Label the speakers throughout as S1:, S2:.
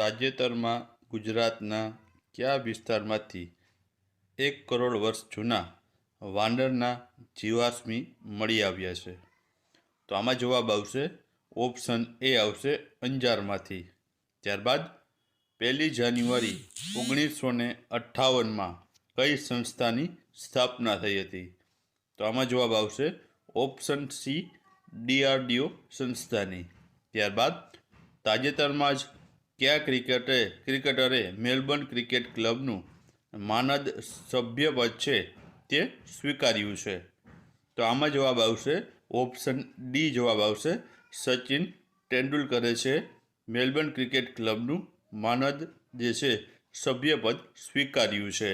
S1: તાજેતરમાં ગુજરાતના કયા વિસ્તારમાંથી 1 કરોડ વર્ષ જૂના વાનરના જીવાશ્મી મળી આવ્યા છે? તો આમાં જવાબ આવશે ઓપ્શન એ આવશે અંજારમાંથી. ત્યારબાદ 1 જાન્યુઆરી 1958માં કઈ સંસ્થાની સ્થાપના થઈ હતી? તો આમાં જવાબ આવશે ઓપ્શન સી DRDO સંસ્થાની. ત્યારબાદ તાજેતરમાં જ કયા ક્રિકેટરે મેલબર્ન ક્રિકેટ ક્લબનું માનદ સભ્યપદ છે તે સ્વીકાર્યું છે? તો આમાં જવાબ આવશે ઓપ્શન ડી જવાબ આવશે સચિન તેંડુલકરે છે મેલબર્ન ક્રિકેટ ક્લબનું માનદ જે છે સભ્યપદ સ્વીકાર્યું છે.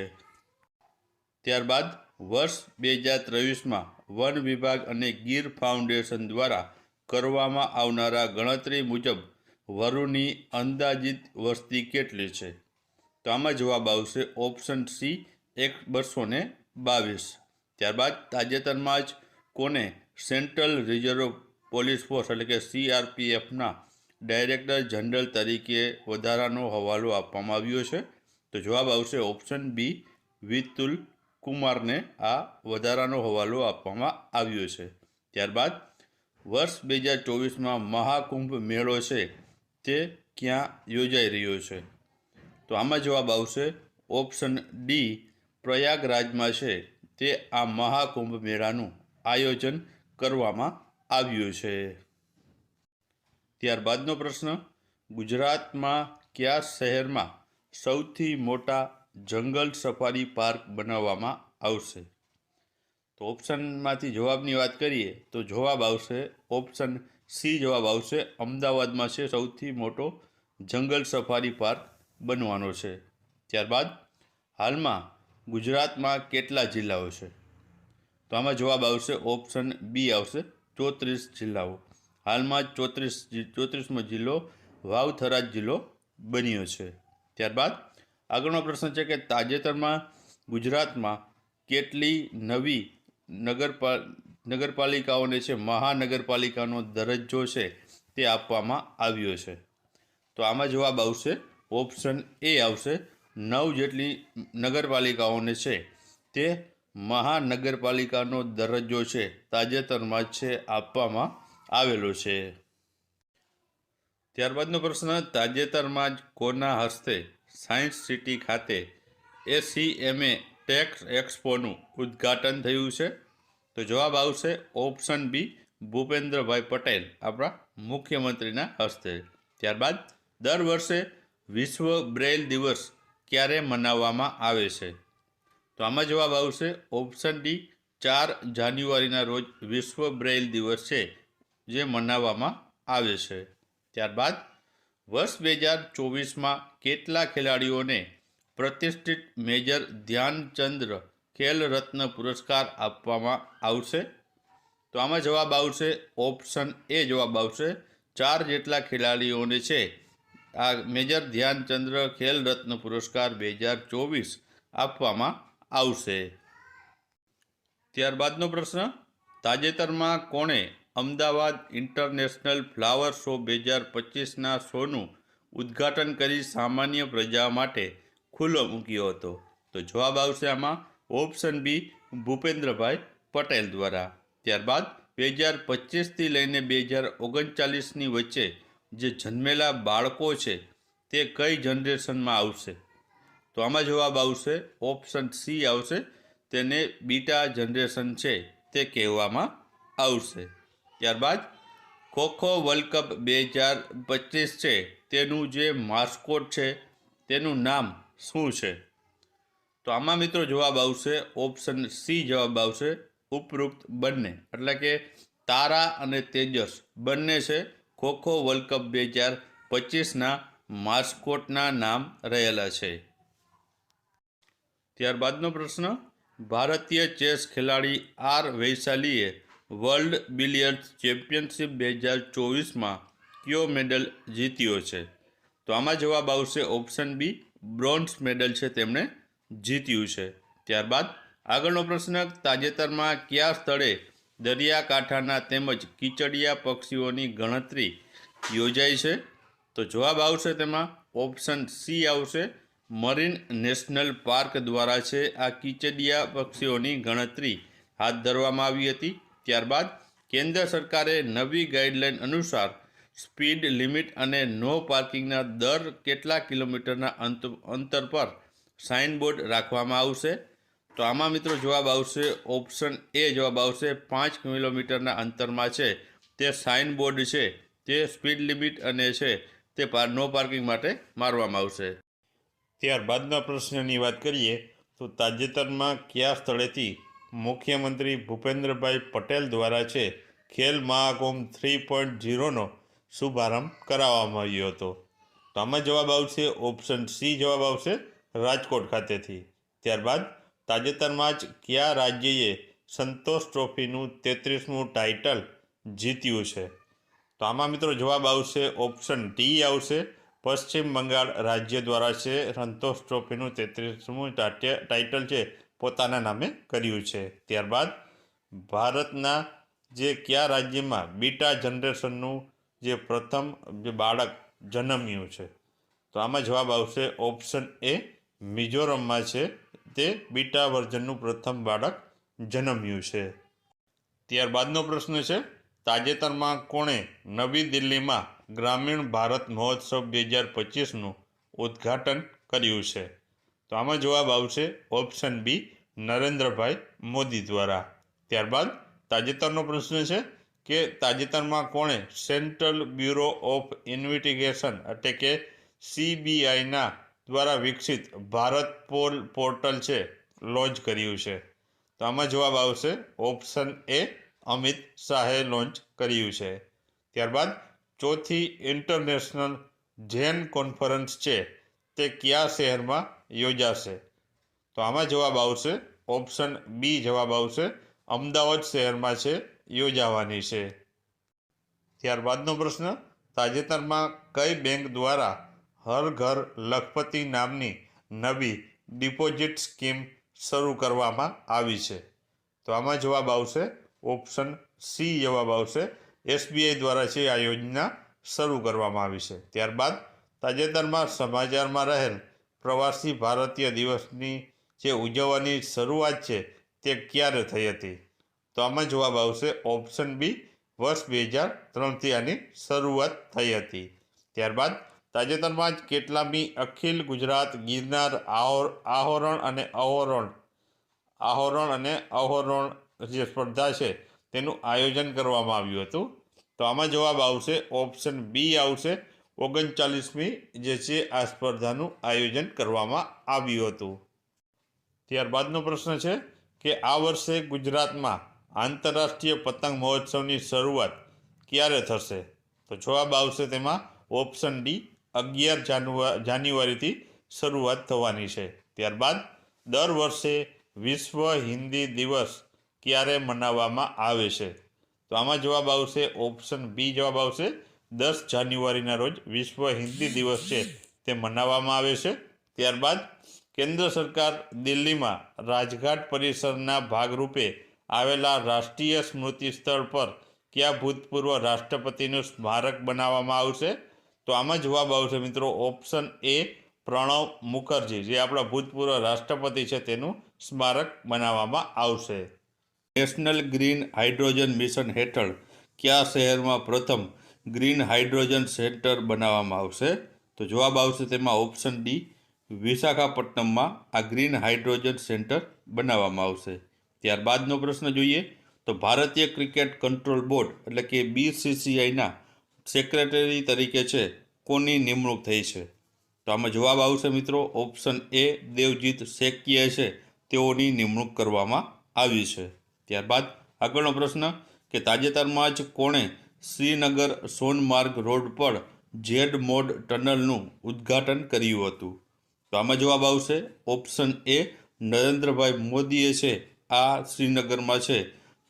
S1: ત્યારબાદ વર્ષ 2023માં વન વિભાગ અને ગીર ફાઉન્ડેશન દ્વારા કરવામાં આવનારા ગણતરી મુજબ વરુની અંદાજિત વસ્તી કેટલી છે? તો આમાં જવાબ આવશે ઓપ્શન સી 222. ત્યારબાદ તાજેતરમાં જ કોને સેન્ટ્રલ રિઝર્વ પોલીસ ફોર્સ એટલે કે CRPFના ડાયરેક્ટર જનરલ તરીકે વધારાનો હવાલો આપવામાં આવ્યો છે? તો જવાબ આવશે ઓપ્શન બી વિતુલ કુમારને આ વધારાનો હવાલો આપવામાં આવ્યો છે. ત્યારબાદ વર્ષ 2024માં મહાકુંભ મેળો છે તે ક્યાં યોજાઈ રહ્યો છે? તો આમાં જવાબ આવશે ઓપ્શન ડી પ્રયાગરાજમાં છે તે આ મહાકુંભ મેળાનું આયોજન કરવામાં આવ્યું છે. ત્યારબાદનો પ્રશ્ન, ગુજરાતમાં કયા શહેરમાં સૌથી મોટા જંગલ સફારી પાર્ક બનાવવામાં આવશે? તો ઓપ્શનમાંથી જવાબની વાત કરીએ તો જવાબ આવશે ઓપ્શન સી જવાબ આવશે અમદાવાદમાં છે સૌથી મોટો જંગલ સફારી પાર્ક બનવાનો છે. ત્યારબાદ હાલમાં ગુજરાતમાં કેટલા જિલ્લાઓ છે? તો આમાં જવાબ આવશે ઓપ્શન બી આવશે 34 જિલ્લાઓ. હાલમાં 34મો જિલ્લો વાવથરા જિલ્લો બન્યો છે. ત્યારબાદ આગળનો પ્રશ્ન છે કે તાજેતરમાં ગુજરાતમાં કેટલી નવી નગરપાલિકાઓને છે મહાનગરપાલિકાનો દરજ્જો છે તે આપવામાં આવ્યો છે? તો આમાં જવાબ આવશે ઓપ્શન એ આવશે 9 જેટલી નગરપાલિકાઓને છે તે મહાનગરપાલિકાનો દરજ્જો છે તાજેતરમાં છે આપવામાં આવેલો છે. ત્યારબાદનો પ્રશ્ન, તાજેતરમાં જ કોના હસ્તે સાયન્સ સિટી ખાતે ACMA ટેક એક્સપોનું ઉદ્ઘાટન થયું છે? તો જવાબ આવશે ઓપ્શન બી ભૂપેન્દ્રભાઈ પટેલ આપણા મુખ્યમંત્રીના હસ્તે. ત્યારબાદ દર વર્ષે વિશ્વ બ્રેઇલ દિવસ ક્યારે મનાવવામાં આવે છે? તો આમાં જવાબ આવશે ઓપ્શન ડી 4 જાન્યુઆરીના રોજ વિશ્વ બ્રેઇલ દિવસ છે જે મનાવવામાં આવે છે. ત્યારબાદ વર્ષ 2024માં કેટલા ખેલાડીઓને પ્રતિષ્ઠિત મેજર ધ્યાનચંદ્ર ખેલ રત્ન પુરસ્કાર આપવામાં આવશે? તો આમાં જવાબ આવશે ઓપ્શન એ જવાબ આવશે 4 જેટલા ખેલાડીઓને છે આ મેજર ધ્યાનચંદ્ર ખેલ રત્ન પુરસ્કાર 2024 આપવામાં આવશે. ત્યારબાદનો પ્રશ્ન, તાજેતરમાં કોણે અમદાવાદ ઇન્ટરનેશનલ ફ્લાવર શો 2025ના શોનું ઉદ્ઘાટન કરી સામાન્ય પ્રજા માટે ખુલ્લો મૂક્યો હતો? તો જવાબ આવશે આમાં ઓપ્શન બી ભૂપેન્દ્રભાઈ પટેલ દ્વારા. ત્યારબાદ 2025થી લઈને 2039ની વચ્ચે જે જન્મેલા બાળકો છે તે કઈ જનરેશનમાં આવશે? તો આમાં જવાબ આવશે ઓપ્શન સી આવશે તેને બીટા જનરેશન છે તે કહેવામાં આવશે. ત્યારબાદ ખોખો વર્લ્ડ કપ 2025 છે તેનું જે માસ્કોટ છે તેનું નામ શું છે? તો આમાં મિત્રો જવાબ આવશે ઓપ્શન સી જવાબ આવશે ઉપરોક્ત બંને એટલે કે તારા અને તેજસ બંને છે ખોખો વર્લ્ડ કપ 2025ના માસ્કોટના નામ રહેલા છે. ત્યારબાદનો પ્રશ્ન, ભારતીય ચેસ ખેલાડી આર વૈશાલીએ વર્લ્ડ બિલિયર્ડ્સ ચેમ્પિયનશિપ 2024માં કયો મેડલ જીત્યો છે? તો આમાં જવાબ આવશે ઓપ્શન બી બ્રોન્ઝ મેડલ છે તેમણે જીત્યું છે. ત્યારબાદ આગળનો પ્રશ્ન, તાજેતરમાં કયા સ્થળે દરિયાકાંઠાના તેમજ કીચડિયા પક્ષીઓની ગણતરી યોજાઈ છે? તો જવાબ આવશે તેમાં ઓપ્શન સી આવશે મરીન નેશનલ પાર્ક દ્વારા છે આ કીચડિયા પક્ષીઓની ગણતરી હાથ ધરવામાં આવી હતી. ત્યારબાદ કેન્દ્ર સરકારે નવી ગાઈડલાઈન અનુસાર સ્પીડ લિમિટ અને નો પાર્કિંગના દર કેટલા કિલોમીટરના અંતર પર સાઇનબોર્ડ રાખવામાં આવશે? તો આમાં મિત્રો જવાબ આવશે ઓપ્શન એ જવાબ આવશે 5 કિલોમીટરના અંતરમાં છે તે સાઇનબોર્ડ છે તે સ્પીડ લિમિટ અને છે તે નો પાર્કિંગ માટે મારવામાં આવશે. ત્યારબાદના પ્રશ્નની વાત કરીએ તો તાજેતરમાં કયા સ્થળેથી મુખ્યમંત્રી ભૂપેન્દ્રભાઈ પટેલ દ્વારા છે ખેલ મહાકુંભ 3.0નો શુભારંભ કરાવવામાં આવ્યો હતો? તો આમાં જવાબ આવશે ઓપ્શન સી જવાબ આવશે રાજકોટ ખાતેથી. ત્યારબાદ તાજેતરમાં જ કયા રાજ્યએ સંતોષ ટ્રોફીનું 33મું ટાઇટલ જીત્યું છે? તો આમાં મિત્રો જવાબ આવશે ઓપ્શન ડી આવશે પશ્ચિમ બંગાળ રાજ્ય દ્વારા છે સંતોષ ટ્રોફીનું 33મું ટાઇટલ છે પોતાના નામે કર્યું છે. ત્યારબાદ ભારતના જે કયા રાજ્યમાં બીટા જનરેશનનું જે પ્રથમ જે બાળક જન્મ્યું છે? તો આમાં જવાબ આવશે ઓપ્શન એ મિઝોરમમાં છે તે બીટા વર્ઝનનું પ્રથમ બાળક જન્મ્યું છે. ત્યારબાદનો પ્રશ્ન છે તાજેતરમાં કોણે નવી દિલ્હીમાં ગ્રામીણ ભારત મહોત્સવ 2025નું ઉદ્ઘાટન કર્યું છે? તો આમાં જવાબ આવશે ઓપ્શન બી નરેન્દ્રભાઈ મોદી દ્વારા. ત્યારબાદ તાજેતરનો પ્રશ્ન છે કે તાજેતરમાં કોણે સેન્ટ્રલ બ્યુરો ઓફ ઇન્વેસ્ટિગેશન એટલે કે CBIના દ્વારા વિકસિત ભારત પોલ પોર્ટલ છે લોન્ચ કર્યું છે? તો આમાં જવાબ આવશે ઓપ્શન એ અમિત શાહે લોન્ચ કર્યું છે. ત્યારબાદ ચોથી ઇન્ટરનેશનલ જૈન કોન્ફરન્સ છે તે કયા શહેરમાં યોજાશે? તો આમાં જવાબ આવશે ઓપ્શન બી જવાબ આવશે અમદાવાદ શહેરમાં છે યોજાવાની છે. ત્યારબાદનો પ્રશ્ન તાજેતરમાં કઈ બેંક દ્વારા હર ઘર લખપતિ નામની નવી ડિપોઝિટ સ્કીમ શરૂ કરવામાં આવી છે? તો આમાં જવાબ આવશે ઓપ્શન સી જવાબ આવશે SBI દ્વારા છે આ યોજના શરૂ કરવામાં આવી છે. ત્યારબાદ તાજેતરમાં સમાચારમાં રહેલ પ્રવાસી ભારતીય દિવસની જે ઉજવવાની શરૂઆત છે તે ક્યારે થઈ હતી? તો આમાં જવાબ આવશે ઓપ્શન બી વર્ષ 2003થી આની શરૂઆત થઈ હતી. ત્યારબાદ તાજેતરમાં જ કેટલામી અખિલ ગુજરાત ગિરનાર આરોહણ અને અવરોહણ જે સ્પર્ધા છે તેનું આયોજન કરવામાં આવ્યું હતું? તો આમાં જવાબ આવશે ઓપ્શન બી આવશે 39મી જે છે આ સ્પર્ધાનું આયોજન કરવામાં આવ્યું હતું. ત્યારબાદનો પ્રશ્ન છે કે આ વર્ષે ગુજરાતમાં આંતરરાષ્ટ્રીય પતંગ મહોત્સવની શરૂઆત ક્યારે થશે? તો જવાબ આવશે તેમાં ઓપ્શન ડી 11 જાન્યુઆરીથી શરૂઆત થવાની છે. ત્યારબાદ દર વર્ષે વિશ્વ હિન્દી દિવસ ક્યારે મનાવવામાં આવે છે? તો આમાં જવાબ આવશે ઓપ્શન બી જવાબ આવશે 10 જાન્યુઆરીના રોજ વિશ્વ હિન્દી દિવસ છે તે મનાવવામાં આવે છે. ત્યારબાદ કેન્દ્ર સરકાર દિલ્હીમાં રાજઘાટ પરિસરના ભાગરૂપે આવેલા રાષ્ટ્રીય સ્મૃતિ સ્થળ પર કયા ભૂતપૂર્વ રાષ્ટ્રપતિનું સ્મારક બનાવવામાં આવશે? તો આમાં જવાબ આવશે મિત્રો ઓપ્શન એ પ્રણવ મુખર્જી જે આપણા ભૂતપૂર્વ રાષ્ટ્રપતિ છે તેનું સ્મારક બનાવવામાં આવશે. નેશનલ ગ્રીન હાઇડ્રોજન મિશન હેઠળ કયા શહેરમાં પ્રથમ ગ્રીન હાઇડ્રોજન સેન્ટર બનાવવામાં આવશે? તો જવાબ આવશે તેમાં ઓપ્શન ડી વિશાખાપટ્ટનમમાં આ ગ્રીન હાઇડ્રોજન સેન્ટર બનાવવામાં આવશે. ત્યારબાદનો પ્રશ્ન જોઈએ તો ભારતીય ક્રિકેટ કંટ્રોલ બોર્ડ એટલે કે BCCIના સેક્રેટરી તરીકે છે કોની નિમણૂક થઈ છે? તો આમાં જવાબ આવશે મિત્રો ઓપ્શન એ દેવજીત શેકીએ છે તેઓની નિમણૂક કરવામાં આવી છે. ત્યારબાદ આગળનો પ્રશ્ન કે તાજેતરમાં જ કોણે શ્રીનગર સોનમાર્ગ રોડ પર ઝેડ મોડ ટનલનું ઉદ્ઘાટન કર્યું હતું? તો આમાં જવાબ આવશે ઓપ્શન એ નરેન્દ્રભાઈ મોદીએ છે આ શ્રીનગરમાં છે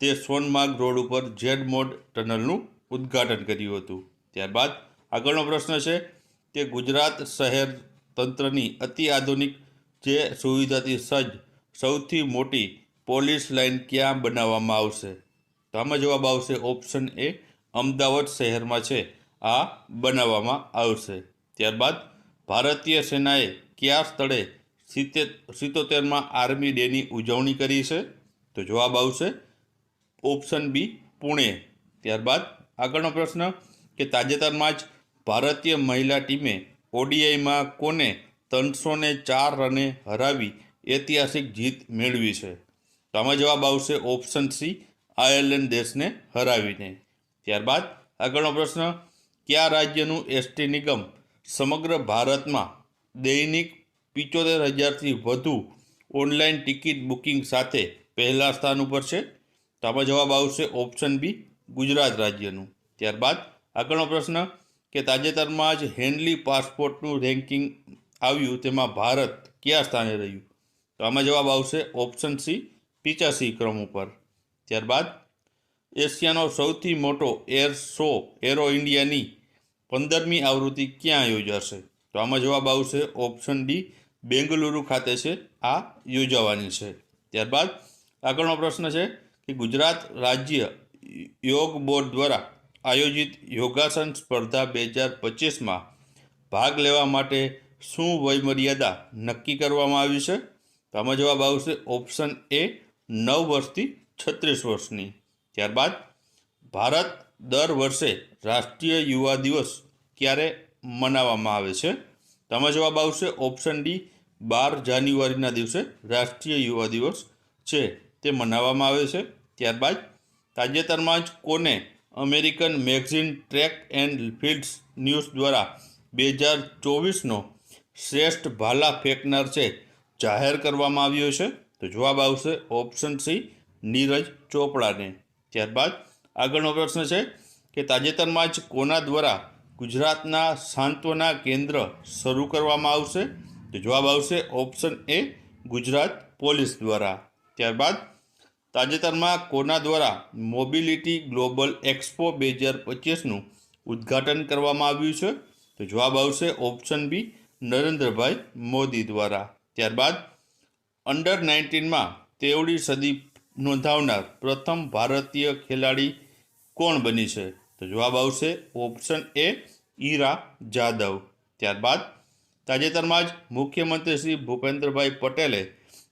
S1: તે સોનમાર્ગ રોડ ઉપર ઝેડ મોડ ટનલનું ઉદ્ઘાટન કર્યું હતું. ત્યારબાદ આગળનો પ્રશ્ન છે કે ગુજરાત શહેર તંત્રની અતિ આધુનિક જે સુવિધાથી સજ્જ સૌથી મોટી પોલીસ લાઇન ક્યાં બનાવવામાં આવશે? તો આમાં જવાબ આવશે ઓપ્શન એ અમદાવાદ શહેરમાં છે આ બનાવવામાં આવશે. ત્યારબાદ ભારતીય સેનાએ કયા સ્થળે 77માં આર્મી ડેની ઉજવણી કરી છે? તો જવાબ આવશે ઓપ્શન બી પુણે. ત્યારબાદ આગળનો પ્રશ્ન કે તાજેતરમાં જ ભારતીય મહિલા ટીમે ઓડીઆઈમાં કોને 304 રને હરાવી ઐતિહાસિક જીત મેળવી છે? તો આમાં જવાબ આવશે ઓપ્શન સી આયર્લેન્ડ દેશને હરાવીને. ત્યારબાદ આગળનો પ્રશ્ન કયા રાજ્યનું એસટી નિગમ સમગ્ર ભારતમાં દૈનિક 75,000થી વધુ ઓનલાઈન ટિકિટ બુકિંગ સાથે પહેલા સ્થાન ઉપર છે? તો આમાં જવાબ આવશે ઓપ્શન બી ગુજરાત રાજ્યનું. ત્યારબાદ આગળનો પ્રશ્ન કે તાજેતરમાં જ હેન્ડલી પાસપોર્ટનું રેન્કિંગ આવ્યું તેમાં ભારત કયા સ્થાને રહ્યું? તો આમાં જવાબ આવશે ઓપ્શન સી 85 ક્રમ ઉપર. ત્યારબાદ એશિયાનો સૌથી મોટો એર શો એરો ઇન્ડિયાની 15મી આવૃત્તિ ક્યાં યોજાશે? તો આમાં જવાબ આવશે ઓપ્શન ડી બેંગલુરુ ખાતે છે આ યોજાવાની છે. ત્યારબાદ આગળનો પ્રશ્ન છે કે ગુજરાત રાજ્ય યોગ બોર્ડ દ્વારા આયોજિત યોગાસન સ્પર્ધા 2025માં ભાગ લેવા માટે શું વયમર્યાદા નક્કી કરવામાં આવી છે? તો આમાં જવાબ આવશે ઓપ્શન એ 9 વર્ષથી 36 વર્ષની. ત્યારબાદ ભારત દર વર્ષે રાષ્ટ્રીય યુવા દિવસ ક્યારે મનાવવામાં આવે છે? તો આમાં જવાબ આવશે ઓપ્શન ડી 12 જાન્યુઆરીના દિવસે રાષ્ટ્રીય યુવા દિવસ છે તે મનાવવામાં આવે છે. ત્યારબાદ તાજેતરમાં જ કોને American magazine track and fields news દ્વારા 2024નો શ્રેષ્ઠ ભાલા ફેંકનાર છે જાહેર કરવામાં આવ્યો છે? તો જવાબ આવશે ઓપ્શન સી નીરજ ચોપડાને. ત્યારબાદ આગળનો પ્રશ્ન છે કે તાજેતરમાં જ કોના દ્વારા ગુજરાતના સાંત્વના કેન્દ્ર શરૂ કરવામાં આવશે? તો જવાબ આવશે ઓપ્શન એ ગુજરાત પોલીસ દ્વારા. ત્યારબાદ તાજેતરમાં કોના દ્વારા મોબિલિટી ગ્લોબલ એક્સપો 2025નું ઉદ્ઘાટન કરવામાં આવ્યું છે? તો જવાબ આવશે ઓપ્શન બી નરેન્દ્રભાઈ મોદી દ્વારા. ત્યારબાદ અંડર 19માં 13મી સદી નોંધાવનાર પ્રથમ ભારતીય ખેલાડી કોણ બની છે? તો જવાબ આવશે ઓપ્શન એ ઈરા જાદવ. ત્યારબાદ તાજેતરમાં જ મુખ્યમંત્રી શ્રી ભૂપેન્દ્રભાઈ પટેલે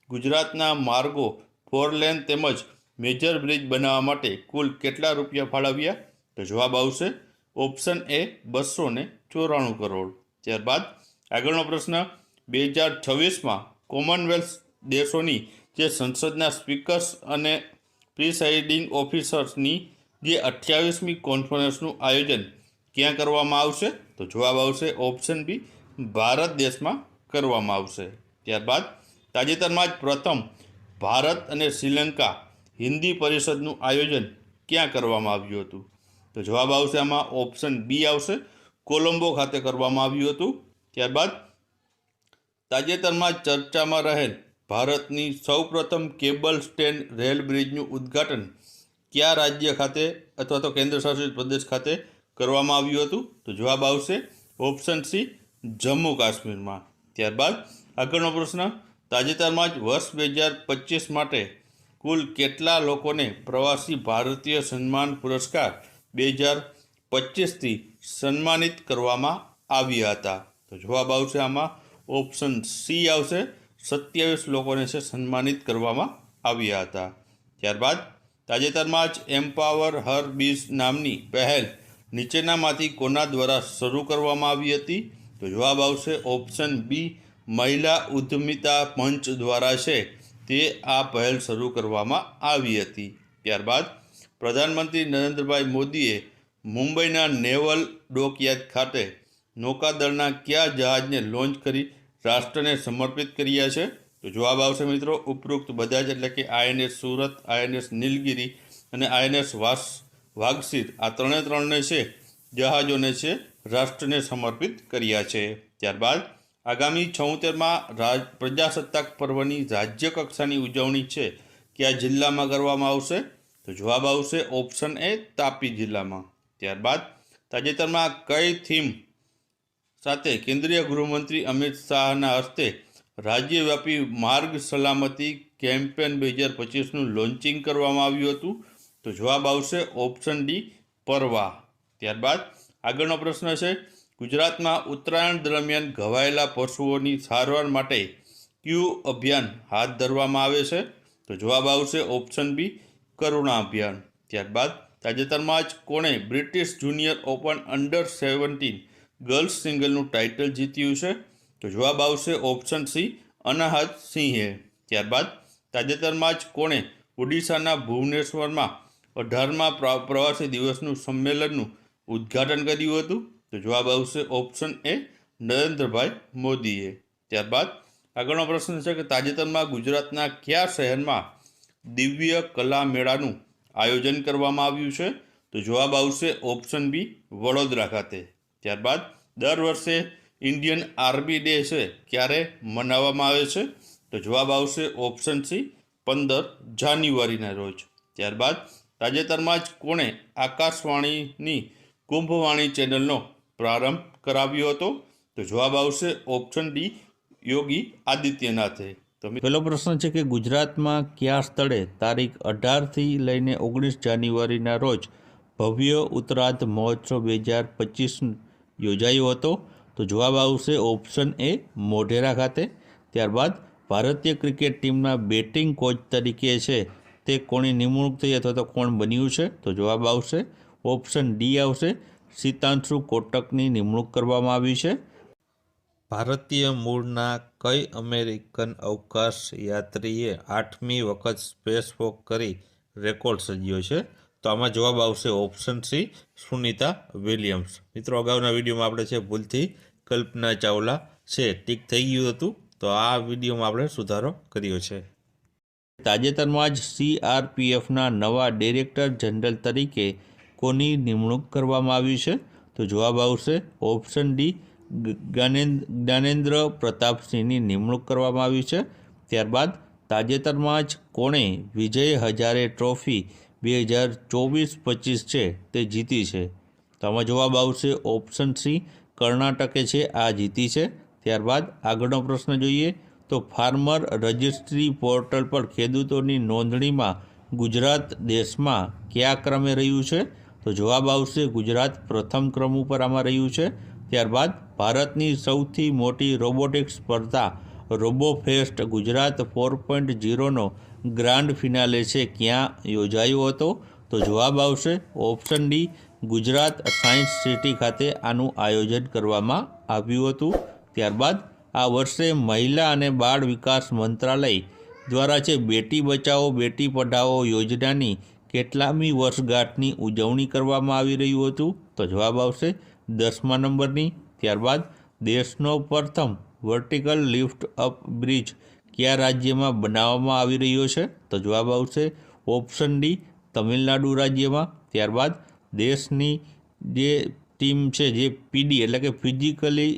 S1: ગુજરાતના માર્ગો 4 લેન તેમજ મેજર બ્રિજ બનાવવા માટે કુલ કેટલા રૂપિયા ફાળવ્યા? તો જવાબ આવશે ઓપ્શન એ 294 કરોડ. ત્યારબાદ આગળનો પ્રશ્ન 2026માં કોમનવેલ્થ દેશોની જે સંસદના સ્પીકર્સ અને પ્રિસાઇડિંગ ઓફિસર્સની જે 28મી કોન્ફરન્સનું આયોજન ક્યાં કરવામાં આવશે? તો જવાબ આવશે ઓપ્શન બી ભારત દેશમાં કરવામાં આવશે. ત્યારબાદ તાજેતરમાં જ પ્રથમ ભારત અને શ્રીલંકા હિન્દી પરિષદનું આયોજન ક્યાં કરવામાં આવ્યું હતું? તો જવાબ આવશે આમાં ઓપ્શન બી આવશે કોલંબો ખાતે કરવામાં આવ્યું હતું. ત્યારબાદ તાજેતરમાં ચર્ચામાં રહેલ ભારતની સૌપ્રથમ કેબલ સ્ટેન્ડ રેલ બ્રિજનું ઉદ્ઘાટન કયા રાજ્ય ખાતે અથવા તો કેન્દ્રશાસિત પ્રદેશ ખાતે કરવામાં આવ્યું હતું? તો જવાબ આવશે ઓપ્શન સી જમ્મુ કાશ્મીરમાં. ત્યારબાદ આગળનો પ્રશ્ન તાજેતરમાં જ વર્ષ 2025 માટે કુલ કેટલા લોકોને પ્રવાસી ભારતીય સન્માન પુરસ્કાર 2025થી સન્માનિત કરવામાં આવ્યા હતા? તો જવાબ આવશે આમાં ઓપ્શન સી આવશે 27 લોકોને છે સન્માનિત કરવામાં આવ્યા હતા. ત્યારબાદ તાજેતરમાં જ એમ્પાવર હર બીઝ નામની પહેલ નીચેનામાંથી કોના દ્વારા શરૂ કરવામાં આવી હતી? તો જવાબ આવશે ઓપ્શન બી મહિલા ઉદ્યમિતા મંચ દ્વારા છે તે આ પહેલ શરૂ કરવામાં આવી હતી. ત્યારબાદ પ્રધાનમંત્રી નરેન્દ્રભાઈ મોદીએ મુંબઈના નેવલ ડોકયાર્ડ ખાતે નૌકાદળના કયા જહાજને લોન્ચ કરી રાષ્ટ્રને સમર્પિત કર્યા છે? તો જવાબ આવશે મિત્રો ઉપરોક્ત બધા જ એટલે કે આઈએનએસ સુરત, આઈએનએસ નીલગિરી અને આઈએનએસ વાઘસીર આ ત્રણને છે જહાજોને છે રાષ્ટ્રને સમર્પિત કર્યા છે. ત્યારબાદ આગામી 76માં પ્રજાસત્તાક પર્વની રાજ્ય કક્ષાની ઉજવણી છે કયા જિલ્લામાં કરવામાં આવશે? તો જવાબ આવશે ઓપ્શન એ તાપી જિલ્લામાં. ત્યારબાદ તાજેતરમાં કઈ થીમ સાથે કેન્દ્રીય ગૃહમંત્રી અમિત શાહના હસ્તે રાજ્યવ્યાપી માર્ગ સલામતી કેમ્પેન 2025નું લોન્ચિંગ કરવામાં આવ્યું હતું? તો જવાબ આવશે ઓપ્શન ડી પરવા. ત્યારબાદ આગળનો પ્રશ્ન છે ગુજરાતમાં ઉત્તરાયણ દરમિયાન ઘવાયેલા પશુઓની સારવાર માટે કયું અભિયાન હાથ ધરવામાં આવે છે? તો જવાબ આવશે ઓપ્શન બી, કરુણા અભિયાન. ત્યારબાદ તાજેતરમાં જ કોણે બ્રિટિશ જુનિયર ઓપન અંડર-17 ગર્લ્સ સિંગલનું ટાઇટલ જીત્યું છે? તો જવાબ આવશે ઓપ્શન સી, અનાહત સિંહે. ત્યારબાદ તાજેતરમાં જ કોણે ઓડિશાના ભુવનેશ્વરમાં 18મા પ્રવાસી દિવસનું સંમેલનનું ઉદ્ઘાટન કર્યું હતું? તો જવાબ આવશે ઓપ્શન એ, નરેન્દ્રભાઈ મોદીએ. ત્યારબાદ આગળનો પ્રશ્ન છે કે તાજેતરમાં ગુજરાતના કયા શહેરમાં દિવ્ય કલા મેળાનું આયોજન કરવામાં આવ્યું છે? તો જવાબ આવશે ઓપ્શન બી, વડોદરા ખાતે. ત્યારબાદ દર વર્ષે ઇન્ડિયન આર્મી ડે છે ક્યારે મનાવવામાં આવે છે? તો જવાબ આવશે ઓપ્શન સી, 15 જાન્યુઆરીના રોજ. ત્યારબાદ તાજેતરમાં જ કોણે આકાશવાણીની કુંભવાણી ચેનલનો પ્રારંભ કરાવ્યો હતો? તો જવાબ આવશે ઓપ્શન ડી, યોગી આદિત્યનાથે. તો પહેલો પ્રશ્ન છે કે ગુજરાતમાં કયા સ્થળે તારીખ 18થી લઈને 19 જાન્યુઆરીના રોજ ભવ્ય ઉત્તરાર્ધ મહોત્સવ 2025 યોજાયો હતો? તો જવાબ આવશે ઓપ્શન એ, મોઢેરા ખાતે. ત્યારબાદ ભારતીય ક્રિકેટ ટીમના બેટિંગ કોચ તરીકે છે તે કોની નિમણૂક થઈ અથવા તો કોણ બન્યું છે? તો જવાબ આવશે ઓપ્શન ડી આવશે, સિતાંશુ કોટકની નિમણૂક કરવામાં આવી છે. ભારતીય મૂળના કઈ અમેરિકન અવકાશ યાત્રીએ 8મી વખત સ્પેસવોક કરી રેકોર્ડ સર્જ્યો છે? તો આમાં જવાબ આવશે ઓપ્શન સી, સુનિતા વિલિયમ્સ. મિત્રો, અગાઉના વિડીયોમાં આપણે છે ભૂલથી કલ્પના ચાવલા છે ટીક થઈ ગયું હતું, તો આ વિડીયોમાં આપણે સુધારો કર્યો છે. તાજેતરમાં જ CRPFના નવા ડિરેક્ટર જનરલ તરીકે કોની નિમણૂક કરવામાં આવી છે? તો જવાબ આવશે ઓપ્શન ડી, જ્ઞાનેન્દ્ર પ્રતાપસિંહની નિમણૂક કરવામાં આવી છે. ત્યારબાદ તાજેતરમાં જ કોણે વિજય હજારે ટ્રોફી 2024-25 છે તે જીતી છે? તો આમાં જવાબ આવશે ઓપ્શન સી, કર્ણાટકે છે આ જીતી છે. ત્યારબાદ આગળનો પ્રશ્ન જોઈએ તો ફાર્મર રજિસ્ટ્રી પોર્ટલ પર ખેડૂતોની નોંધણીમાં ગુજરાત દેશમાં કયા ક્રમે રહ્યું છે? તો જવાબ આવશે ગુજરાત પ્રથમ ક્રમ ઉપર આમાં રહ્યું છે. ત્યારબાદ ભારતની સૌથી મોટી રોબોટિક્સ સ્પર્ધા રોબોફેસ્ટ ગુજરાત 4.0નો ગ્રાન્ડ ફિનાલે છે ક્યાં યોજાયો હતો? તો જવાબ આવશે option D, Gujarat science city ખાતે આનું આયોજન કરવામાં આવ્યું હતું. ત્યારબાદ આ વર્ષે મહિલા અને બાળ વિકાસ મંત્રાલય દ્વારા છે બેટી બચાવો બેટી પઢાઓ યોજનાની કેટલામી વર્ષગાંઠની ઉજવણી કરવામાં આવી રહ્યું હતું? તો જવાબ આવશે 10મા નંબરની. ત્યારબાદ દેશનો પ્રથમ વર્ટિકલ લિફ્ટ અપ બ્રિજ કયા રાજ્યમાં બનાવવામાં આવી રહ્યો છે? તો જવાબ આવશે ઓપ્શન ડી, તમિલનાડુ રાજ્યમાં. ત્યારબાદ દેશની જે ટીમ છે જે પીડી એટલે કે ફિઝિકલી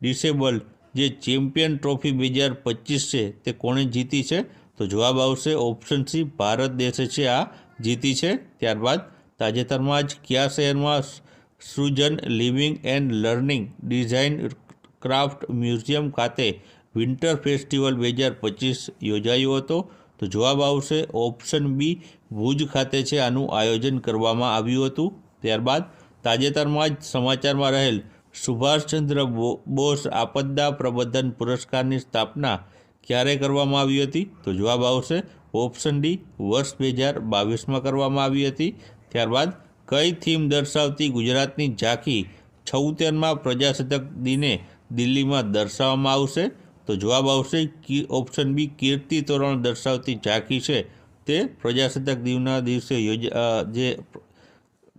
S1: ડિસેબલ જે ચેમ્પિયન ટ્રોફી 2025 છે તે કોણે જીતી છે? તો જવાબ આવશે ઓપ્શન સી, ભારત દેશે છે આ જીતી છે. ત્યારબાદ તાજેતરમાં જ કયા શહેરમાં Srujan living and learning design craft museum ખાતે વિન્ટર ફેસ્ટિવલ 2025 યોજાયો હતો? તો જવાબ આવશે ઓપ્શન બી, ભુજ ખાતે છે આનું આયોજન કરવામાં આવ્યું હતું. ત્યારબાદ તાજેતરમાં જ સમાચારમાં રહેલ સુભાષચંદ્ર બોઝ આપદા પ્રબંધન પુરસ્કારની સ્થાપના ક્યારે કરવામાં આવી હતી? તો જવાબ આવશે ઓપ્શન ડી, વર્ષ 2022માં કરવામાં આવી હતી. ત્યારબાદ કઈ થીમ દર્શાવતી ગુજરાતની ઝાંખી 76મા પ્રજાસત્તાક દિને દિલ્હીમાં દર્શાવવામાં આવશે? તો જવાબ આવશે ઓપ્શન બી, કીર્તિ તોરણ દર્શાવતી ઝાંખી છે તે પ્રજાસત્તાક દિવસના દિવસે જે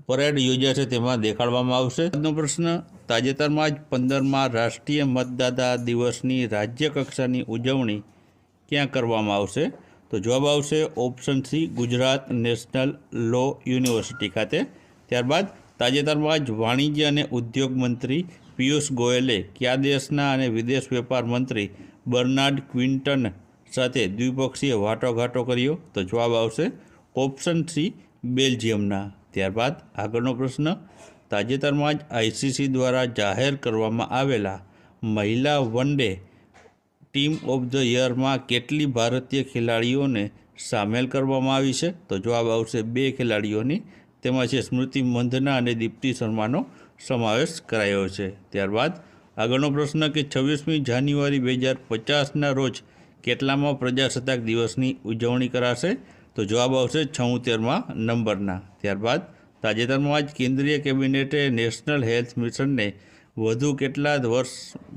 S1: પરેડ યોજાશે તેમાં દેખાડવામાં આવશે. આજનો પ્રશ્ન, તાજેતરમાં જ 15મા રાષ્ટ્રીય મતદાતા દિવસની રાજ્ય કક્ષાની ઉજવણી ક્યાં કરવામાં આવશે? તો જવાબ આવશે option C, Gujarat national law university ખાતે. ત્યારબાદ તાજેતરમાં જ વાણિજ્ય અને ઉદ્યોગ મંત્રી પિયુષ ગોયલે કયા દેશના અને વિદેશ વેપાર મંત્રી બર્નાર્ડ ક્વિન્ટન સાથે દ્વિપક્ષીય વાટાઘાટો કર્યો? તો જવાબ આવશે ઓપ્શન સી, બેલ્જિયમના. ત્યારબાદ આગળનો પ્રશ્ન, તાજેતરમાં જ ICC દ્વારા જાહેર કરવામાં આવેલા મહિલા one day team of the યરમાં કેટલી ભારતીય ખેલાડીઓને સામેલ કરવામાં આવી છે? તો જવાબ આવશે 2 ખેલાડીઓની. તેમાં છે સ્મૃતિ મંધના અને દીપ્તિ શર્માનો સમાવેશ કરાયો છે. ત્યારબાદ આગળનો પ્રશ્ન કે 26મી જાન્યુઆરી 2050ના રોજ કેટલામાં પ્રજાસત્તાક દિવસની ઉજવણી કરાશે? તો જવાબ આવશે 76મા નંબરના. ત્યારબાદ તાજેતરમાં જ કેન્દ્રીય કેબિનેટે નેશનલ હેલ્થ મિશનને વધુ કેટલા વર્ષ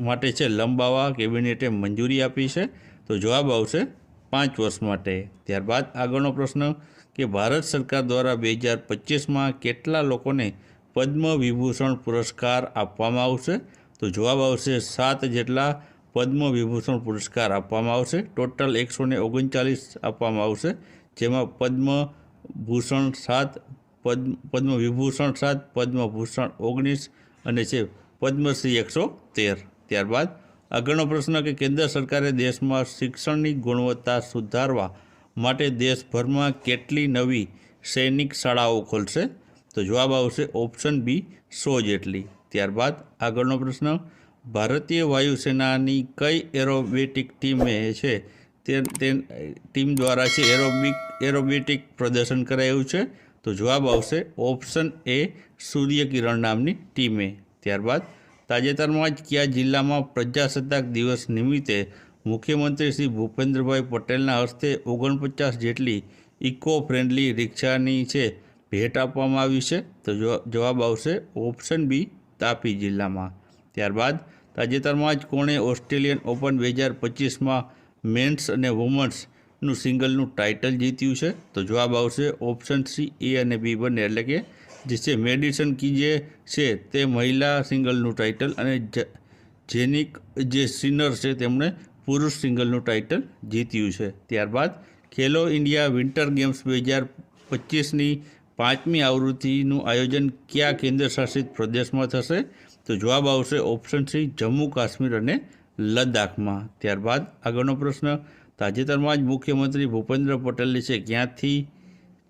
S1: માટે છે લંબાવવા કેબિનેટે મંજૂરી આપી છે? તો જવાબ આવશે 5 વર્ષ માટે. ત્યારબાદ આગળનો પ્રશ્ન કે ભારત સરકાર દ્વારા 2025માં કેટલા લોકોને પદ્મ વિભૂષણ પુરસ્કાર આપવામાં આવશે? તો જવાબ આવશે 7 જેટલા પદ્મ વિભૂષણ પુરસ્કાર આપવામાં આવશે. ટોટલ 139 આપવામાં આવશે, જેમાં પદ્મભૂષણ 7, પદ્મ વિભૂષણ 7, પદ્મભૂષણ 19 અને છે પદ્મશ્રી 113. ત્યારબાદ આગળનો પ્રશ્ન કે કેન્દ્ર સરકારે દેશમાં શિક્ષણની ગુણવત્તા સુધારવા માટે દેશભરમાં કેટલી નવી સૈનિક શાળાઓ ખોલશે? તો જવાબ આવશે ઓપ્શન બી 100 જેટલી. ત્યારબાદ આગળનો પ્રશ્ન ભારતીય વાયુસેનાની કઈ એરોબેટિક ટીમે છે તે ટીમ દ્વારા છે એરોબેટિક પ્રદર્શન કરાયું છે? તો જવાબ આવશે ઓપ્શન એ સૂર્યકિરણ નામની ટીમે. ત્યારબાદ તાજેતરમાં જ કયા જિલ્લામાં પ્રજાસત્તાક દિવસ નિમિત્તે મુખ્યમંત્રી શ્રી ભૂપેન્દ્રભાઈ પટેલના હસ્તે 49 જેટલી ઇકો ફ્રેન્ડલી રિક્ષાની છે ભેટ આપવામાં આવી છે? તો જવાબ આવશે ઓપ્શન બી તાપી જિલ્લામાં. ત્યારબાદ તાજેતરમાં જ કોણે ઓસ્ટ્રેલિયન ઓપન 2025માં મેન્સ અને વુમન્સનું સિંગલનું ટાઇટલ જીત્યું છે? તો જવાબ આવશે ઓપ્શન સી એ અને બી બંને, એટલે કે જે છે મેડિસન કી જે છે તે મહિલા સિંગલનું ટાઇટલ અને જેનિક જે સિનર છે તેમણે પુરુષ સિંગલનું ટાઇટલ જીત્યું છે. ત્યારબાદ ખેલો ઇન્ડિયા વિન્ટર ગેમ્સ 2025ની 5મી આવૃત્તિનું આયોજન કયા કેન્દ્ર શાસિત પ્રદેશમાં થશે? તો જવાબ આવશે ઓપ્શન સી જમ્મુ કાશ્મીર અને લદ્દાખમાં. ત્યારબાદ આગળનો પ્રશ્ન તાજેતરમાં જ મુખ્યમંત્રી ભૂપેન્દ્ર પટેલે છે ક્યાંથી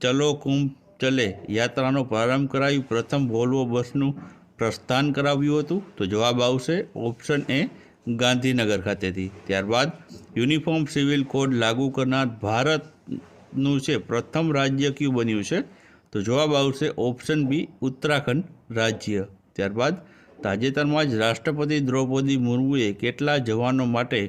S1: ચલો કુંભ ચલે યાત્રાનો પ્રારંભ કરાવી પ્રથમ વોલ્વો બસનું પ્રસ્થાન કરાવ્યું હતું? તો જવાબ આવશે ઓપ્શન એ ગાંધીનગર ખાતેથી. ત્યારબાદ યુનિફોર્મ સિવિલ કોડ લાગુ કરનાર ભારતનું છે પ્રથમ રાજ્ય કયું બન્યું છે? તો જવાબ આવશે ઓપ્શન બી ઉત્તરાખંડ રાજ્ય. ત્યારબાદ તાજેતરમાં જ રાષ્ટ્રપતિ દ્રૌપદી મુર્મુએ કેટલા જવાનો માટે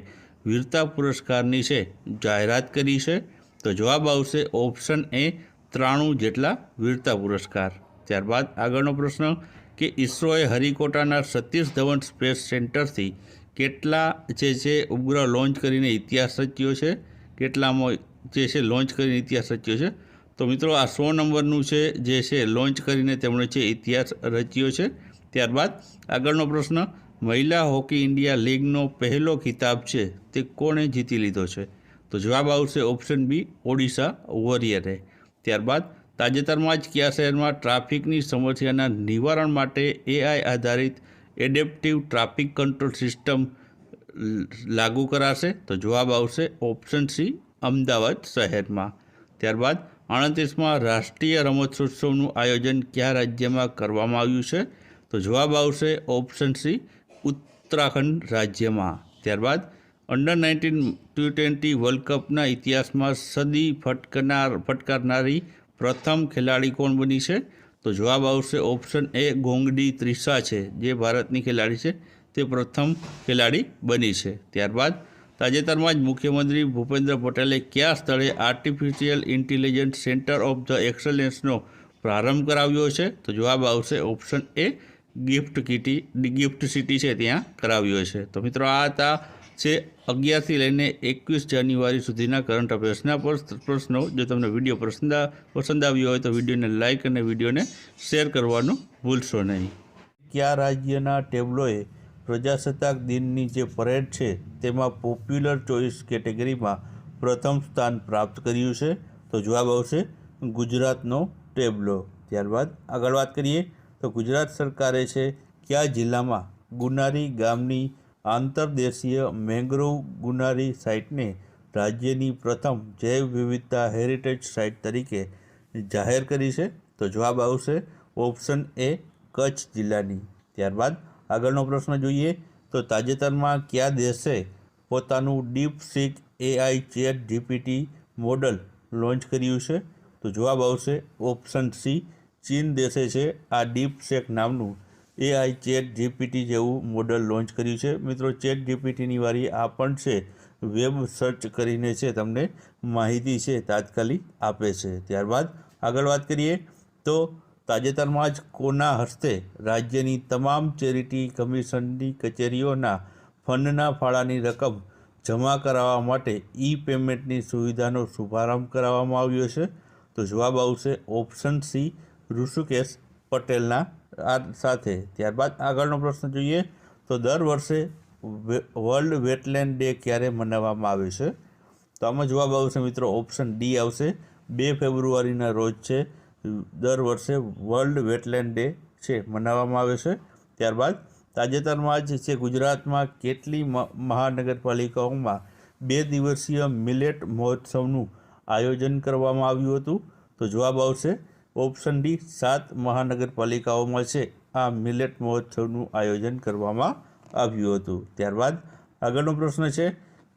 S1: વીરતા પુરસ્કારની છે જાહેરાત કરી છે? તો જવાબ આવશે ઓપ્શન એ 93 જેટલા વીરતા પુરસ્કાર. ત્યારબાદ આગળનો પ્રશ્ન કે ઇસરોએ હરિકોટાના સતીશ ધવન સ્પેસ સેન્ટરથી કેટલા જે છે ઉપગ્રહ લોન્ચ કરીને ઇતિહાસ રચ્યો છે? કેટલામાં જે છે લોન્ચ કરીને ઇતિહાસ રચ્યો છે? તો મિત્રો આ 100 નંબરનું છે જે છે લોન્ચ કરીને તેમણે છે ઇતિહાસ રચ્યો છે. ત્યારબાદ આગળનો પ્રશ્ન મહિલા હોકી ઇન્ડિયા લીગનો પહેલો ખિતાબ છે તે કોણે જીતી લીધો છે? તો જવાબ આવશે ઓપ્શન બી ઓડિશા વોરિયરે. ત્યારબાદ તાજેતરમાં જ કયા શહેરમાં ટ્રાફિકની સમસ્યાના નિવારણ માટે AI આધારિત એડેપ્ટિવ ટ્રાફિક કંટ્રોલ સિસ્ટમ લાગુ કરાશે? તો જવાબ આવશે ઓપ્શન સી અમદાવાદ શહેરમાં. ત્યારબાદ 38મા રાષ્ટ્રીય રમતોત્સવનું આયોજન કયા રાજ્યમાં કરવામાં આવ્યું છે? તો જવાબ આવશે ઓપ્શન સી ઉત્તરાખંડ રાજ્યમાં. ત્યારબાદ અંડર-19 T20 વર્લ્ડ કપના ઇતિહાસમાં સદી ફટકારનારી પ્રથમ ખેલાડી કોણ બની છે? તો જવાબ આવશે ઓપ્શન એ ગોંગડી ત્રિષા છે, જે ભારતની ખેલાડી છે તે પ્રથમ ખેલાડી બની છે. ત્યારબાદ તાજેતરમાં જ મુખ્યમંત્રી ભૂપેન્દ્ર પટેલે કયા સ્થળે artificial intelligence centre of the એક્સલન્સનો પ્રારંભ કરાવ્યો છે? તો જવાબ આવશે ઓપ્શન એ ગિફ્ટ સિટી છે ત્યાં કરાવ્યો છે. તો મિત્રો આ હતા છે 11થી લઈને 21 જાન્યુઆરી સુધીના કરંટ અફેર્સના પ્રશ્નો. જો તમને વિડીયો પસંદ આવ્યો હોય તો વિડીયોને લાઇક અને વિડીયોને શેર કરવાનું ભૂલશો નહીં. કયા રાજ્યના ટેબ્લોએ પ્રજાસત્તાક દિનની જે પરેડ છે તેમાં પોપ્યુલર ચોઇસ કેટેગરીમાં પ્રથમ સ્થાન પ્રાપ્ત કર્યું છે? તો જવાબ આવશે ગુજરાતનો ટેબ્લો. ત્યારબાદ આગળ વાત કરીએ તો ગુજરાત સરકારે છે કયા જિલ્લામાં ગુનારી ગામની આંતરદેશીય મેંગ્રોવ ગુનારી સાઇટને રાજ્યની પ્રથમ જૈવ વિવિધતા હેરિટેજ સાઇટ તરીકે જાહેર કરી છે? તો જવાબ આવશે ઓપ્શન એ કચ્છ જિલ્લાની. ત્યારબાદ આગળનો પ્રશ્ન જોઈએ તો તાજેતરમાં કયા દેશે પોતાનું ડીપસીક AI chat GPT model launch કર્યું છે? તો જવાબ આવશે ઓપ્શન સી ચીન દેશે છે આ ડીપસીક નામનું AI ચેટ જીપીટી જેવું મોડલ લોન્ચ કર્યું છે. મિત્રો ચેટ જીપીટીની વારી આ પણ છે, વેબ સર્ચ કરીને છે તમને માહિતી છે તાત્કાલિક આપે છે. ત્યારબાદ આગળ વાત કરીએ તો તાજેતરમાં જ કોના હસ્તે રાજ્યની તમામ ચેરિટી કમિશનની કચેરીઓના ફંડના ફાળાની રકમ જમા કરાવવા માટે પેમેન્ટની સુવિધાનો શુભારંભ કરાવવામાં આવ્યો છે? તો જવાબ આવશે ઓપ્શન સી, ઋષિકેશ પટેલના સાથે. ત્યારબાદ આગળનો પ્રશ્ન જોઈએ તો દર વર્ષે વર્લ્ડ વેટલેન્ડ ડે ક્યારે મનાવવામાં આવે છે? તો આમાં જવાબ આવશે મિત્રો ઓપ્શન ડી આવશે. 2 ફેબ્રુઆરીના રોજ છે દર વર્ષે વર્લ્ડ વેટલેન્ડ ડે છે મનાવવામાં આવે છે. ત્યારબાદ તાજેતરમાં જ છે ગુજરાતમાં કેટલી મહાનગરપાલિકાઓમાં 2 દિવસીય મિલેટ મહોત્સવનું આયોજન કરવામાં આવ્યું હતું? તો જવાબ આવશે ઓપ્શન ડી, 7 મહાનગરપાલિકાઓમાં છે આ મિલેટ મહોત્સવનું આયોજન કરવામાં આવ્યું હતું. ત્યારબાદ આગળનો પ્રશ્ન છે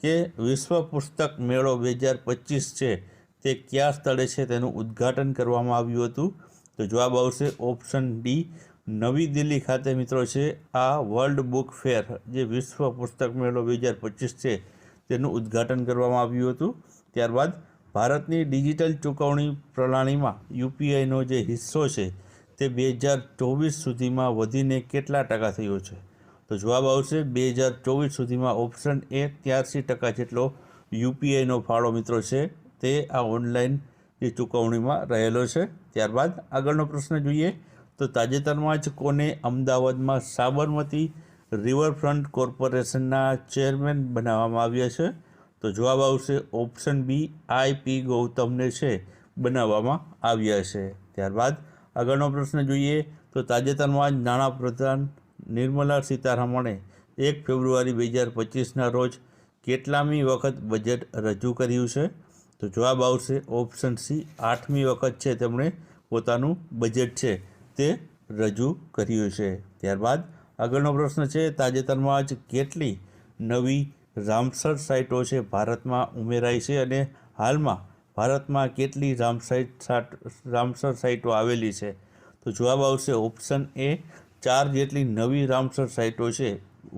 S1: કે વિશ્વ પુસ્તક મેળો 2025 છે તે કયા સ્થળે છે તેનું ઉદ્ઘાટન કરવામાં આવ્યું હતું? તો જવાબ આવશે ઓપ્શન ડી, નવી દિલ્હી ખાતે મિત્રો છે આ વર્લ્ડ બુક ફેર જે વિશ્વ પુસ્તક મેળો 2025 છે તેનું ઉદ્ઘાટન કરવામાં આવ્યું હતું. ત્યારબાદ ભારતની ડિજિટલ ચૂકવણી પ્રણાલીમાં યુપીઆઈનો જે હિસ્સો છે તે 2024 સુધીમાં વધીને કેટલા ટકા થયો છે? તો જવાબ આવશે 2024 સુધીમાં ઓપ્શન એ 83% જેટલો યુપીઆઈનો ફાળો મિત્રો છે તે આ ઓનલાઈન જે ચૂકવણીમાં રહેલો છે. ત્યારબાદ આગળનો પ્રશ્ન જોઈએ તો તાજેતરમાં જ કોને અમદાવાદમાં સાબરમતી રિવરફ્રન્ટ કોર્પોરેશનના ચેરમેન બનાવવામાં આવ્યા છે? તો જવાબ આવશે ઓપ્શન બી, IP ગૌતમને છે બનાવવામાં આવ્યા છે. ત્યારબાદ આગળનો પ્રશ્ન જોઈએ તો તાજેતરમાં જ નાણાપ્રધાન નિર્મલા સીતારમણે 1 ફેબ્રુઆરી 2025ના રોજ કેટલામી વખત બજેટ રજૂ કર્યું છે? તો જવાબ આવશે ઓપ્શન સી, 8મી વખત છે તેમણે પોતાનું બજેટ છે તે રજૂ કર્યું છે. ત્યારબાદ આગળનો પ્રશ્ન છે તાજેતરમાં જ કેટલી નવી રામસર સાઇટો છે ભારતમાં ઉમેરાઈ છે અને હાલમાં ભારતમાં કેટલી રામસર સાઇટો આવેલી છે? તો જવાબ આવશે ઓપ્શન એ, 4 જેટલી નવી રામસર સાઇટો છે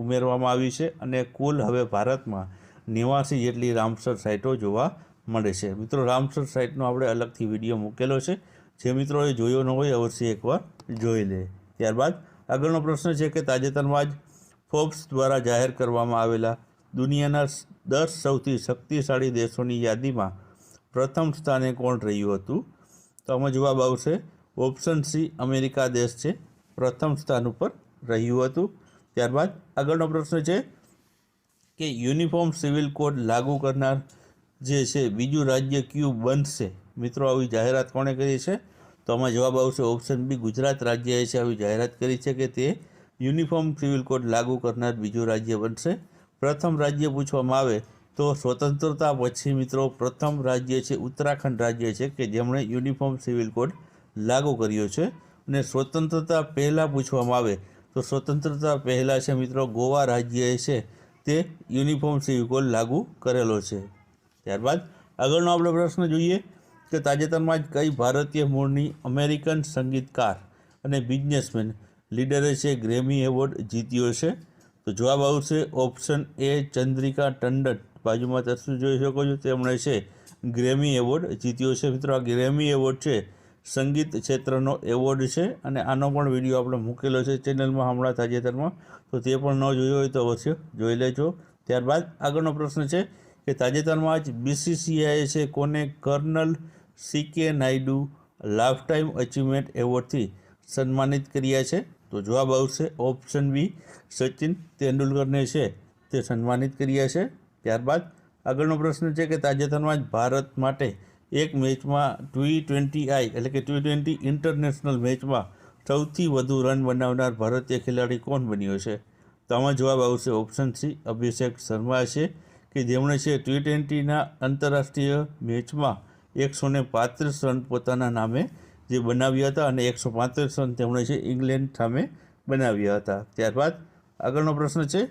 S1: ઉમેરવામાં આવી છે અને કુલ હવે ભારતમાં 89 જેટલી રામસર સાઇટો જોવા મળે છે. મિત્રો રામસર સાઇટનો આપણે અલગથી વિડીયો મૂકેલો છે, જે મિત્રોએ જોયો ન હોય અવશ્ય એકવાર જોઈ લે. ત્યારબાદ આગળનો પ્રશ્ન છે કે તાજેતરમાં જ ફોર્બ્સ દ્વારા જાહેર કરવામાં આવેલા દુનિયાના 10 સૌથી શક્તિશાળી દેશોની યાદીમાં પ્રથમ સ્થાને કોણ રહ્યું હતું? તો આમાં જવાબ આવશે ઓપ્શન સી, અમેરિકા દેશ છે પ્રથમ સ્થાન ઉપર રહ્યું હતું. ત્યારબાદ આગળનો પ્રશ્ન છે કે યુનિફોર્મ સિવિલ કોડ લાગુ કરનાર જે છે બીજું રાજ્ય કયું બનશે? મિત્રો આવી જાહેરાત કોણે કરી છે? તો આમાં જવાબ આવશે ઓપ્શન બી, ગુજરાત રાજ્યએ છે આવી જાહેરાત કરી છે કે તે યુનિફોર્મ સિવિલ કોડ લાગુ કરનાર બીજું રાજ્ય બનશે. પ્રથમ રાજ્ય પૂછવામાં આવે તો સ્વતંત્રતા પછી મિત્રો પ્રથમ રાજ્ય છે ઉત્તરાખંડ રાજ્ય છે કે જેમણે યુનિફોર્મ સિવિલ કોડ લાગુ કર્યો છે. અને સ્વતંત્રતા પહેલાં પૂછવામાં આવે તો સ્વતંત્રતા પહેલાં છે મિત્રો ગોવા રાજ્યએ છે તે યુનિફોર્મ સિવિલ કોડ લાગુ કરેલો છે. ત્યારબાદ આગળનો આપણે પ્રશ્ન જોઈએ કે તાજેતરમાં જ કઈ ભારતીય મૂળની અમેરિકન સંગીતકાર અને બિઝનેસમેન લીડરે છે ગ્રેમી એવોર્ડ જીત્યો છે? તો જવાબ આવશે ઓપ્શન એ, ચંદ્રિકા ટંડન. બાજુમાં તસવીર જોઈ શકો છો, તેમણે છે ગ્રેમી એવોર્ડ જીત્યો છે. મિત્રો આ ગ્રેમી એવોર્ડ છે સંગીત ક્ષેત્રનો એવોર્ડ છે અને આનો પણ વિડીયો આપણે મૂકેલો છે ચેનલમાં હમણાં તાજેતરમાં, તો તે પણ ન જોયો હોય તો અવશ્ય જોઈ લેજો. ત્યારબાદ આગળનો પ્રશ્ન છે કે તાજેતરમાં જ BCCIએ છે કોને colonel CK Naidu life time achievement એવોર્ડથી સન્માનિત કર્યા છે? તો જવાબ આવશે ઓપ્શન બી, સચિન તેંડુલકરને છે તે સન્માનિત કર્યા છે. ત્યારબાદ આગળનો પ્રશ્ન છે કે તાજેતરમાં જ ભારત માટે એક મેચમાં T20I એટલે કે T20 ઇન્ટરનેશનલ મેચમાં સૌથી વધુ રન બનાવનાર ભારતીય ખેલાડી કોણ બન્યો છે? તો આમાં જવાબ આવશે ઓપ્શન સી, અભિષેક શર્મા છે કે જેમણે છે T20ના આંતરરાષ્ટ્રીય મેચમાં 135 રન પોતાના નામે જે બનાવ્યા હતા અને 135 રન તેમણે છે ઇંગ્લેન્ડ સામે બનાવ્યા હતા. ત્યારબાદ આગળનો પ્રશ્ન છે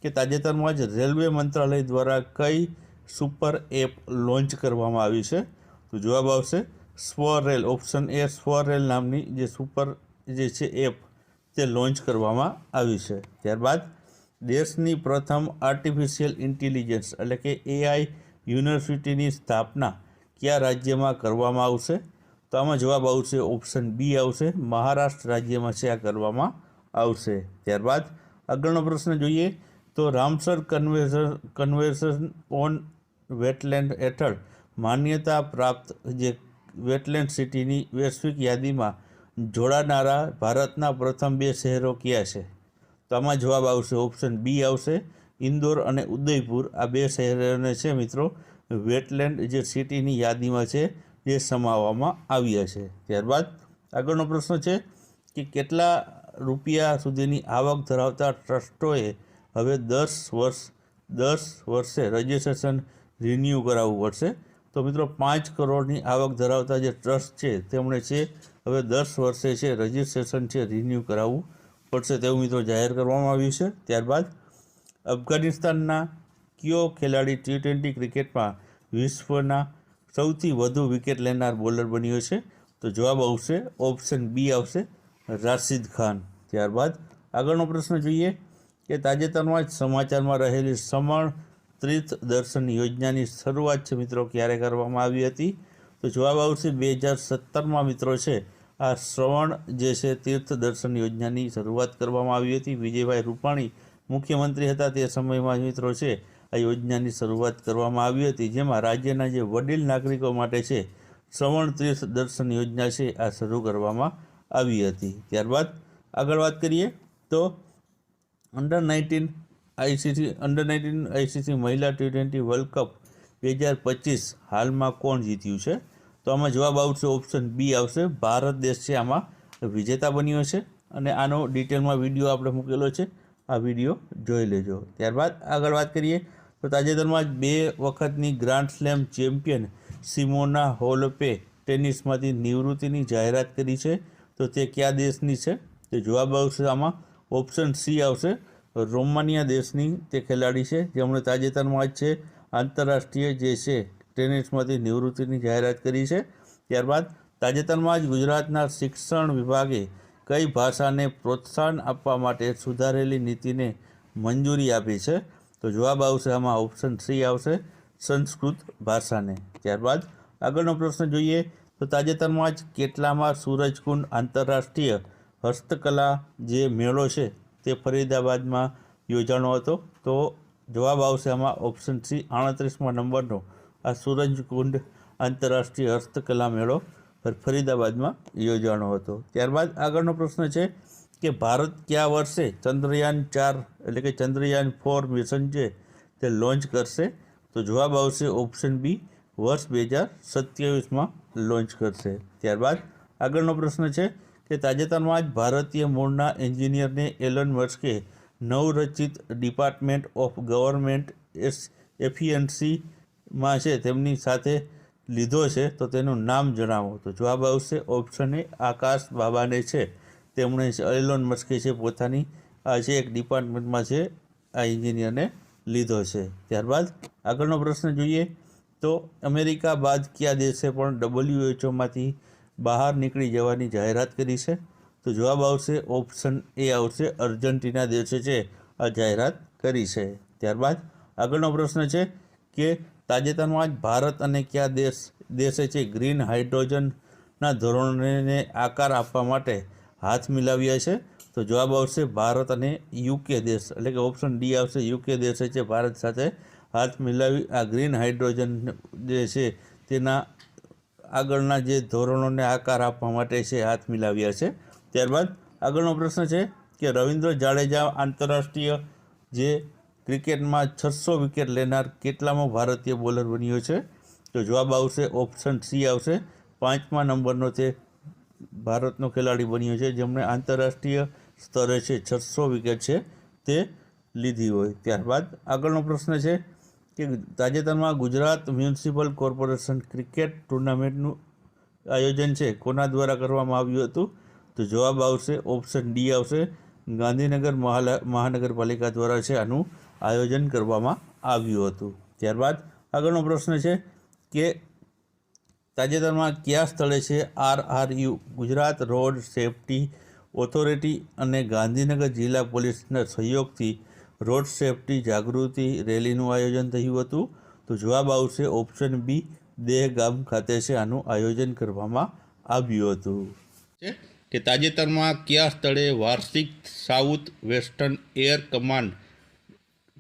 S1: કે તાજેતરમાં જ રેલવે મંત્રાલય દ્વારા કઈ સુપર એપ લોન્ચ કરવામાં આવી છે? તો જવાબ આવશે સ્વરેલ. ઓપ્શન એ, સ્વરેલ નામની જે સુપર જે છે એપ તે લોન્ચ કરવામાં આવી છે. ત્યારબાદ દેશની પ્રથમ આર્ટિફિશિયલ ઇન્ટેલિજન્સ એટલે કે AI યુનિવર્સિટીની સ્થાપના કયા રાજ્યમાં કરવામાં આવશે? તો આમાં જવાબ આવશે ઓપ્શન બી આવશે, મહારાષ્ટ્ર રાજ્યમાં છે આ કરવામાં આવશે. ત્યારબાદ આગળનો પ્રશ્ન જોઈએ તો રામસર કન્વેન્શન ઓન વેટલેન્ડ હેઠળ માન્યતા પ્રાપ્ત જે વેટલેન્ડ સિટીની વૈશ્વિક યાદીમાં જોડાનારા ભારતના પ્રથમ 2 શહેરો કયા છે? તો આમાં જવાબ આવશે ઓપ્શન બી આવશે, ઇન્દોર અને ઉદયપુર. આ 2 શહેરોને છે મિત્રો વેટલેન્ડ જે સિટીની યાદીમાં છે જે સમાવવામાં આવ્યા છે. ત્યારબાદ આગળનો પ્રશ્ન છે કે કેટલા રૂપિયા સુધીની આવક ધરાવતા ટ્રસ્ટોએ હવે 10 વર્ષે રજિસ્ટ્રેશન રિન્યૂ કરાવવું પડશે? તો મિત્રો 5 કરોડની આવક ધરાવતા જે ટ્રસ્ટ છે તેમણે છે હવે 10 વર્ષે છે રજિસ્ટ્રેશન છે રિન્યૂ કરાવવું પડશે તેવું મિત્રો જાહેર કરવામાં આવ્યું છે. ત્યારબાદ અફઘાનિસ્તાનના કયો ખેલાડી T20 ક્રિકેટમાં વિશ્વના સૌથી વધુ વિકેટ લેનાર બોલર બન્યો છે? તો જવાબ આવશે ઓપ્શન બી આવશે, રાશિદ ખાન. ત્યારબાદ આગળનો પ્રશ્ન જોઈએ કે તાજેતરમાં જ સમાચારમાં રહેલી શ્રવણ તીર્થ દર્શન યોજનાની શરૂઆત છે મિત્રો ક્યારે કરવામાં આવી હતી? તો જવાબ આવશે 2017માં મિત્રો છે આ શ્રવણ જે છે તીર્થ દર્શન યોજનાની શરૂઆત કરવામાં આવી હતી. વિજયભાઈ રૂપાણી મુખ્યમંત્રી હતા તે સમયમાં મિત્રો છે આ યોજનાની શરૂઆત કરવામાં આવી હતી, જેમાં રાજ્યના જે વડીલ નાગરિકો માટે છે શ્રવણ તીર્થ દર્શન યોજના છે આ શરૂ કરવામાં આવી હતી. ત્યારબાદ આગળ વાત કરીએ તો અંડર 19 ICC મહિલા T20 વર્લ્ડ કપ 2025 હાલમાં કોણ જીત્યું છે? તો આમાં જવાબ આવશે ઓપ્શન બી આવશે, ભારત દેશ છે આમાં વિજેતા બન્યો છે અને આનો ડિટેલમાં વિડીયો આપણે મૂકેલો છે, આ વિડીયો જોઈ લેજો. ત્યારબાદ આગળ વાત કરીએ તો તાજેતરમાં જ 2 વખતની ગ્રાન્ડ સ્લેમ ચેમ્પિયન સિમોના હોલેપે ટેનિસમાંથી નિવૃત્તિની જાહેરાત કરી છે, તો તે કયા દેશની છે? તો જવાબ આવશે આમાં ઓપ્શન સી આવશે, રોમાનિયા દેશની તે ખેલાડી છે જેમણે તાજેતરમાં જ છે આંતરરાષ્ટ્રીય જે છે ટેનિસમાંથી નિવૃત્તિની જાહેરાત કરી છે. ત્યારબાદ તાજેતરમાં જ ગુજરાતના શિક્ષણ વિભાગે કઈ ભાષાને પ્રોત્સાહન આપવા માટે સુધારેલી નીતિને મંજૂરી આપી છે? તો જવાબ આવશે આમાં ઓપ્શન સી આવશે, સંસ્કૃત ભાષાને. ત્યારબાદ આગળનો પ્રશ્ન જોઈએ તો તાજેતરમાં જ કેટલામાં સૂરજકુંડ આંતરરાષ્ટ્રીય હસ્તકલા જે મેળો છે તે ફરીદાબાદમાં યોજાનો હતો? તો જવાબ આવશે આમાં ઓપ્શન સી 38મા નંબરનો આ સૂરજકુંડ આંતરરાષ્ટ્રીય હસ્તકલા મેળો ફરીદાબાદમાં યોજાનો હતો. ત્યારબાદ આગળનો પ્રશ્ન છે કે ભારત કયા વર્ષે ચંદ્રયાન 4 એટલે કે ચંદ્રયાન 4 મિશન છે તે લોન્ચ કરશે? તો જવાબ આવશે ઓપ્શન બી, વર્ષ 2027માં લોન્ચ કરશે. ત્યારબાદ આગળનો પ્રશ્ન છે કે તાજેતરમાં જ ભારતીય મૂળના એન્જિનિયરને એલન મસ્કે નવરચિત ડિપાર્ટમેન્ટ ઓફ ગવર્મેન્ટ એફિશિયન્સીમાં છે તેમની સાથે લીધો છે, તો તેનું નામ જણાવો? તો જવાબ આવશે ઓપ્શન એ, આકાશ બાબાને છે તેમણે એલોન મસ્કે છે પોતાની આ છે એક ડિપાર્ટમેન્ટમાં છે આ એન્જિનિયરને લીધો છે. ત્યારબાદ આગળનો પ્રશ્ન જોઈએ તો અમેરિકા બાદ કયા દેશે પણ WHOમાંથી બહાર નીકળી જવાની જાહેરાત કરી છે? તો જવાબ આવશે ઓપ્શન એ આવશે, અર્જેન્ટિના દેશે છે આ જાહેરાત કરી છે. ત્યારબાદ આગળનો પ્રશ્ન છે કે તાજેતરમાં જ ભારત અને કયા દેશે છે ગ્રીન હાઇડ્રોજનના ધોરણોને આકાર આપવા માટે હાથ મિલાવ્યા છે? તો જવાબ આવશે ભારત અને UK દેશ એટલે કે ઓપ્શન ડી આવશે, UK દેશે છે ભારત સાથે હાથ મિલાવી આ ગ્રીન હાઇડ્રોજન જે છે તેના આગળના જે ધોરણોને આકાર આપવા માટે છે હાથ મિલાવ્યા છે. ત્યારબાદ આગળનો પ્રશ્ન છે કે રવિન્દ્ર જાડેજા આંતરરાષ્ટ્રીય જે ક્રિકેટમાં 600 વિકેટ લેનાર કેટલામો ભારતીય બોલર બન્યો છે? તો જવાબ આવશે ઓપ્શન સી આવશે, 5મા નંબરનો તે ભારતનો ખેલાડી બન્યો છે જેમણે આંતરરાષ્ટ્રીય સ્તરે છે 600 વિકેટ છે તે લીધી હોય. ત્યારબાદ આગળનો પ્રશ્ન છે કે તાજેતરમાં ગુજરાત મ્યુનિસિપલ કોર્પોરેશન ક્રિકેટ ટુર્નામેન્ટનું આયોજન છે કોના દ્વારા કરવામાં આવ્યું હતું? તો જવાબ આવશે ઓપ્શન ડી આવશે, ગાંધીનગર મહાનગરપાલિકા દ્વારા છે આનું આયોજન કરવામાં આવ્યું હતું. ત્યારબાદ આગળનો પ્રશ્ન છે કે તાજેતરમાં કયા સ્થળે છે RRU Gujarat road safety authority અને ગાંધીનગર જિલ્લા પોલીસના સહયોગથી રોડ સેફટી જાગૃતિ રેલીનું આયોજન થયું હતું. તો જવાબ આવશે ઓપ્શન બી, દહેગામ ખાતે છે આનું આયોજન કરવામાં આવ્યું હતું. કે તાજેતરમાં કયા સ્થળે વાર્ષિક સાઉથ વેસ્ટર્ન એર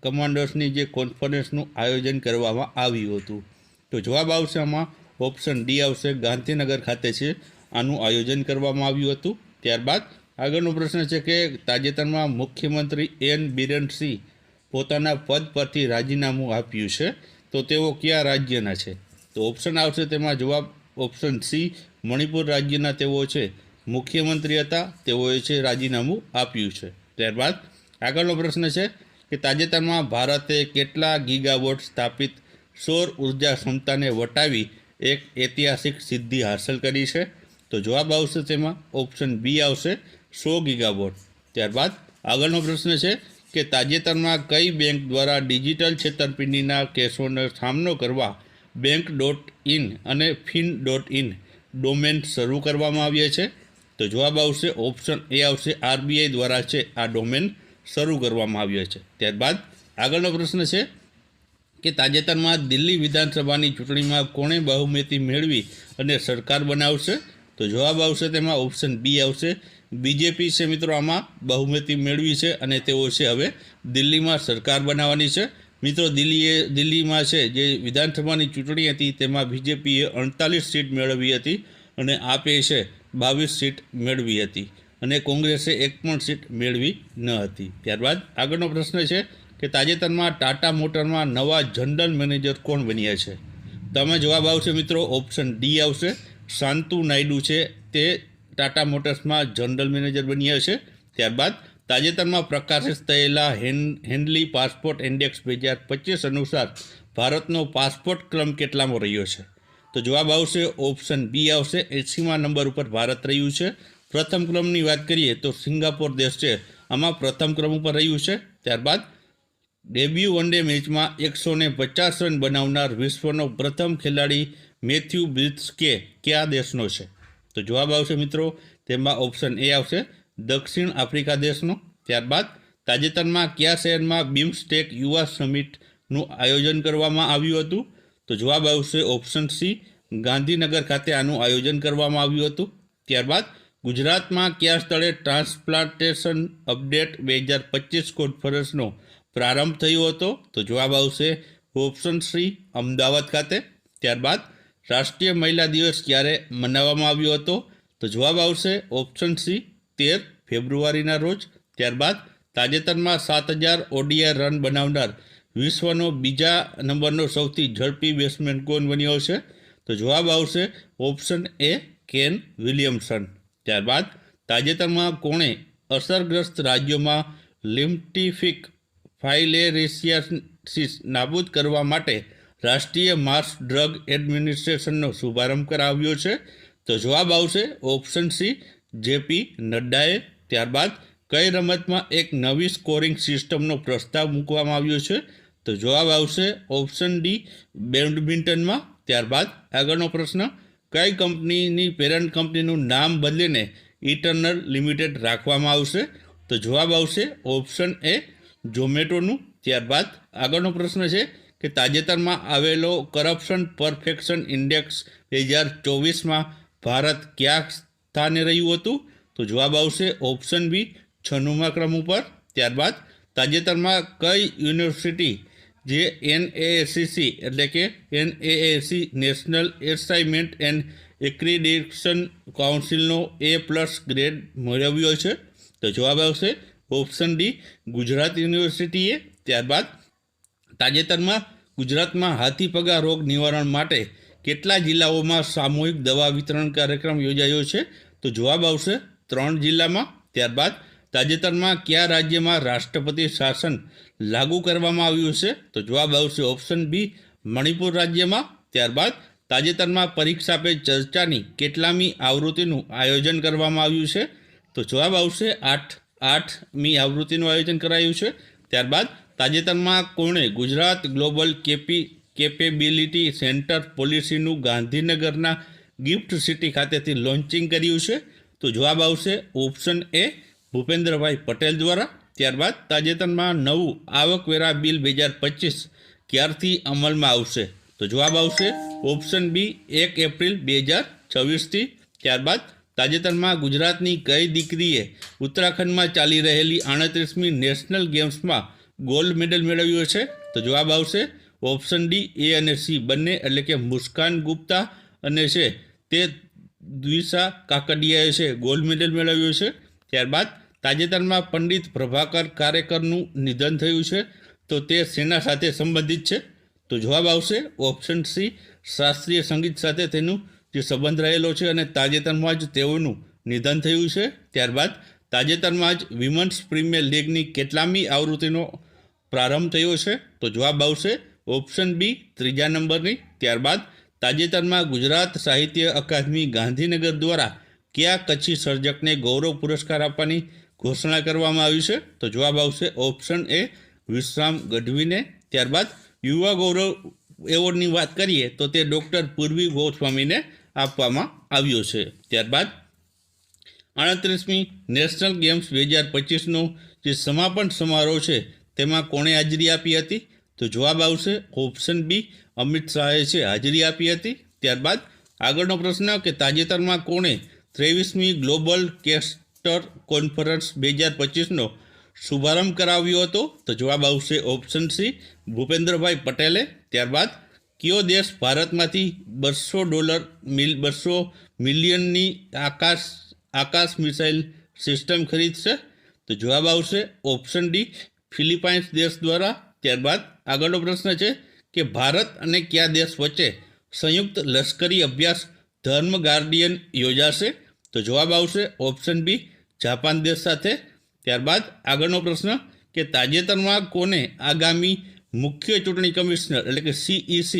S1: કમાન્ડર્સની જે કોન્ફરન્સનું આયોજન કરવામાં આવ્યું હતું? તો જવાબ આવશે આમાં ઓપ્શન ડી આવશે, ગાંધીનગર ખાતે છે આનું આયોજન કરવામાં આવ્યું હતું. ત્યારબાદ આગળનો પ્રશ્ન છે કે તાજેતરમાં મુખ્યમંત્રી એન બિરેન સિંહ પોતાના પદ પરથી રાજીનામું આપ્યું છે, તો તેઓ કયા રાજ્યના છે? તો ઓપ્શન આવશે તેમાં જવાબ ઓપ્શન સી, મણિપુર રાજ્યના તેઓ છે મુખ્યમંત્રી હતા, તેઓએ છે રાજીનામું આપ્યું છે. ત્યારબાદ આગળનો પ્રશ્ન છે કે તાજેતરમાં ભારતે કેટલા ગીગાવોટ સ્થાપિત સૌર ઉર્જા ક્ષમતાને વટાવી એક ઐતિહાસિક સિદ્ધિ હાંસલ કરી છે? તો જવાબ આવશે તેમાં ઓપ્શન બી આવશે, 100 ગીગાવોટ. ત્યારબાદ આગળનો પ્રશ્ન છે કે તાજેતરમાં કઈ બેંક દ્વારા ડિજિટલ છેતરપિંડીના કેસોનો સામનો કરવા bank.in અને fin.in ડોમેન શરૂ કરવામાં આવ્યા છે? તો જવાબ આવશે ઓપ્શન એ આવશે, આરબીઆઈ દ્વારા છે આ ડોમેન શરૂ કરવામાં આવ્યો છે. ત્યારબાદ આગળનો પ્રશ્ન છે કે તાજેતરમાં દિલ્હી વિધાનસભાની ચૂંટણીમાં કોણે બહુમતી મેળવી અને સરકાર બનાવશે? તો જવાબ આવશે તેમાં ઓપ્શન બી આવશે, બીજેપી છે મિત્રો આમાં બહુમતી મેળવી છે અને તેઓ છે હવે દિલ્હીમાં સરકાર બનાવવાની છે. મિત્રો દિલ્હીમાં છે જે વિધાનસભાની ચૂંટણી હતી તેમાં બીજેપીએ 38 સીટ મેળવી હતી અને આપે છે 22 સીટ મેળવી હતી અને કોંગ્રેસે એક પણ સીટ મેળવી ન હતી. ત્યારબાદ આગળનો પ્રશ્ન છે કે તાજેતરમાં ટાટા મોટરમાં નવા જનરલ મેનેજર કોણ બન્યા છે? તમે જવાબ આવશે મિત્રો ઓપ્શન ડી આવશે, શાંતુ નાયડુ છે તે ટાટા મોટર્સમાં જનરલ મેનેજર બન્યા છે. ત્યારબાદ તાજેતરમાં પ્રકાશિત થયેલા હેન્ડલી પાસપોર્ટ ઇન્ડેક્સ 2025 અનુસાર ભારતનો પાસપોર્ટ ક્રમ કેટલામો રહ્યો છે? તો જવાબ આવશે ઓપ્શન બી આવશે, 80મા નંબર ઉપર ભારત રહ્યું છે. પ્રથમ ક્રમની વાત કરીએ તો સિંગાપોર દેશ છે આમાં પ્રથમ ક્રમ ઉપર રહ્યું છે. ત્યારબાદ ડેબ્યુ વનડે મેચમાં 150 રન બનાવનાર વિશ્વનો પ્રથમ ખેલાડી મેથ્યુ બ્રિસ્કે કયા દેશનો છે? તો જવાબ આવશે મિત્રો તેમાં ઓપ્શન એ આવશે, દક્ષિણ આફ્રિકા દેશનો. ત્યારબાદ તાજેતરમાં કયા શહેરમાં બિમસ્ટેક યુવા સમિટનું આયોજન કરવામાં આવ્યું હતું? તો જવાબ આવશે ઓપ્શન સી, ગાંધીનગર ખાતે આનું આયોજન કરવામાં આવ્યું હતું. ત્યારબાદ ગુજરાતમાં કયા સ્થળે ટ્રાન્સપ્લાન્ટેશન અપડેટ 2025 કોન્ફરન્સનો પ્રારંભ થયો હતો? તો જવાબ આવશે ઓપ્શન સી, અમદાવાદ ખાતે. ત્યારબાદ રાષ્ટ્રીય મહિલા દિવસ ક્યારે મનાવવામાં આવ્યો હતો? તો જવાબ આવશે ઓપ્શન સી, 13 ફેબ્રુઆરીના રોજ. ત્યારબાદ તાજેતરમાં 7000 ODI રન બનાવનાર વિશ્વનો બીજા નંબરનો સૌથી ઝડપી બેટ્સમેન કોણ બન્યો છે? તો જવાબ આવશે ઓપ્શન એ, કેન વિલિયમસન. ત્યારબાદ તાજેતરમાં કોણે અસરગ્રસ્ત રાજ્યોમાં લિમ્ફેટિક ફાઇલેરિયાસિસ નાબૂદ કરવા માટે રાષ્ટ્રીય માસ ડ્રગ એડમિનિસ્ટ્રેશનનો શુભારંભ કરાવ્યો છે? તો જવાબ આવશે ઓપ્શન સી, જેપી નડ્ડાએ. ત્યારબાદ કઈ રમતમાં એક નવી સ્કોરિંગ સિસ્ટમનો પ્રસ્તાવ મૂકવામાં આવ્યો છે? તો જવાબ આવશે ઓપ્શન ડી, બેડમિન્ટનમાં. ત્યારબાદ આગળનો પ્રશ્ન, કઈ કંપનીની પેરેન્ટ કંપનીનું નામ બદલીને ઇટરનલ લિમિટેડ રાખવામાં આવશે? તો જવાબ આવશે ઓપ્શન એ, ઝોમેટોનું. ત્યારબાદ આગળનો પ્રશ્ન છે કે તાજેતરમાં આવેલો કરપ્શન પરફેક્શન ઇન્ડેક્સ 2024માં ભારત કયા સ્થાને રહ્યું હતું? તો જવાબ આવશે ઓપ્શન બી, 96મા ક્રમ ઉપર. ત્યારબાદ તાજેતરમાં કઈ યુનિવર્સિટી જે NAACC એટલે કે NAAC national assignment and accreditation કાઉન્સિલનો A+ ગ્રેડ મેળવ્યો છે? તો જવાબ આવશે ઓપ્શન ડી, ગુજરાત યુનિવર્સિટીએ. ત્યારબાદ તાજેતરમાં ગુજરાતમાં હાથીપગા રોગ નિવારણ માટે કેટલા જિલ્લાઓમાં સામૂહિક દવા વિતરણ કાર્યક્રમ યોજાયો છે? તો જવાબ આવશે 3 જિલ્લામાં. ત્યારબાદ તાજેતરમાં કયા રાજ્યમાં રાષ્ટ્રપતિ શાસન લાગુ કરવામાં આવ્યું છે? તો જવાબ આવશે ઓપ્શન બી, મણિપુર રાજ્યમાં. ત્યારબાદ તાજેતરમાં પરીક્ષા પે ચર્ચાની કેટલામી આવૃત્તિનું આયોજન કરવામાં આવ્યું છે? તો જવાબ આવશે 8મી આવૃત્તિનું આયોજન કરાયું છે. ત્યારબાદ તાજેતરમાં કોણે ગુજરાત ગ્લોબલ કેપેબિલિટી સેન્ટર પોલિસીનું ગાંધીનગરના ગિફ્ટ સિટી ખાતેથી લોન્ચિંગ કર્યું છે? તો જવાબ આવશે ઓપ્શન એ ભૂપેન્દ્રભાઈ પટેલ દ્વારા. ત્યારબાદ તાજેતરમાં નવું આવકવેરા બિલ 2025 ક્યારથી અમલમાં આવશે? તો જવાબ આવશે ઓપ્શન બી 1 એપ્રિલ 2026થી. ત્યારબાદ તાજેતરમાં ગુજરાતની કઈ દીકરીએ ઉત્તરાખંડમાં ચાલી રહેલી 38મી નેશનલ ગેમ્સમાં ગોલ્ડ મેડલ મેળવ્યો છે? તો જવાબ આવશે ઓપ્શન ડી એ અને સી બંને, એટલે કે મુસ્કાન ગુપ્તા અને છે તે દ્વિશા કાકડિયાએ છે ગોલ્ડ મેડલ મેળવ્યો છે. ત્યારબાદ તાજેતરમાં પંડિત પ્રભાકર કારેકરનું નિધન થયું છે, તો તે શેના સાથે સંબંધિત છે? તો જવાબ આવશે ઓપ્શન સી શાસ્ત્રીય સંગીત સાથે તેનું જે સંબંધ રહેલો છે અને તાજેતરમાં જ તેઓનું નિધન થયું છે. ત્યારબાદ તાજેતરમાં જ વિમન્સ પ્રીમિયર લીગની કેટલામી આવૃત્તિનો પ્રારંભ થયો છે? તો જવાબ આવશે ઓપ્શન બી 3જા નંબરની. ત્યારબાદ તાજેતરમાં ગુજરાત સાહિત્ય અકાદમી ગાંધીનગર દ્વારા કયા કચ્છી સર્જકને ગૌરવ પુરસ્કાર આપવાની ઘોષણા કરવામાં આવી છે? તો જવાબ આવશે ઓપ્શન એ વિશ્રામ ગઢવીને. ત્યારબાદ યુવા ગૌરવ એવોર્ડની વાત કરીએ તો તે ડૉક્ટર પૂર્વી ગોસ્વામીને આપવામાં આવ્યો છે. ત્યારબાદ 38મી નેશનલ ગેમ્સ 2025નો જે સમાપન સમારોહ છે તેમાં કોણે હાજરી આપી હતી? તો જવાબ આવશે ઓપ્શન બી અમિત શાહે છે હાજરી આપી હતી. ત્યારબાદ આગળનો પ્રશ્ન કે તાજેતરમાં કોણે 23મી ગ્લોબલ કેસ્ટર કોન્ફરન્સ 2025નો શુભારંભ કરાવ્યો હતો? તો જવાબ આવશે ઓપ્શન સી ભૂપેન્દ્રભાઈ પટેલે. ત્યારબાદ કયો દેશ ભારતમાંથી $200 મિલિયનની આકાશ મિસાઇલ સિસ્ટમ ખરીદશે? તો જવાબ આવશે ઓપ્શન ડી ફિલિપાઇન્સ દેશ દ્વારા. ત્યારબાદ આગળનો પ્રશ્ન છે કે ભારત અને કયા દેશ વચ્ચે સંયુક્ત લશ્કરી અભ્યાસ ધર્મ ગાર્ડિયન યોજાશે? તો જવાબ આવશે ઓપ્શન બી જાપાન દેશ સાથે. ત્યારબાદ આગળનો પ્રશ્ન કે તાજેતરમાં કોને આગામી મુખ્ય ચૂંટણી કમિશનર એટલે કે CEC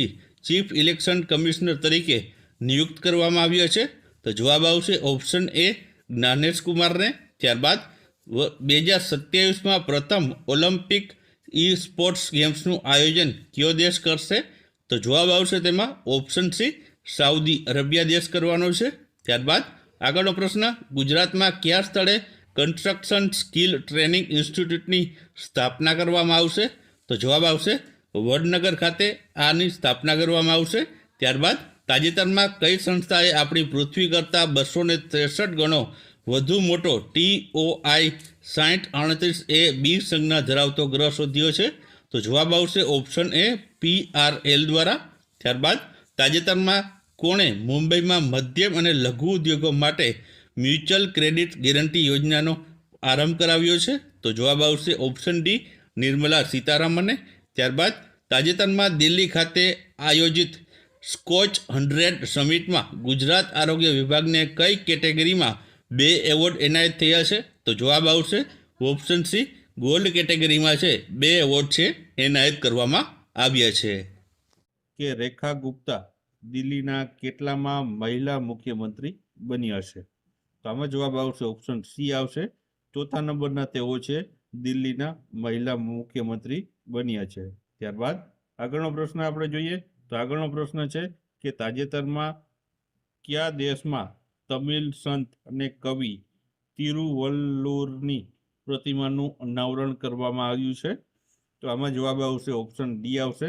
S1: ચીફ ઇલેક્શન કમિશનર તરીકે નિયુક્ત કરવામાં આવ્યા છે? તો જવાબ આવશે ઓપ્શન એ જ્ઞાનેશ કુમારને. ત્યારબાદ 2027માં પ્રથમ ઓલિમ્પિક સ્પોર્ટ્સ ગેમ્સનું આયોજન કયો દેશ કરશે? તો જવાબ આવશે તેમાં ઓપ્શન સી સાઉદી અરેબિયા દેશ કરવાનો છે. ત્યારબાદ આગળનો પ્રશ્ન ગુજરાતમાં કયા સ્થળે કન્સ્ટ્રક્શન સ્કિલ ટ્રેનિંગ ઇન્સ્ટિટ્યૂટની સ્થાપના કરવામાં આવશે? તો જવાબ આવશે વડનગર ખાતે આની સ્થાપના કરવામાં આવશે. ત્યારબાદ તાજેતરમાં કઈ સંસ્થાએ આપણી પૃથ્વી કરતાં 263 ગણો વધુ મોટો TOI 6038 બી સંજ્ઞા ધરાવતો ગ્રહ શોધ્યો છે? તો જવાબ આવશે ઓપ્શન એ PRL દ્વારા. ત્યારબાદ તાજેતરમાં કોણે મુંબઈમાં મધ્યમ અને લઘુ ઉદ્યોગો માટે મ્યુચ્યુઅલ ક્રેડિટ ગેરંટી યોજનાનો આરંભ કરાવ્યો છે? તો જવાબ આવશે ઓપ્શન ડી નિર્મલા સીતારામને. ત્યારબાદ તાજેતરમાં દિલ્હી ખાતે આયોજિત સ્કોચ 100 સમિટમાં ગુજરાત આરોગ્ય વિભાગને કઈ કેટેગરીમાં 2 એવોર્ડ એનાયત થયા છે? તો જવાબ આવશે ઓપ્શન સી ગોલ્ડ કેટેગરીમાં છે 2 એવોર્ડ છે એનાયત કરવામાં આવ્યા છે. કે રેખા ગુપ્તા દિલ્હીના કેટલામાં મહિલા મુખ્યમંત્રી બન્યા છે? તો આમાં જવાબ આવશે ઓપ્શન સી આવશે 4થા નંબરના તેઓ છે દિલ્હીના મહિલા મુખ્યમંત્રી બન્યા છે. ત્યારબાદ આગળનો પ્રશ્ન આપણે જોઈએ તો આગળનો પ્રશ્ન છે કે તાજેતરમાં કયા દેશમાં તમિલ સંત અને કવિ તિરુવલ્લુરની પ્રતિમાનું અનાવરણ કરવામાં આવ્યું છે? તો આમાં જવાબ આવશે ઓપ્શન ડી આવશે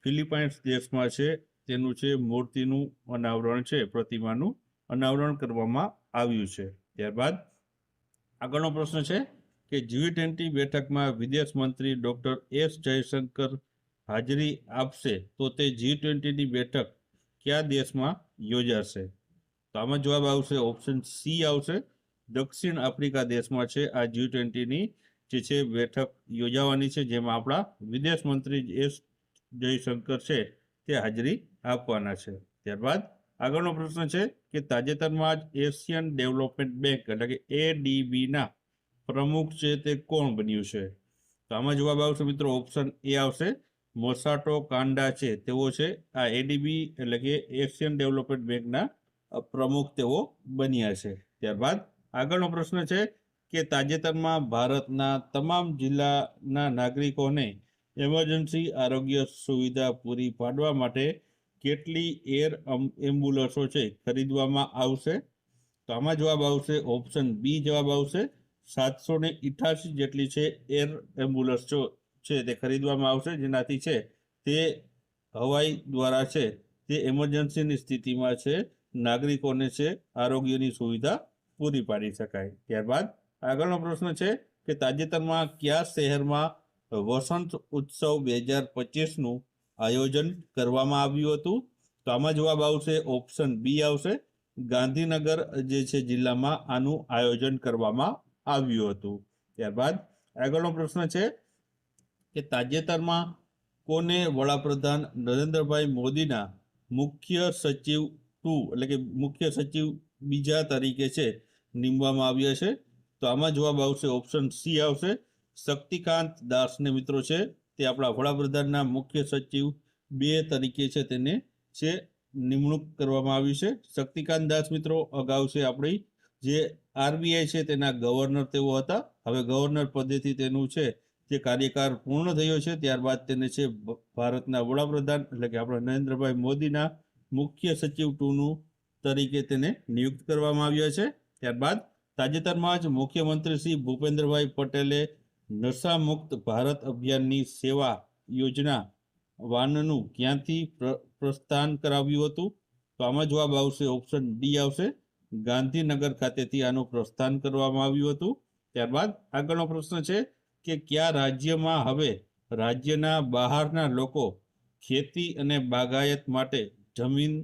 S1: ફિલિપાઇન્સ દેશમાં છે તેનું છે મૂર્તિનું અનાવરણ છે પ્રતિમાનું અનાવરણ કરવામાં આવ્યું છે. ત્યારબાદ આગળનો પ્રશ્ન છે કે G20 બેઠકમાં વિદેશ મંત્રી ડૉક્ટર એસ જયશંકર હાજરી આપશે તો તે G20ની બેઠક કયા દેશમાં યોજાશે? તો આમાં જવાબ આવશે ઓપ્શન સી આવશે દક્ષિણ આફ્રિકા દેશમાં છે આ G20ની જે છે બેઠક યોજાવાની છે, જેમાં આપણા વિદેશ મંત્રી એસ જયશંકર છે તે હાજરી આપવાના છે. ત્યારબાદ આગળનો પ્રશ્ન છે કે તાજેતરમાં જ એશિયન ડેવલપમેન્ટ બેંક એટલે કે ADBના પ્રમુખ છે તે કોણ બન્યું છે? તો આમાં જવાબ આવશે મિત્રો ઓપ્શન એ આવશે મોસાટો કાંડા છે તેઓ છે આ ADB એટલે કે એશિયન ડેવલપમેન્ટ બેંકના પ્રમુખ તેઓ બન્યા છે. ત્યારબાદ આગળનો પ્રશ્ન છે કે તાજેતરમાં ભારતના તમામ જિલ્લાના નાગરિકોને એમરજન્સી આરોગ્ય સુવિધા પૂરી પાડવા માટે કેટલી એર એમ્બ્યુલન્સો છે ખરીદવામાં આવશે? તો તો આમાં જવાબ આવશે ઓપ્શન બી જવાબ આવશે 788 જેટલી છે એર એમ્બ્યુલન્સ છે તે ખરીદવામાં આવશે, જેનાથી છે તે હવાઈ દ્વારા છે તે એમરજન્સીની સ્થિતિમાં છે નાગરિકોને છે આરોગ્યની સુવિધા પૂરી પાડી શકાય. ત્યારબાદ આગળનો પ્રશ્ન છે કે તાજેતરમાં કયા શહેરમાં વસંત ઉત્સવ 2025નું આયોજન કરવામાં આવ્યું હતું? તો આમાં જવાબ આવશે ઓપ્શન બી આવશે ગાંધીનગર જે છે જિલ્લામાં આનું આયોજન કરવામાં આવ્યું હતું. ત્યારબાદ આગળનો પ્રશ્ન છે કે તાજેતરમાં કોને વડાપ્રધાન નરેન્દ્રભાઈ મોદીના મુખ્ય સચિવ 2 એટલે કે મુખ્ય સચિવ બીજા તરીકે છે નીમવામાં આવ્યા છે? તો આમાં જવાબ આવશે ઓપ્શન સી આવશે શક્તિકાંત દાસને મિત્રો છે તે આપણા વડાપ્રધાનના મુખ્ય સચિવ 2 તરીકે છે તેને છે નિમણૂક કરવામાં આવી છે. શક્તિકાંત દાસ મિત્રો અગાઉ છે આપણી જે આરબીઆઈ છે તેના ગવર્નર તેઓ હતા. હવે ગવર્નર પદેથી તેનું છે જે કાર્યકાળ પૂર્ણ થયો છે, ત્યારબાદ તેને છે ભારતના વડાપ્રધાન એટલે કે આપણા નરેન્દ્રભાઈ મોદીના મુખ્ય સચિવ 2નું તરીકે તેને નિયુક્ત કરવામાં આવ્યા છે. ત્યારબાદ તાજેતરમાં જ મુખ્યમંત્રી શ્રી ભૂપેન્દ્રભાઈ પટેલે નશા મુક્ત ભારત અભિયાનની સેવા યોજના વાનનું ક્યાંથી પ્રસ્થાન કરાવ્યું હતું? તો આમાં જવાબ આવશે ઓપ્શન ડી આવશે ગાંધીનગર ખાતેથી આનું પ્રસ્થાન કરવામાં આવ્યું હતું. ત્યારબાદ આગળનો પ્રશ્ન છે કે કયા રાજ્યમાં હવે રાજ્યના બહારના લોકો ખેતી અને બાગાયત માટે જમીન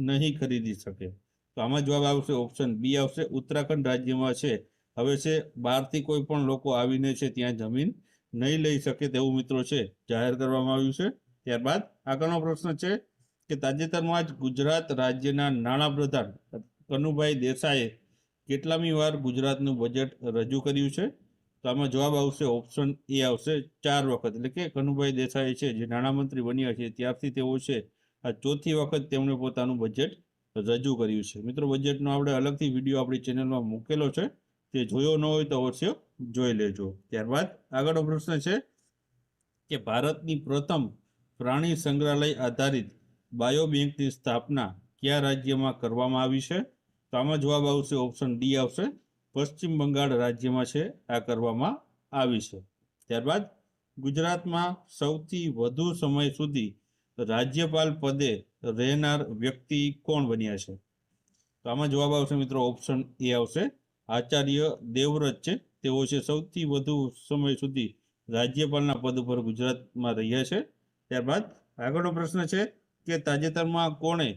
S1: નહીં ખરીદી શકે? તો આમાં જવાબ આવશે ઓપ્શન બી આવશે ઉત્તરાખંડ રાજ્યમાં છે હવે છે બહારથી કોઈ પણ લોકો આવીને છે ત્યાં જમીન નહીં લઈ શકે તેવું મિત્રો છે જાહેર કરવામાં આવ્યું છે. ત્યારબાદ આગળનો પ્રશ્ન છે કે તાજેતરમાં જ ગુજરાત રાજ્યના નાણાપ્રધાન કનુભાઈ દેસાઈએ કેટલામી વાર ગુજરાતનું બજેટ રજૂ કર્યું છે? તો આમાં જવાબ આવશે ઓપ્શન એ આવશે 4 વખત. એટલે કે કનુભાઈ દેસાઈ છે જે નાણામંત્રી બન્યા છે ત્યારથી તેઓ છે આ 4થી વખત તેમણે પોતાનું બજેટ રજૂ કર્યું છે. મિત્રો બજેટનો આપણે અલગથી વિડીયો આપણી ચેનલમાં મૂકેલો છે, તે જોયો ન હોય તો અવશ્ય જોઈ લેજો. ત્યારબાદ આગળનો પ્રશ્ન છે કે ભારતની પ્રથમ પ્રાણી સંગ્રહાલય આધારિત બાયોબેંકની સ્થાપના કયા રાજ્યમાં કરવામાં આવી છે? તો આમાં જવાબ આવશે ઓપ્શન ડી આવશે પશ્ચિમ બંગાળ રાજ્યમાં છે આ કરવામાં આવી છે. ત્યારબાદ ગુજરાતમાં સૌથી વધુ સમય સુધી રાજ્યપાલ પદે રહેનાર વ્યક્તિ કોણ બન્યા છે? તો આમાં જવાબ આવશે મિત્રો ઓપ્શન એ આવશે આચાર્ય દેવવ્રત છે તેઓ છે સૌથી વધુ સમય સુધી રાજ્યપાલના પદ ઉપર ગુજરાતમાં રહ્યા છે. ત્યારબાદ આગળનો પ્રશ્ન છે કે તાજેતરમાં કોણે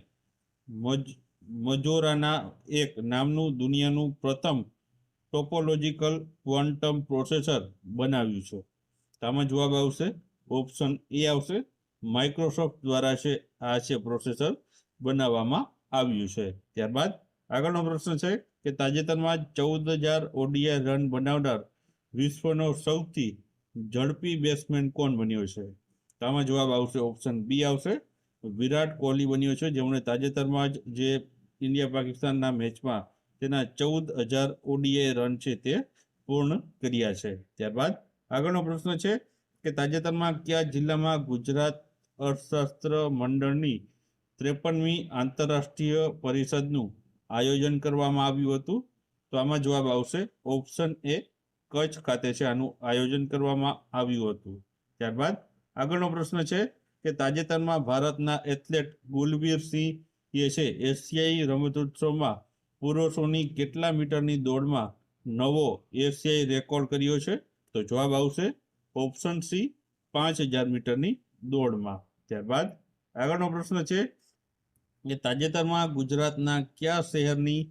S1: મજોરાના એક નામનું દુનિયાનું પ્રથમ ટોપોલોજીકલ ક્વોન્ટમ પ્રોસેસર બનાવ્યું છે? તો આમાં જવાબ આવશે ઓપ્શન એ આવશે માઇક્રોસોફ્ટ દ્વારા છે આ છે પ્રોસેસર બનાવવામાં આવ્યું છે. ત્યારબાદ આગળનો પ્રશ્ન છે કે તાજેતરમાં 14,000 ઓડીઆઈ રન બનાવનાર વિશ્વનો સૌથી ઝડપી બેટ્સમેન કોણ બન્યો છે? તો આમાં જવાબ આવશે ઓપ્શન બી આવશે વિરાટ કોહલી બન્યો છે, જેમણે તાજેતરમાં જ જે ઇન્ડિયા પાકિસ્તાનના મેચમાં તેના 14,000 ઓડીઆઈ રન છે તે પૂર્ણ કર્યા છે. ત્યારબાદ આગળનો પ્રશ્ન છે કે તાજેતરમાં કયા જિલ્લામાં ગુજરાત અર્થશાસ્ત્ર મંડળની 53મી આંતરરાષ્ટ્રીય પરિષદનું આયોજન કરવામાં આવ્યું હતું? તો આમાં જવાબ આવશે ઓપ્શન એ કચ્છ ખાતે છે આનું આયોજન કરવામાં આવ્યું હતું. ત્યારબાદ આગળનો પ્રશ્ન છે કે તાજેતરમાં ભારતના એથ્લેટ ગુલબીરસિંહ એ છે એશિયાઈ રમતોત્સવમાં પુરુષોની કેટલા મીટરની દોડમાં નવો એશિયાઈ રેકોર્ડ કર્યો છે? તો જવાબ આવશે ઓપ્શન સી 5,000 મીટરની દોડમાં. ત્યારબાદ આગળનો પ્રશ્ન છે કે તાજેતરમાં ગુજરાતના કયા શહેરની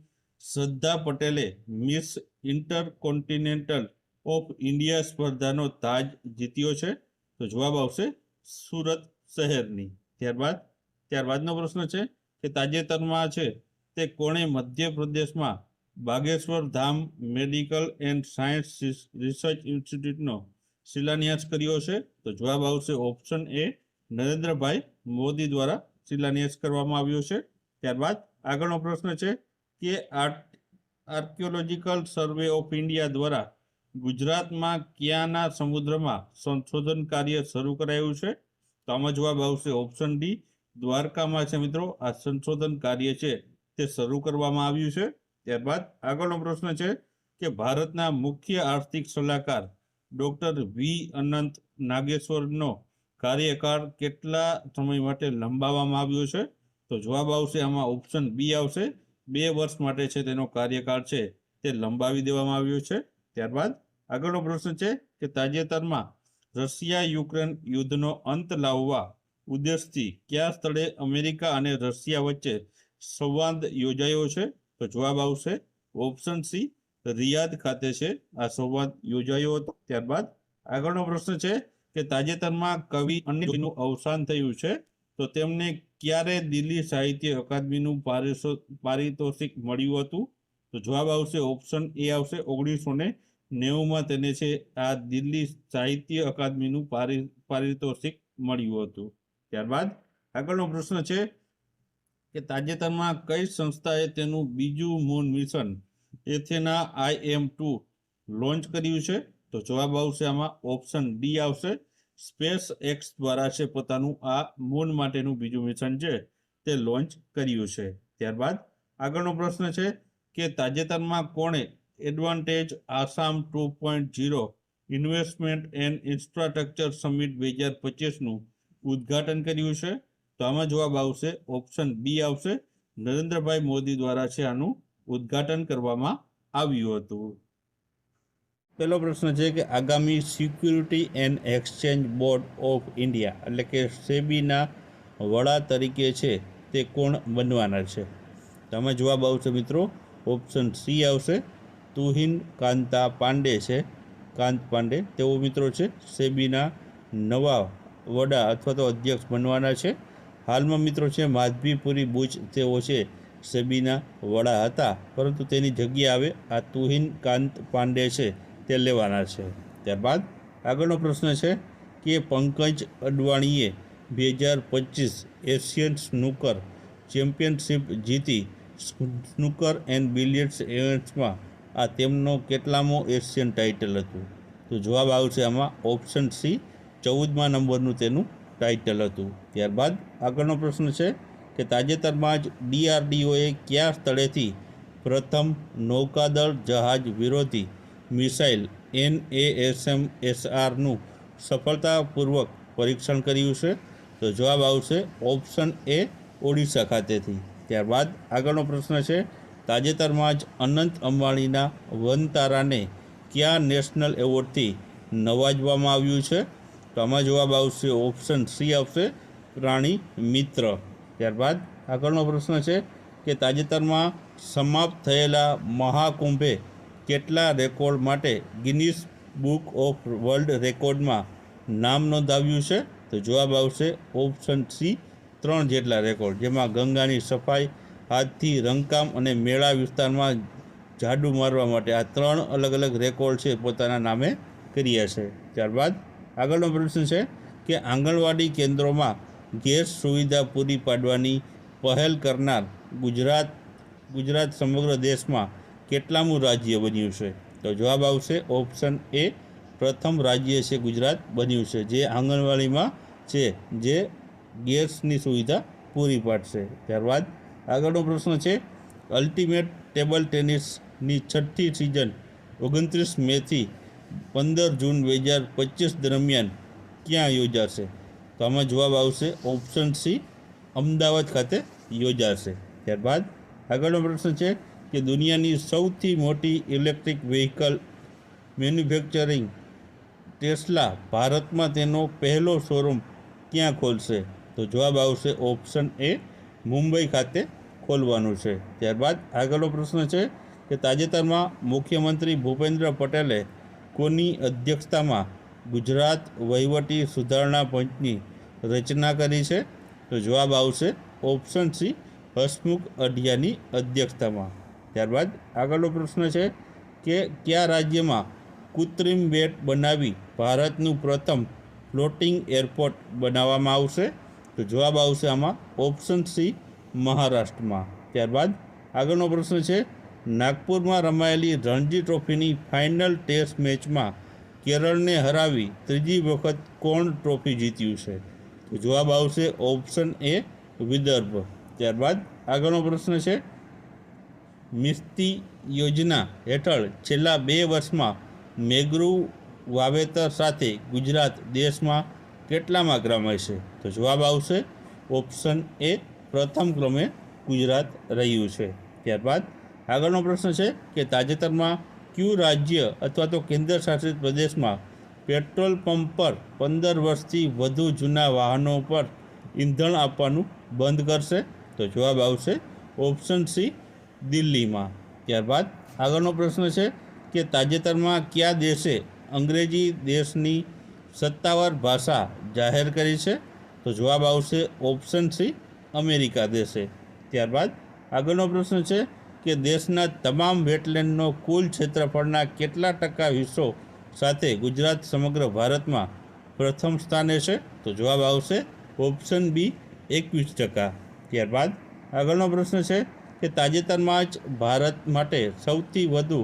S1: શ્રદ્ધા પટેલે મિસ ઇન્ટરકોન્ટિનેન્ટલ ઓફ ઇન્ડિયા સ્પર્ધાનો તાજ જીત્યો છે? તો જવાબ આવશે સુરત શહેરની. ત્યારબાદનો પ્રશ્ન છે કે તાજેતરમાં છે તે કોણે મધ્યપ્રદેશમાં બાગેશ્વર ધામ મેડિકલ એન્ડ સાયન્સ રિસર્ચ ઇન્સ્ટિટ્યૂટનો શિલાન્યાસ કર્યો છે? તો જવાબ આવશે ઓપ્શન એ નરેન્દ્રભાઈ મોદી દ્વારા શિલાન્યાસ કરવામાં આવ્યો છે. ત્યારબાદ આગળનો પ્રશ્ન છે કે આર્કિયોલોજીકલ સર્વે ઓફ ઇન્ડિયા દ્વારા ગુજરાતમાં ક્યાંના સમુદ્રમાં સંશોધન કાર્ય શરૂ કરાયું છે? તો આમાં જવાબ આવશે ઓપ્શન ડી દ્વારકામાં છે મિત્રો આ સંશોધન કાર્ય છે તે શરૂ કરવામાં આવ્યું છે.
S2: ત્યારબાદ આગળનો પ્રશ્ન છે કે ભારતના મુખ્ય આર્થિક સલાહકાર ડોક્ટર વી અનંત નાગેશ્વરનો કાર્યકાળ કેટલા સમય માટે લંબાવવામાં આવ્યો છે? તો જવાબ આવશે આમાં ઓપ્શન બી આવશે, 2 વર્ષ માટે છે તેનો કાર્યકાળ છે તે લંબાવી દેવામાં આવ્યો છે. ત્યારબાદ આગળનો પ્રશ્ન છે કે તાજેતરમાં રશિયા યુક્રેન યુદ્ધનો અંત લાવવા ઉદ્દેશથી કયા સ્થળે અમેરિકા અને રશિયા વચ્ચે સંવાદ યોજાયો છે? તો જવાબ આવશે ઓપ્શન સી, રિયાદ ખાતે છે આ સંવાદ યોજાયો હતો. ત્યારબાદ આગળનો પ્રશ્ન છે કે તાજેતરમાં કવિ અનિલનું અવસાન થયું છે, તો તેમને ક્યારે દિલ્હી સાહિત્ય અકાદમીનું પારિતોષિક મળ્યું હતું? તો જવાબ આવશે ઓપ્શન એ આવશે 1990માં તેને છે આ દિલ્હી સાહિત્ય અકાદમીનું પારિતોષિક મળ્યું હતું. ત્યારબાદ આગળનો પ્રશ્ન છે કે તાજેતરમાં કઈ સંસ્થાએ તેનું બીજું મૂન મિશન એથેના IM-2 લોન્ચ કર્યું છે? તો જવાબ આવશે આમાં ઓપ્શન ડી આવશે, સ્પેસ એક્સ દ્વારા છે પોતાનું આ મૂન માટેનું બીજું મિશન છે તે લોન્ચ કર્યું છે. ત્યારબાદ આગળનો પ્રશ્ન છે કે તાજેતરમાં કોણે advantage Assam 2.0 investment and infrastructure summit 2025નું ઉદ્ઘાટન કર્યું છે? તો આમાં જવાબ આવશે ઓપ્શન બી આવશે, નરેન્દ્રભાઈ મોદી દ્વારા છે આનું ઉદ્ઘાટન કરવામાં આવ્યું હતું. પહેલો પ્રશ્ન છે કે આગામી security and exchange board of India એટલે કે સેબીના વડા તરીકે છે તે કોણ બનવાના છે? તો આમાં જવાબ આવશે મિત્રો ઓપ્શન સી આવશે, તુહિન કાંતા પાંડે છે, કાંત પાંડે તેઓ મિત્રો છે સેબીના નવા વડા અથવા તો અધ્યક્ષ બનવાના છે. હાલમાં મિત્રો છે માધવીપુરી બુચ તેઓ છે સેબીના વડા હતા, પરંતુ તેની જગ્યા આવે આ તુહિન કાંત પાંડે છે તે લેવાના છે. ત્યારબાદ આગળનો પ્રશ્ન છે કે પંકજ અડવાણીએ 2025 એશિયન સ્નૂકર ચેમ્પિયનશિપ જીતી સ્નૂકર એન્ડ બિલિયર્ડ્સ ઇવેન્ટ્સમાં આ તેમનો કેટલામો એશિયન ટાઇટલ હતું? તો જવાબ આવશે આમાં ઓપ્શન સી, 14મા નંબરનું તેનું ટાઇટલ હતું. ત્યારબાદ આગળનો પ્રશ્ન છે કે તાજેતરમાં જ DRDOએ કયા સ્થળેથી પ્રથમ નૌકાદળ જહાજ વિરોધી મિસાઇલ NASAMSRનું સફળતાપૂર્વક પરીક્ષણ કર્યું છે? તો જવાબ આવશે ઓપ્શન એ, ઓડિશા ખાતેથી. ત્યારબાદ આગળનો પ્રશ્ન છે તાજેતરમાં જ અનંત અંબાણીના વનતારાને કયા નેશનલ એવોર્ડથી નવાજવામાં આવ્યું છે? તો આમાં જવાબ આવશે ઓપ્શન સી આવશે, પ્રાણી મિત્ર. ત્યારબાદ આગળનો પ્રશ્ન છે કે તાજેતરમાં સમાપ્ત થયેલા મહાકુંભે કેટલા રેકોર્ડ માટે ગિનિસ બુક ઓફ વર્લ્ડ રેકોર્ડમાં નામ નોંધાવ્યું છે? તો જવાબ આવશે ઓપ્શન સી, 3 જેટલા રેકોર્ડ, જેમાં ગંગાની સફાઈ, હાથથી રંગકામ અને મેળા વિસ્તારમાં ઝાડુ મારવા માટે આ 3 અલગ અલગ રેકોર્ડ છે પોતાના નામે કર્યા છે. ત્યારબાદ આગળનો પ્રશ્ન છે કે આંગણવાડી કેન્દ્રોમાં ગેસ સુવિધા પૂરી પાડવાની પહેલ કરનાર ગુજરાત સમગ્ર દેશમાં કેટલામું રાજ્ય બન્યું છે? તો જવાબ આવશે ઓપ્શન એ, પ્રથમ રાજ્ય છે ગુજરાત બન્યું છે જે આંગણવાડીમાં છે જે ગેસની સુવિધા પૂરી પાડશે. ત્યારબાદ આગળનો પ્રશ્ન છે અલ્ટિમેટ ટેબલ ટેનિસની 6ઠ્ઠી સિઝન 29 મેથી 15 જૂન 2025 દરમિયાન ક્યાં યોજાશે? તો આમાં જવાબ આવશે ઓપ્શન સી, અમદાવાદ ખાતે યોજાશે. ત્યારબાદ આગળનો પ્રશ્ન છે કે દુનિયાની સૌથી મોટી ઇલેક્ટ્રિક વ્હીકલ મેન્યુફેક્ચરિંગ ટેસ્લા ભારતમાં તેનો પહેલો શોરૂમ ક્યાં ખોલશે? તો જવાબ આવશે ઓપ્શન એ, મુંબઈ ખાતે ખોલવાનું છે. ત્યારબાદ આગળનો પ્રશ્ન છે કે તાજેતરમાં મુખ્યમંત્રી ભૂપેન્દ્ર પટેલે કોની અધ્યક્ષતામાં ગુજરાત વહીવટી સુધારણા પંચની રચના કરી છે? તો જવાબ આવશે ઓપ્શન સી, હસમુખ અઢિયાની અધ્યક્ષતામાં. ત્યારબાદ આગળનો પ્રશ્ન છે કે કયા રાજ્યમાં કૃત્રિમ બેટ બનાવી ભારતનું પ્રથમ ફ્લોટિંગ એરપોર્ટ બનાવવામાં આવશે? તો જવાબ આવશે આમાં ઓપ્શન સી, મહારાષ્ટ્રમાં. ત્યારબાદ આગળનો પ્રશ્ન છે નાગપુરમાં રમાયેલી રણજી ટ્રોફીની ફાઇનલ ટેસ્ટ મેચમાં કેરળને હરાવી ત્રીજી વખત કોણ ટ્રોફી જીત્યું છે? તો જવાબ આવશે ઓપ્શન એ, વિદર્ભ. ત્યારબાદ આગળનો પ્રશ્ન છે મિસ્તી યોજના હેઠળ છેલ્લા 2 વર્ષમાં મેગ્રુવ વાવેતર સાથે ગુજરાત દેશમાં કેટલામાં ક્રમે છે? તો જવાબ આવશે ઓપ્શન એ, પ્રથમ ક્રમે ગુજરાત રહ્યું છે. ત્યારબાદ આગળનો પ્રશ્ન છે કે તાજેતરમાં કયું રાજ્ય અથવા તો કેન્દ્ર શાસિત પ્રદેશમાં પેટ્રોલ પંપ પર 15 વર્ષથી વધુ જૂના વાહનો પર ઈંધણ આપવાનું બંધ કરશે? તો જવાબ આવશે ઓપ્શન સી, દિલ્હીમાં. ત્યારબાદ આગળનો પ્રશ્ન છે કે તાજેતરમાં કયા દેશે અંગ્રેજી દેશની સત્તાવાર ભાષા જાહેર કરી છે? તો જવાબ આવશે ઓપ્શન સી, અમેરિકા દેશે. ત્યારબાદ આગળનો પ્રશ્ન છે કે દેશના તમામ વેટલેન્ડનો કુલ ક્ષેત્રફળના કેટલા ટકા હિસ્સો સાથે ગુજરાત સમગ્ર ભારતમાં પ્રથમ સ્થાને છે? તો જવાબ આવશે ઓપ્શન બી, 21%. ત્યારબાદ આગળનો પ્રશ્ન છે કે તાજેતરમાં જ ભારત માટે સૌથી વધુ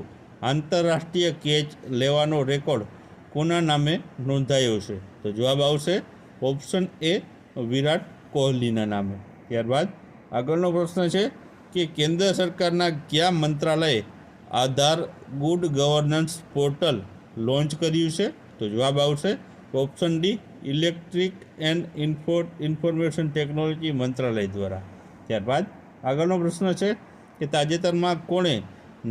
S2: આંતરરાષ્ટ્રીય કેચ લેવાનો રેકોર્ડ કોના નામે નોંધાયો છે? તો જવાબ આવશે ઓપ્શન એ, વિરાટ કોહલીના નામે. ત્યારબાદ આગળનો પ્રશ્ન છે કે કેન્દ્ર સરકારના કયા મંત્રાલયે આધાર ગુડ ગવર્નન્સ પોર્ટલ લોન્ચ કર્યું છે? તો જવાબ આવશે option D, electric and information technology મંત્રાલય દ્વારા. ત્યારબાદ આગળનો પ્રશ્ન છે કે તાજેતરમાં કોણે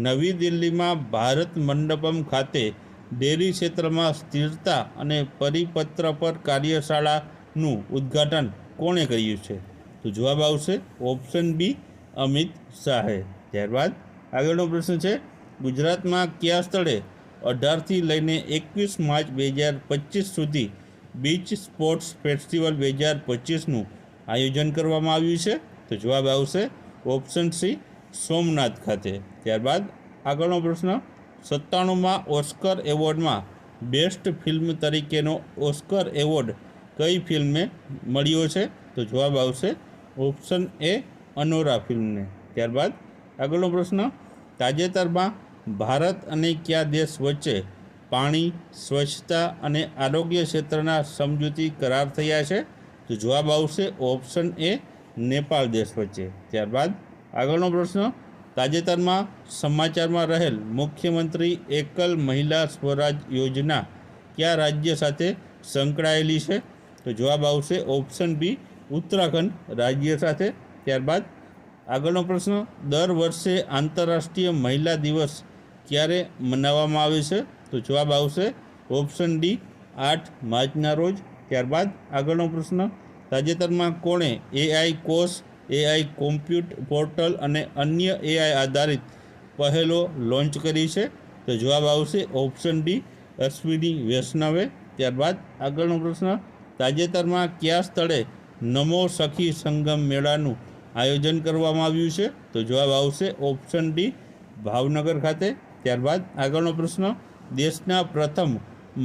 S2: નવી દિલ્હીમાં ભારત મંડપમ ખાતે ડેરી ક્ષેત્રમાં સ્થિરતા અને પરિપત્ર પર કાર્યશાળાનું ઉદ્ઘાટન કોણે કર્યું છે? તો જવાબ આવશે ઓપ્શન બી, અમિત શાહે. ત્યારબાદ આગળનો પ્રશ્ન છે ગુજરાતમાં કયા સ્થળે 18થી લઈને 21 માર્ચ 2025 સુધી બીચ સ્પોર્ટ્સ ફેસ્ટિવલ 2025નું આયોજન કરવામાં આવ્યું છે? તો જવાબ આવશે ઓપ્શન સી, સોમનાથ ખાતે. ત્યારબાદ આગળનો પ્રશ્ન 97માં ઓસ્કર એવોર્ડમાં બેસ્ટ ફિલ્મ તરીકેનો ઓસ્કર એવોર્ડ કઈ ફિલ્મને મળ્યો છે? તો જવાબ આવશે ઓપ્શન એ, અનોરા ફિલ્મને. ત્યારબાદ આગળનો પ્રશ્ન તાજેતરમાં ભારત અને કયા દેશ વચ્ચે પાણી, સ્વચ્છતા અને આરોગ્ય ક્ષેત્રના સમજૂતી કરાર થયા છે? તો જવાબ આવશે ઓપ્શન એ, નેપાળ દેશ વચ્ચે. ત્યારબાદ આગળનો પ્રશ્ન તાજેતરમાં સમાચારમાં રહેલ મુખ્યમંત્રી એકલ મહિલા સ્વરાજ યોજના કયા રાજ્ય સાથે સંકળાયેલી છે? તો જવાબ આવશે ઓપ્શન બી, ઉત્તરાખંડ રાજ્ય સાથે. ત્યારબાદ આગળનો પ્રશ્ન દર વર્ષે આંતરરાષ્ટ્રીય મહિલા દિવસ ક્યારે મનાવવામાં આવે છે? તો જવાબ આવશે ઓપ્શન ડી, 8 માર્ચના રોજ. ત્યારબાદ આગળનો પ્રશ્ન તાજેતરમાં કોણે એઆઈ કોષ, એઆઈ કોમ્પ્યુટ પોર્ટલ અને અન્ય એઆઈ આધારિત પહેલો લોન્ચ કરી છે? તો જવાબ આવશે ઓપ્શન ડી, અશ્વિની વૈષ્ણવે. ત્યારબાદ આગળનો પ્રશ્ન તાજેતરમાં કયા સ્થળે નમો સખી સંગમ મેળાનું આયોજન કરવામાં આવ્યું છે? તો જવાબ આવશે ઓપ્શન ડી, ભાવનગર ખાતે. ત્યારબાદ આગળનો પ્રશ્ન દેશના પ્રથમ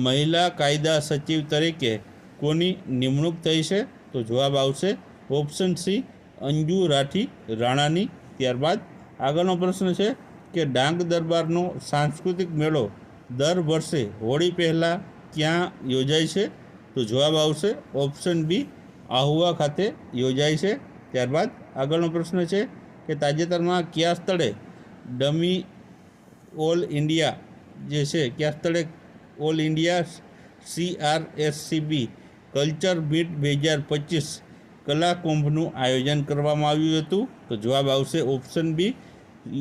S2: મહિલા કાયદા સચિવ તરીકે કોની નિમણૂક થઈ છે? તો જવાબ આવશે ઓપ્શન સી, અંજુ રાઠી રાણાની. ત્યારબાદ આગળનો પ્રશ્ન છે કે ડાંગ દરબારનો સાંસ્કૃતિક મેળો દર વર્ષે હોળી પહેલાં ક્યાં યોજાય છે? તો જવાબ આવશે ઓપ્શન બી, આહુવા ખાતે યોજાય છે. ત્યારબાદ આગળનો પ્રશ્ન છે કે તાજેતરમાં કયા સ્થળે ડમી ઓલ ઇન્ડિયા જે છે કયા સ્થળે all India CRSCB culture meet 2025 કલાકુંભનું આયોજન કરવામાં આવ્યું હતું? તો જવાબ આવશે ઓપ્શન બી,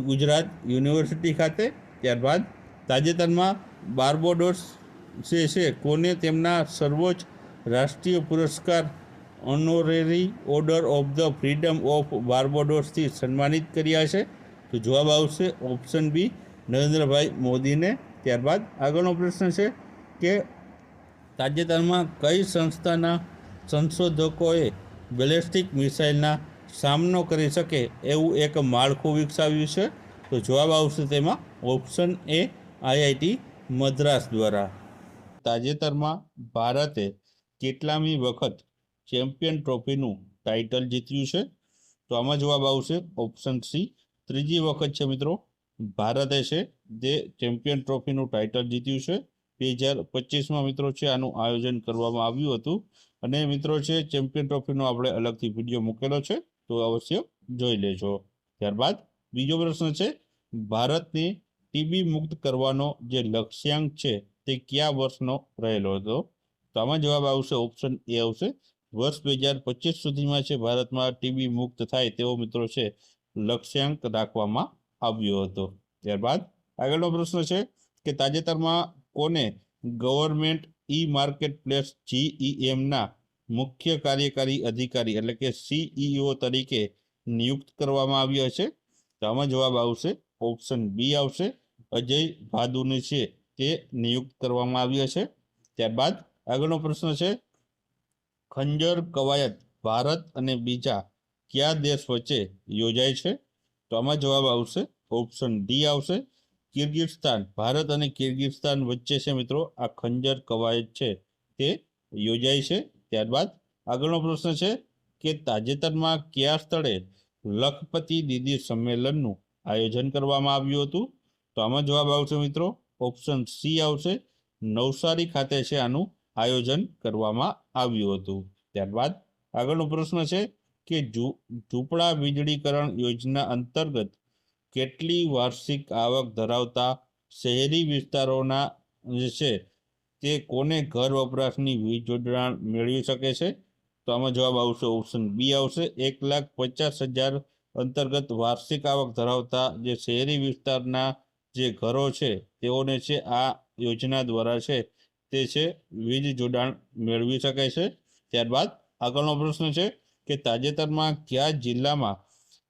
S2: ગુજરાત યુનિવર્સિટી ખાતે. ત્યારબાદ તાજેતરમાં બાર્બોડોસ જે છે કોને તેમના સર્વોચ્ચ રાષ્ટ્રીય પુરસ્કાર honorary order of the freedom of બાર્બોડોસથી સન્માનિત કર્યા છે? તો જવાબ આવશે ઓપ્શન બી, નરેન્દ્રભાઈ મોદીને. ત્યારબાદ આગળનો પ્રશ્ન છે કે તાજેતરમાં કઈ સંસ્થાના સંશોધકોએ બેલેસ્ટિક મિસાઇલના સામનો કરી શકે એવું એક માળખું વિકસાવ્યું છે? તો જવાબ આવશે તેમાં ઓપ્શન એ, IIT મદ્રાસ દ્વારા. તાજેતરમાં ભારતે કેટલામી વખત ચેમ્પિયન ટ્રોફીનું ટાઇટલ જીત્યું છે? તો આમાં જવાબ આવશે ઓપ્શન સી, ત્રીજી વખત છે મિત્રો ભારતે છે જે ચેમ્પિયન ટ્રોફીનું ટાઇટલ જીત્યું છે. 2025માં મિત્રો છે આનું આયોજન કરવામાં આવ્યું હતું અને મિત્રો છે ચેમ્પિયન ટ્રોફીનો આપણે અલગથી વિડીયો મૂકેલો છે, તો અવશ્ય જોઈ લેજો. ત્યારબાદ બીજો પ્રશ્ન છે ભારતને ટીબી મુક્ત કરવાનો જે લક્ષ્યાંક છે તે કયા વર્ષનો રહેલો હતો? તો આમાં જવાબ આવશે ઓપ્શન એ આવશે વર્ષ 2025 સુધીમાં છે ભારતમાં ટીબી મુક્ત થાય તેવો મિત્રો છે લક્ષ્યાંક રાખવામાં આવ્યો હતો. ત્યારબાદ આગળનો પ્રશ્ન છે કે તાજેતરમાં કોને government e market place GEM ના મુખ્ય કાર્યકારી અધિકારી એટલે કે CEO તરીકે નિયુક્ત કરવામાં આવ્યા છે? તો આમાં જવાબ આવશે ઓપ્શન બી આવશે અજય ભાદુને છે તે નિયુક્ત કરવામાં આવ્યા છે. ત્યારબાદ આગળનો પ્રશ્ન છે ખંજર કવાયત ભારત અને બીજા કયા દેશ વચ્ચે યોજાય છે? તો આમાં જવાબ આવશે ઓપ્શન ડી આવશે કિર્ગિસ્તાન. ભારત અને કિર્ગિસ્તાન વચ્ચે છે મિત્રો આ ખંજર કવાયત છે તે યોજાય છે. ત્યારબાદ આગળનો પ્રશ્ન છે કે તાજેતરમાં કયા સ્થળે લખપતિ દીદી સંમેલનનું આયોજન કરવામાં આવ્યું હતું? તો આમાં જવાબ આવશે મિત્રો ઓપ્શન સી આવશે નવસારી ખાતે છે આનું આયોજન કરવામાં આવ્યું હતું. ત્યારબાદ આગળનો પ્રશ્ન છે કે ઝૂંપડા વીજળીકરણ યોજના અંતર્ગત કેટલી વાર્ષિક આવક ધરાવતા શહેરી વિસ્તારોના જે છે તે કોને ઘર વપરાશની વીજ જોડાણ મેળવી શકે છે? તો આમાં જવાબ આવશે ઓપ્શન બી આવશે 1,50,000 અંતર્ગત વાર્ષિક આવક ધરાવતા જે શહેરી વિસ્તારના જે ઘરો છે તેઓને છે આ યોજના દ્વારા છે તે છે વીજ જોડાણ મેળવી શકે છે. ત્યારબાદ આગળનો પ્રશ્ન છે કે તાજેતરમાં કયા જિલ્લામાં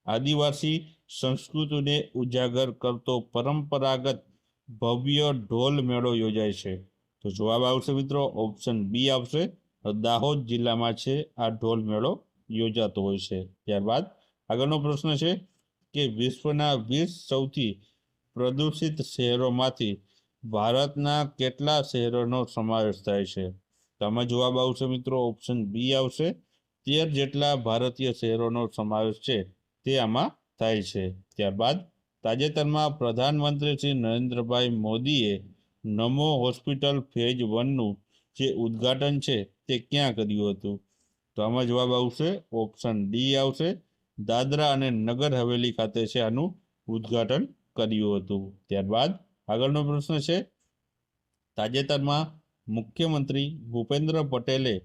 S2: આદિવાસી સંસ્કૃતિને ઉજાગર કરતો પરંપરાગત ભવ્ય ઢોલ મેળો યોજાય છે? તો જવાબ આવશે મિત્રો ઓપ્શન બી આવશે દાહોદ જિલ્લામાં છે આ ઢોલ મેળો યોજાતો હોય છે. ત્યારબાદ આગળનો પ્રશ્ન છે કે વિશ્વના 20 સૌથી પ્રદૂષિત શહેરોમાંથી ભારતના કેટલા શહેરોનો સમાવેશ થાય છે? તો આમાં જવાબ આવશે મિત્રો ઓપ્શન બી આવશે 13 જેટલા ભારતીય શહેરોનો સમાવેશ છે તે આમાં થાય છે. ત્યારબાદ તાજેતરમાં પ્રધાનમંત્રી શ્રી નરેન્દ્રભાઈ મોદીએ નમો હોસ્પિટલ ફેઝ 1નું જે ઉદ્ઘાટન છે તે ક્યાં કર્યું હતું? તો આમાં જવાબ આવશે ઓપ્શન ડી આવશે દાદરા અને નગર હવેલી ખાતે છે આનું ઉદ્ઘાટન કર્યું હતું. ત્યારબાદ આગળનો પ્રશ્ન છે તાજેતરમાં મુખ્યમંત્રી ભૂપેન્દ્ર પટેલે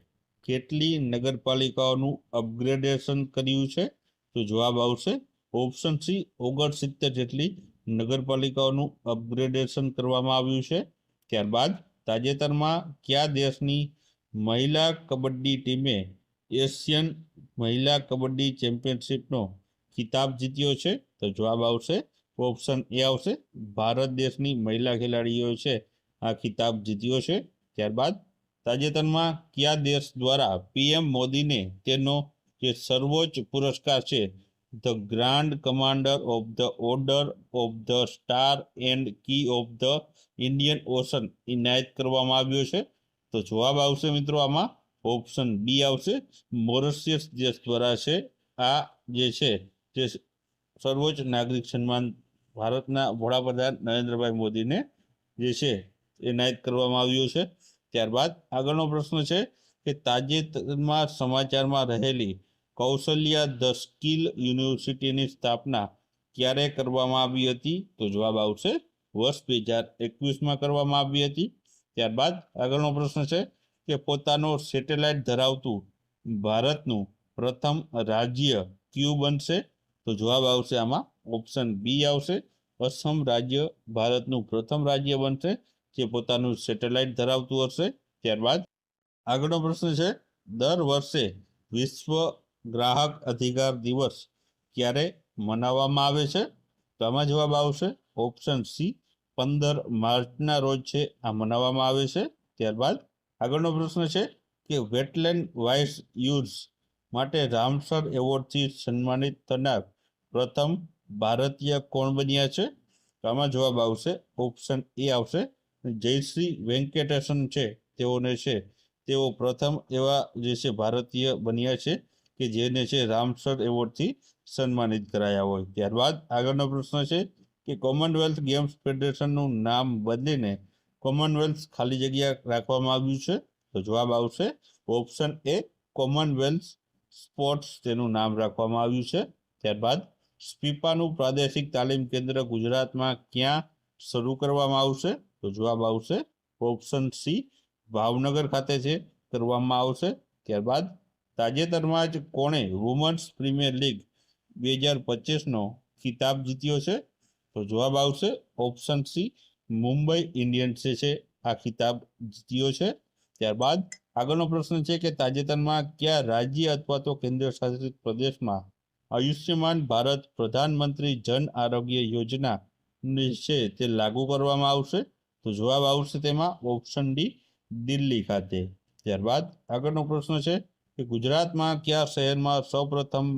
S2: કેટલી નગરપાલિકાઓનું અપગ્રેડેશન કર્યું છે? તો જવાબ આવશે ઓપ્શન સી 69 જેટલી નગરપાલિકાઓનું અપગ્રેડેશન કરવામાં આવ્યું છે. ત્યારબાદ તાજેતરમાં કયા દેશની મહિલા કબડ્ડી ટીમે એશિયન મહિલા કબડ્ડી ચેમ્પિયનશિપનો ખિતાબ જીત્યો છે? તો જવાબ આવશે ઓપ્શન એ આવશે ભારત દેશની મહિલા ખેલાડીઓ છે આ ખિતાબ જીત્યો છે. ત્યારબાદ તાજેતરમાં કયા દેશ દ્વારા PM મોદીને તેનો જે સર્વોચ્ચ પુરસ્કાર છે the grand commander of the order of the star and key of the Indian ocean ઇનાયત કરવામાં આવ્યો છે? તો જવાબ આવશે મિત્રો આમાં ઓપ્શન બી આવશે મોરિશિયસ દેશ દ્વારા છે આ જે છે તે સર્વોચ્ચ નાગરિક સન્માન ભારતના વડાપ્રધાન નરેન્દ્રભાઈ મોદીને જે છે એનાયત કરવામાં આવ્યું છે. ત્યારબાદ આગળનો પ્રશ્ન છે કે તાજેતરમાં સમાચારમાં રહેલી કૌશલ્યા ધ સ્કિલ યુનિવર્સિટીની સ્થાપના ક્યારે કરવામાં આવી હતી? તો જવાબ આવશે વર્ષ 2021માં કરવામાં આવી હતી. ત્યારબાદ આગળનો પ્રશ્ન છે કે પોતાનો સેટેલાઇટ ધરાવતું ભારતનું પ્રથમ રાજ્ય કયું બનશે? તો જવાબ આવશે આમાં ઓપ્શન બી આવશે અસમ રાજ્ય ભારતનું પ્રથમ રાજ્ય બનશે જે પોતાનું સેટેલાઇટ ધરાવતું હશે. ત્યારબાદ આગળનો પ્રશ્ન છે દર વર્ષે વિશ્વ ગ્રાહક અધિકાર દિવસ ક્યારે મનાવવામાં આવે છે? તો આમાં જવાબ આવશે ઓપ્શન સી 15 માર્ચના રોજ છે આ મનાવવામાં આવે છે. ત્યારબાદ આગળનો પ્રશ્ન છે કે વેટલેન્ડ વાઇસ યુઝ માટે રામસર એવોર્ડથી સન્માનિત થનાર પ્રથમ ભારતીય કોણ બન્યા છે? તો આમાં જવાબ આવશે ઓપ્શન એ આવશે જયશ્રી વેંકટેશન છે તેઓને છે તેઓ પ્રથમ એવા જે છે ભારતીય બન્યા છે કે જેને છે રામસર એવોર્ડથી સન્માનિત કરાયા હોય. ત્યારબાદ આગળનો પ્રશ્ન છે કે કોમનવેલ્થ ગેમ્સ ફેડરેશનનું નામ બદલીને કોમનવેલ્થ ખાલી જગ્યા રાખવામાં આવ્યું છે? તો જવાબ આવશે ઓપ્શન એ કોમનવેલ્થ સ્પોર્ટ્સ તેનું નામ રાખવામાં આવ્યું છે. ત્યારબાદ સ્પીપાનું પ્રાદેશિક તાલીમ કેન્દ્ર ગુજરાતમાં ક્યાં શરૂ કરવામાં આવશે? તો જવાબ આવશે ઓપ્શન સી, ભાવનગર ખાતે છે કરવામાં આવશે. ત્યારબાદ તાજેતરમાં જ કોણે વુમન્સ પ્રીમિયર લીગ 2025નો ખિતાબ જીત્યો છે? તો જવાબ આવશે ઓપ્શન સી, મુંબઈ ઇન્ડિયન્સે છે આ ખિતાબ જીત્યો છે. ત્યારબાદ આગળનો પ્રશ્ન છે કે તાજેતરમાં કયા રાજ્ય અથવા તો કેન્દ્ર શાસિત પ્રદેશમાં આયુષ્યમાન ભારત પ્રધાનમંત્રી જન આરોગ્ય યોજના છે તે લાગુ કરવામાં આવશે? તો જવાબ આવશે તેમાં ઓપ્શન ડી, દિલ્હી ખાતે. ત્યારબાદ આગળનો પ્રશ્ન છે કે ગુજરાતમાં કયા શહેરમાં સૌપ્રથમ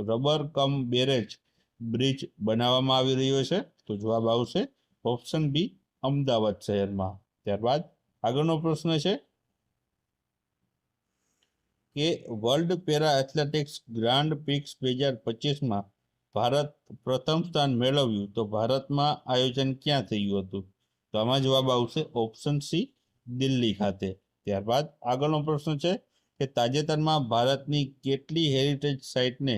S2: રબર કમ બેરેજ બ્રિજ બનાવવામાં આવી રહ્યો છે? તો જવાબ આવશે ઓપ્શન બી, અમદાવાદ શહેરમાં. ત્યારબાદ આગળનો પ્રશ્ન છે કે world para athletics grand prix 2025માં ભારત પ્રથમ સ્થાન મેળવ્યું તો ભારતમાં આયોજન ક્યાં થયું હતું? તો આમાં જવાબ આવશે ઓપ્શન સી, દિલ્હી ખાતે. ત્યારબાદ આગળનો પ્રશ્ન છે કે તાજેતરમાં ભારતની કેટલી હેરિટેજ સાઇટને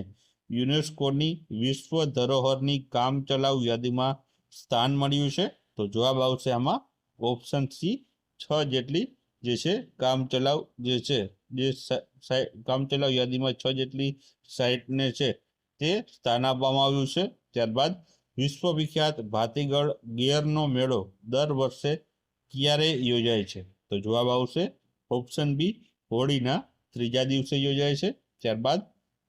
S2: યુનેસ્કોની વિશ્વ ધરોહરની કામચલાઉ યાદીમાં સ્થાન મળ્યું છે? તો જવાબ આવશે આમાં ઓપ્શન સી, 6 જેટલી જે છે કામચલાઉ જે છે જે કામચલાઉ યાદીમાં 6 જેટલી સાઇટને છે તે સ્થાન આપવામાં આવ્યું છે. ત્યારબાદ વિશ્વ વિખ્યાત ભાતીગળ ગેરનો મેળો દર વર્ષે ક્યારે યોજાય છે? તો જવાબ આવશે ઓપ્શન બી, હોળીના ત્રીજા દિવસે યોજાય છે. ત્યારબાદ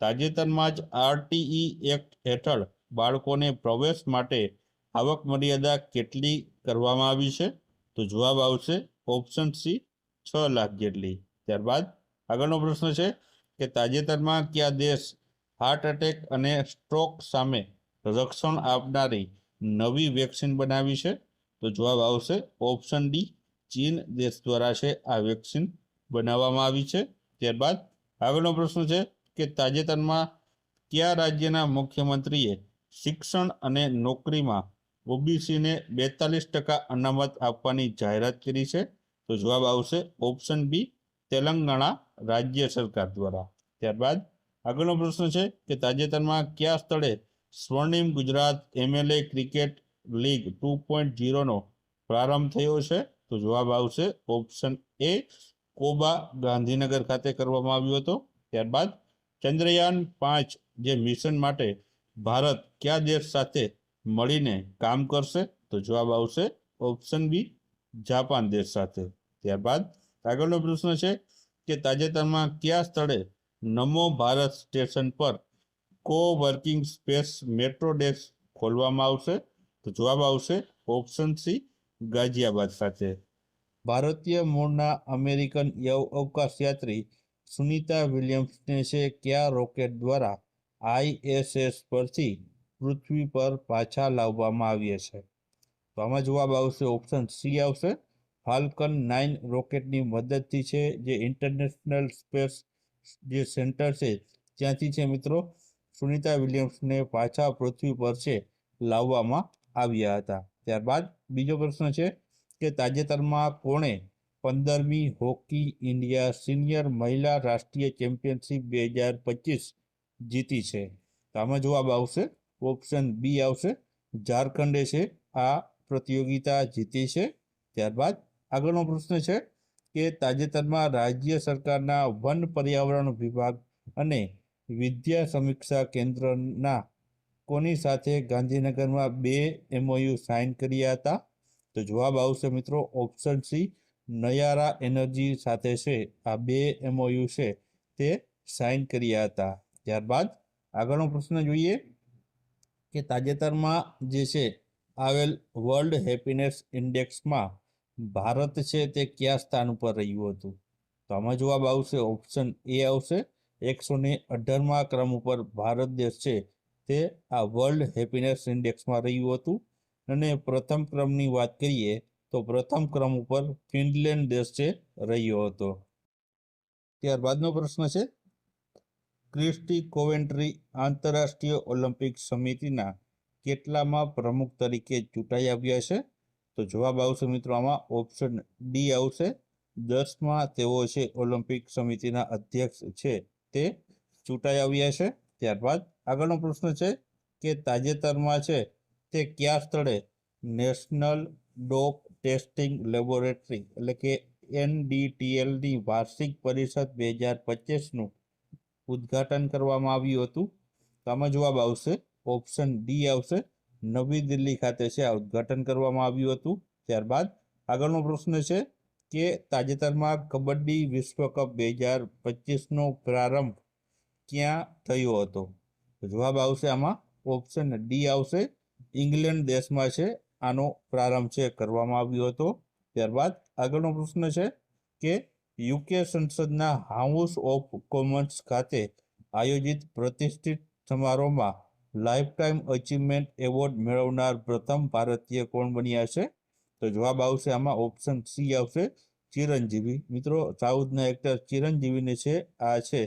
S2: તાજેતરમાં જ આરટીઈ એક્ટ હેઠળ બાળકોને પ્રવેશ માટે આવક મર્યાદા કેટલી કરવામાં આવી છે? તો જવાબ આવશે ઓપ્શન સી, 6 લાખ જેટલી. ત્યારબાદ આગળનો પ્રશ્ન છે કે તાજેતરમાં કયા દેશ હાર્ટ એટેક અને સ્ટ્રોક સામે રક્ષણ આપનારી નવી વેક્સિન બનાવી છે? તો જવાબ આવશે ઓપ્શન ડી, ચીન દેશ દ્વારા છે આ વેક્સિન બનાવવામાં આવી છે. ત્યારબાદ આગળનો પ્રશ્ન છે કે તાજેતરમાં કયા રાજ્યના મુખ્યમંત્રીએ શિક્ષણ અને નોકરીમાં ઓબીસીને 42% અનામત આપવાની જાહેરાત કરી છે? તો જવાબ આવશે ઓપ્શન બી, તેલંગાણા રાજ્ય સરકાર દ્વારા. ત્યારબાદ આગળનો પ્રશ્ન છે કે તાજેતરમાં કયા સ્થળે સ્વર્ણિમ ગુજરાત એમએલએ ક્રિકેટ લીગ 2.0નો પ્રારંભ થયો છે? તો જવાબ આવશે ઓપ્શન એ, કોબા ગાંધીનગર ખાતે કરવામાં આવ્યો હતો. ત્યારબાદ ચંદ્રયાન 5 જે મિશન માટે ભારત કયા દેશ સાથે મળીને કામ કરશે? તો જવાબ આવશે ઓપ્શન બી, જાપાન દેશ સાથે. ત્યારબાદ આગળનો પ્રશ્ન છે કે તાજેતરમાં કયા સ્થળે નમો ભારત સ્ટેશન પર કો-વર્કિંગ સ્પેસ મેટ્રો ડેસ્ક ખોલવામાં આવશે? તો જવાબ આવશે ઓપ્શન સી, ગાઝિયાબાદ ખાતે. ભારતીય મૂળના અમેરિકન અવકાશયાત્રી સુનિતા વિલિયમ્સને છે કયા રોકેટ દ્વારા આઈએસએસ પરથી પૃથ્વી પર પાછા લાવવામાં આવ્યા છે? તો આમાં જવાબ આવશે ઓપ્શન સી આવશે, ફાલ્કન 9 રોકેટની મદદથી છે જે ઇન્ટરનેશનલ સ્પેસ જે સેન્ટર છે ત્યાંથી છે મિત્રો સુનિતા વિલિયમ્સને પાછા પૃથ્વી પર છે લાવવામાં આવ્યા હતા. ત્યારબાદ બીજો પ્રશ્ન છે કે તાજેતરમાં કોણે 15મી હોકી ઇન્ડિયા સિનિયર મહિલા રાષ્ટ્રીય ચેમ્પિયનશિપ 2025 જીતી છે? તો આમાં જવાબ આવશે ઓપ્શન બી આવશે, ઝારખંડે છે આ પ્રતિયોગિતા જીતી છે. ત્યારબાદ આગળનો પ્રશ્ન છે કે તાજેતરમાં રાજ્ય સરકારના વન પર્યાવરણ વિભાગ અને વિદ્યા સમીક્ષા કેન્દ્રના કોની સાથે ગાંધીનગરમાં 2 MOU સાઇન કર્યા હતા? તો જવાબ આવશે મિત્રો ઓપ્શન સી, નયારા એનર્જી સાથે છે આ 2 MOU છે તે સાઇન કર્યા હતા. ત્યારબાદ આગળનો પ્રશ્ન જોઈએ કે તાજેતરમાં જે છે આવેલ વર્લ્ડ હેપીનેસ ઇન્ડેક્સમાં ભારત છે તે કયા સ્થાન ઉપર રહ્યું હતું? તો આમાં જવાબ આવશે ઓપ્શન એ આવશે, 118મા ક્રમ ઉપર ભારત દેશ છે તે આ વર્લ્ડ હેપીનેસ ઇન્ડેક્સમાં રહ્યું હતું. અને પ્રથમ ક્રમની વાત કરીએ તો પ્રથમ ક્રમ ઉપર ફિનલેન્ડ દેશ છે રહ્યો હતો. ત્યારબાદનો પ્રશ્ન છે ક્રિસ્ટી કોવેન્ટ્રી આંતરરાષ્ટ્રીય ઓલિમ્પિક સમિતિના કેટલામાં પ્રમુખ તરીકે ચૂંટાઈ આવ્યા છે? તો જવાબ આવશે મિત્રો આમાં ઓપ્શન ડી આવશે, 10માં તેઓ છે ઓલિમ્પિક સમિતિના અધ્યક્ષ છે તે ચૂંટાઈ આવ્યા છે. ત્યારબાદ આગળનો પ્રશ્ન છે કે તાજેતરમાં છે તે કયા સ્થળે નેશનલ ડોપ ટેસ્ટિંગ લેબોરેટરી એટલે કે NDTLની વાર્ષિક પરિષદ 2025નું ઉદ્ઘાટન કરવામાં આવ્યું હતું? તો આમાં જવાબ આવશે ઓપ્શન ડી આવશે, નવી દિલ્હી ખાતે છે આ ઉદ્ઘાટન કરવામાં આવ્યું હતું. ત્યારબાદ આગળનો પ્રશ્ન છે કે તાજેતરમાં કબડ્ડી વિશ્વકપ 2025નો પ્રારંભ ક્યાં થયો હતો? તો જવાબ આવશે આમાં ઓપ્શન ડી આવશે, ઇંગ્લેન્ડ દેશમાં છે આનો પ્રારંભ છે કરવામાં આવ્યો હતો. ત્યારબાદ આગળનો પ્રશ્ન છે કે યુકે સંસદના હાઉસ ઓફ કોમન્સ ખાતે આયોજિત પ્રતિષ્ઠિત સમારોહમાં લાઈફ ટાઈમ અચીવમેન્ટ એવોર્ડ મેળવનાર પ્રથમ ભારતીય કોણ બન્યા છે? તો જવાબ આવશે આમાં ઓપ્શન સી આવશે, ચિરંજીવી. મિત્રો, સાઉથના એક્ટર ચિરંજીવીને છે આ છે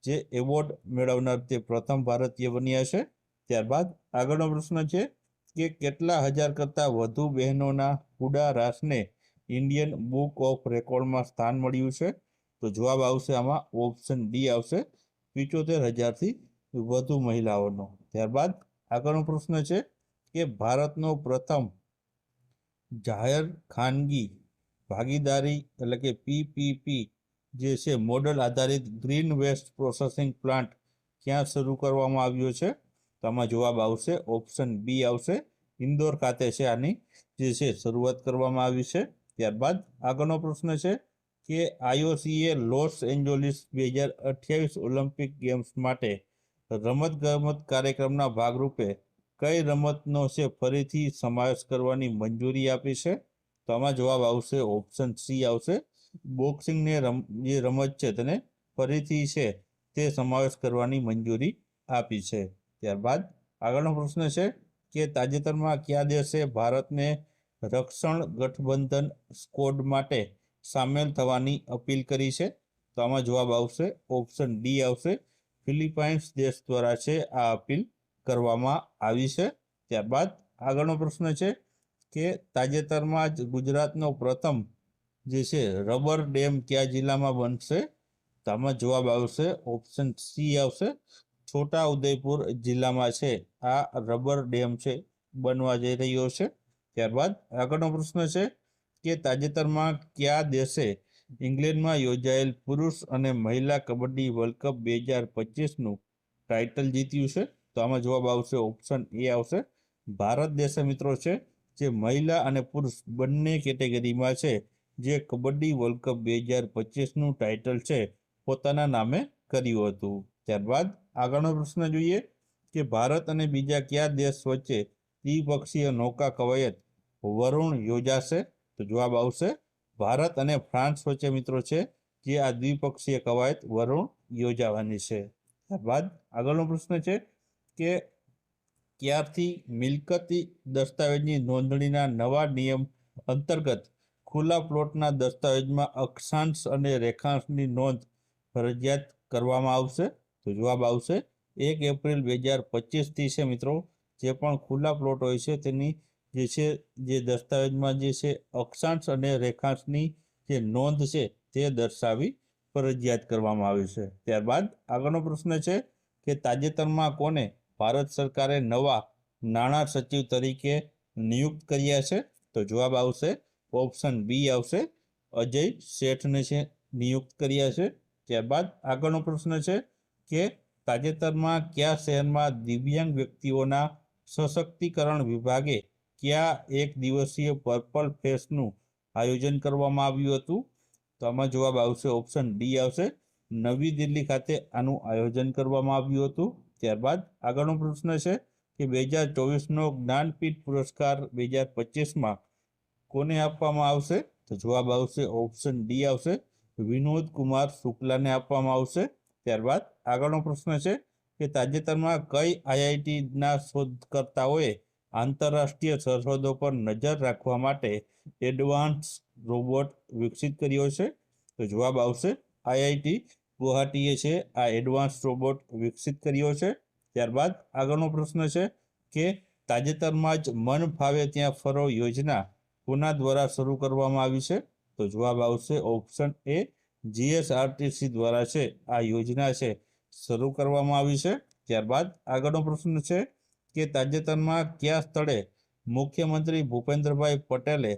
S2: જે એવોર્ડ મેળવનાર તે પ્રથમ ભારતીય બન્યા છે. ત્યારબાદ આગળનો પ્રશ્ન છે કે કેટલા હજાર કરતાં વધુ બહેનોના હુડા રાસને ઇન્ડિયન બુક ઓફ રેકોર્ડમાં સ્થાન મળ્યું છે? તો જવાબ આવશે આમાં ઓપ્શન ડી આવશે, 75,000થી વધુ મહિલાઓનો. ત્યારબાદ આગળનો પ્રશ્ન છે કે ભારતનો પ્રથમ જાહેર ખાનગી ભાગીદારી એટલે કે PPP જે છે મોડલ આધારિત ગ્રીન વેસ્ટ પ્રોસેસિંગ પ્લાન્ટ ક્યાં શરૂ કરવામાં આવ્યો છે? તો આમાં જવાબ આવશે ઓપ્શન બી આવશે, ઇન્દોર ખાતે છે આની જે છે શરૂઆત કરવામાં આવી છે. ત્યારબાદ આગળનો પ્રશ્ન છે કે IOCએ લોસ એન્જલિસ 2028 ઓલિમ્પિક ગેમ્સ માટે રમતગમત કાર્યક્રમના ભાગરૂપે કઈ રમતનો છે ફરીથી સમાવેશ કરવાની મંજૂરી આપી છે? તો આમાં જવાબ આવશે ઓપ્શન સી આવશે, બોક્સિંગને જે રમત છે તેને ફરીથી છે તે સમાવેશ કરવાની મંજૂરી આપી છે. ત્યારબાદ આગળનો પ્રશ્ન છે કે તાજેતરમાં કયા દેશે ભારતને રક્ષણ ગઠબંધન સ્કોડ માટે સામેલ થવાની અપીલ કરી છે? તો આમાં જવાબ આવશે ઓપ્શન ડી આવશે, ફિલિપાઇન્સ દેશ દ્વારા છે આ અપીલ કરવામાં આવી છે. ત્યારબાદ આગળનો પ્રશ્ન છે કે તાજેતરમાં જ ગુજરાતનો પ્રથમ જે છે રબર ડેમ કયા જિલ્લામાં બનશે? તો આમાં જવાબ આવશે ઓપ્શન સી આવશે, છોટા ઉદેપુર જિલ્લામાં છે આ રબર ડેમ છે બનવા જઈ રહ્યો છે. ત્યારબાદ આગળનો પ્રશ્ન છે કે તાજેતરમાં કયા દેશે ઇંગ્લેન્ડમાં યોજાયેલ પુરુષ અને મહિલા કબડ્ડી વર્લ્ડ કપ 2025નું ટાઇટલ જીત્યું છે? તો આમાં જવાબ આવશે ઓપ્શન એ આવશે, ભારત દેશે મિત્રો છે જે મહિલા અને પુરુષ બંને કેટેગરીમાં છે જે કબડ્ડી વર્લ્ડ કપ 2025નું ટાઇટલ છે પોતાના નામે કર્યું હતું. ત્યારબાદ આગળનો પ્રશ્ન જોઈએ કે ભારત અને બીજા કયા દેશ વચ્ચે દ્વિપક્ષીય નૌકા કવાયત વરુણ યોજાશે? તો જવાબ આવશે ભારત અને ફ્રાન્સ વચ્ચે મિત્રો છે જે આ દ્વિપક્ષીય કવાયત વરુણ યોજાવાની છે. ત્યારબાદ આગળનો પ્રશ્ન છે કે ક્યારથી મિલકતી દસ્તાવેજની નોંધણીના નવા નિયમ અંતર્ગત ખુલ્લા પ્લોટના દસ્તાવેજમાં અક્ષાંશ અને રેખાંશની નોંધ ફરજિયાત કરવામાં આવશે? તો જવાબ આવશે 1 એપ્રિલ 2025થી છે મિત્રો જે પણ ખુલ્લા પ્લોટ હોય છે તેની જે છે જે દસ્તાવેજમાં જે છે અક્ષાંશ અને રેખાંશની જે નોંધ છે તે દર્શાવી ફરજિયાત કરવામાં આવી છે. ત્યારબાદ આગળનો પ્રશ્ન છે કે તાજેતરમાં કોને ભારત સરકારે નવા નાણાં સચિવ તરીકે નિયુક્ત કર્યા છે? તો જવાબ આવશે ઓપ્શન બી આવશે, અજય શેઠને છે નિયુક્ત કર્યા છે. ત્યારબાદ આગળનો પ્રશ્ન છે કે તાજેતરમાં કયા શહેરમાં દિવ્યાંગ વ્યક્તિઓના સશક્તિકરણ વિભાગે કયા એક દિવસીય પર્પલ ફેસ્ટનું આયોજન કરવામાં આવ્યું હતું? તો આમાં જવાબ આવશે ઓપ્શન ડી આવશે, નવી દિલ્હી ખાતે આનું આયોજન કરવામાં આવ્યું હતું. ત્યારબાદ આગળનો પ્રશ્ન છે કે 2024નો જ્ઞાનપીઠ પુરસ્કાર 2025માં કોને આપવામાં આવશે? તો જવાબ આવશે ઓપ્શન ડી આવશે, વિનોદ કુમાર શુક્લાને આપવામાં આવશે. ત્યારબાદ આગળનો પ્રશ્ન છે કે તાજેતરમાં કઈ IITના શોધકર્તાઓએ આંતરરાષ્ટ્રીય સરહદો પર નજર રાખવા માટે એડવાન્સ રોબોટ વિકસિત કર્યો છે? તો જવાબ આવશે IIT ગુવાહાટીએ છે આ એડવાન્સ રોબોટ વિકસિત કર્યો છે. ત્યારબાદ આગળનો પ્રશ્ન છે કે તાજેતરમાં જ મન ફાવે ત્યાં ફરો યોજના કોના દ્વારા શરૂ કરવામાં આવી છે? તો જવાબ આવશે ઓપ્શન એ, GSRTC દ્વારા છે આ યોજના છે શરૂ કરવામાં આવી છે. ત્યારબાદ આગળનો પ્રશ્ન છે કે તાજેતરમાં કયા સ્થળે મુખ્યમંત્રી ભૂપેન્દ્રભાઈ પટેલે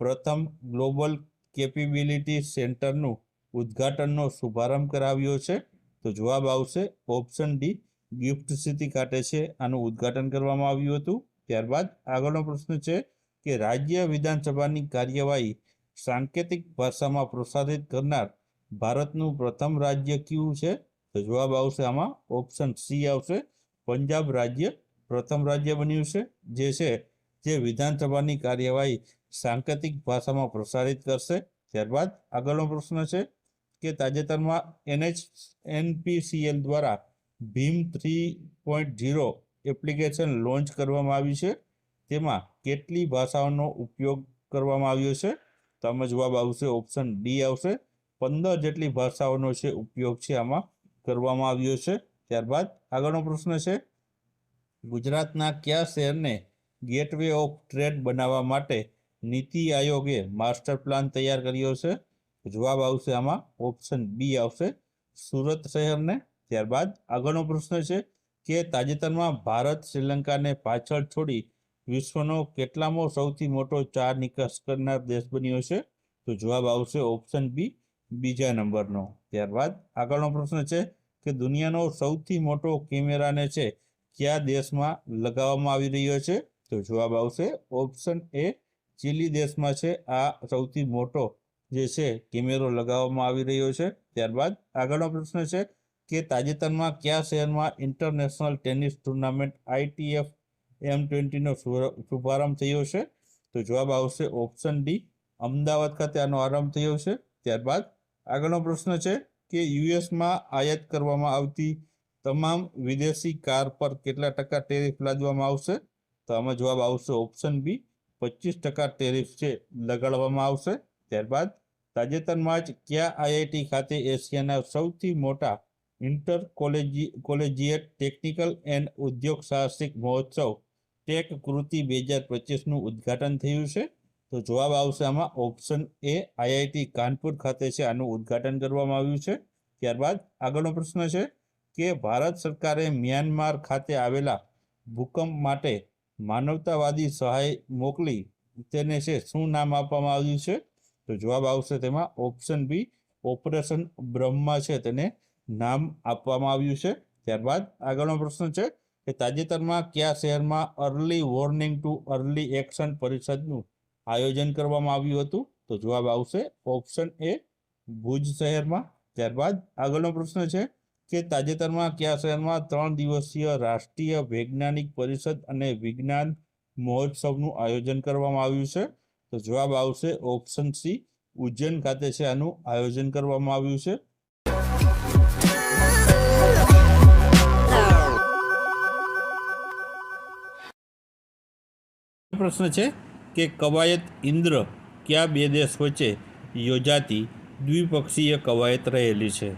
S2: પ્રથમ ગ્લોબલ કેપેબિલિટી સેન્ટરનું ઉદ્ઘાટનનો શુભારંભ કરાવ્યો છે? તો જવાબ આવશે ઓપ્શન ડી, ગિફ્ટ સિટી ખાતે છે આનું ઉદ્ઘાટન કરવામાં આવ્યું હતું. ત્યારબાદ આગળનો પ્રશ્ન છે કે રાજ્ય વિધાનસભાની કાર્યવાહી સાંકેતિક ભાષામાં પ્રસારિત કરનાર ભારતનું પ્રથમ રાજ્ય કયું છે? તો જવાબ આવશે આમાં ઓપ્શન સી આવશે. પંજાબ રાજ્ય પ્રથમ રાજ્ય બન્યું છે જે વિધાનસભાની કાર્યવાહી સાંકેતિક ભાષામાં પ્રસારિત કરશે. ત્યારબાદ આગળનો પ્રશ્ન છે કે તાજેતરમાં NPCL દ્વારા ભીમ 3.0 એપ્લિકેશન લોન્ચ કરવામાં આવી છે. તેમાં કેટલી ભાષાઓનો ઉપયોગ કરવામાં આવ્યો છે? તો આમાં જવાબ આવશે ઓપ્શન ડી આવશે. 15 જેટલી ભાષાઓનો છે ઉપયોગ છે આમાં કરવામાં આવ્યો છે. ત્યારબાદ આગળનો પ્રશ્ન છે ગુજરાતના કયા શહેરને ગેટવે ઓફ ટ્રેડ બનાવવા માટે નીતિ આયોગે માસ્ટર પ્લાન તૈયાર કર્યો છે? જવાબ આવશે આમાં ઓપ્શન બી આવશે, સુરત શહેરને. ત્યારબાદ આગળનો પ્રશ્ન છે કે તાજેતરમાં ભારત શ્રીલંકાને પાછળ છોડી વિશ્વનો કેટલામો સૌથી મોટો ચા નિકાસ કરનાર દેશ બન્યો છે? તો જવાબ આવશે ઓપ્શન બી, બીજા નંબરનો. ત્યારબાદ આગળનો પ્રશ્ન છે કે દુનિયાનો સૌથી મોટો કેમેરાને છે કયા દેશમાં લગાવવામાં આવી રહ્યો છે? તો જવાબ આવશે ઓપ્શન એ, ચીલી દેશમાં છે આ સૌથી મોટો જે છે કેમેરો લગાવવામાં આવી રહ્યો છે. ત્યારબાદ આગળનો પ્રશ્ન છે કે તાજેતરમાં કયા શહેરમાં ઇન્ટરનેશનલ ટેનિસ ટુર્નામેન્ટ ITF M20નો શુભારંભ થયો છે? તો જવાબ આવશે ઓપ્શન ડી, અમદાવાદ ખાતે આનો આરંભ થયો છે. ત્યારબાદ આગળનો પ્રશ્ન છે કે યુએસમાં આયાત કરવામાં આવતી તમામ વિદેશી કાર પર કેટલા ટકા ટેરિફ લાદવામાં આવશે? તો આમાં જવાબ આવશે ઓપ્શન બી, 25% ટેરિફ છે લગાડવામાં આવશે. ત્યારબાદ તાજેતરમાં જ કયા IIT ખાતે એશિયાના સૌથી મોટા ઇન્ટર કોલેજિયેટ ટેકનિકલ એન્ડ ઉદ્યોગ સાહસિક મહોત્સવ ટેક કૃતિ 2025નું ઉદ્ઘાટન થયું છે? તો જવાબ આવશે આમાં ઓપ્શન એ, IIT કાનપુર ખાતે છે આનું ઉદ્ઘાટન કરવામાં આવ્યું છે. ત્યારબાદ આગળનો પ્રશ્ન છે કે ભારત સરકારે મ્યાનમાર ખાતે આવેલા ભૂકંપ માટે માનવતાવાદી સહાય મોકલી તેને છે શું નામ આપવામાં આવ્યું છે? તો જવાબ આવશે તેમાં ઓપ્શન બી, ઓપરેશન બ્રહ્મા છે તેને નામ આપવામાં આવ્યું છે. ત્યારબાદ આગળનો પ્રશ્ન છે કે તાજેતરમાં કયા શહેરમાં early warning to early action પરિષદનું આયોજન કરવામાં આવ્યું હતું? તો જવાબ આવશે ઓપ્શન એ, ભુજ શહેરમાં. ત્યારબાદ આગળનો પ્રશ્ન છે કે તાજેતરમાં કયા શહેરમાં 3 દિવસીય રાષ્ટ્રીય વૈજ્ઞાનિક પરિષદ અને વિજ્ઞાન મહોત્સવનું આયોજન કરવામાં આવ્યું છે? તો જવાબ આવશે ઓપ્શન સી, ઉજ્જૈન ખાતે છે આનું આયોજન કરવામાં આવ્યું છે. પ્રશ્ન છે કે કવાયત ઇન્દ્ર કયા બે દેશ વચ્ચે યોજાતી દ્વિપક્ષીય કવાયત રહેલી છે?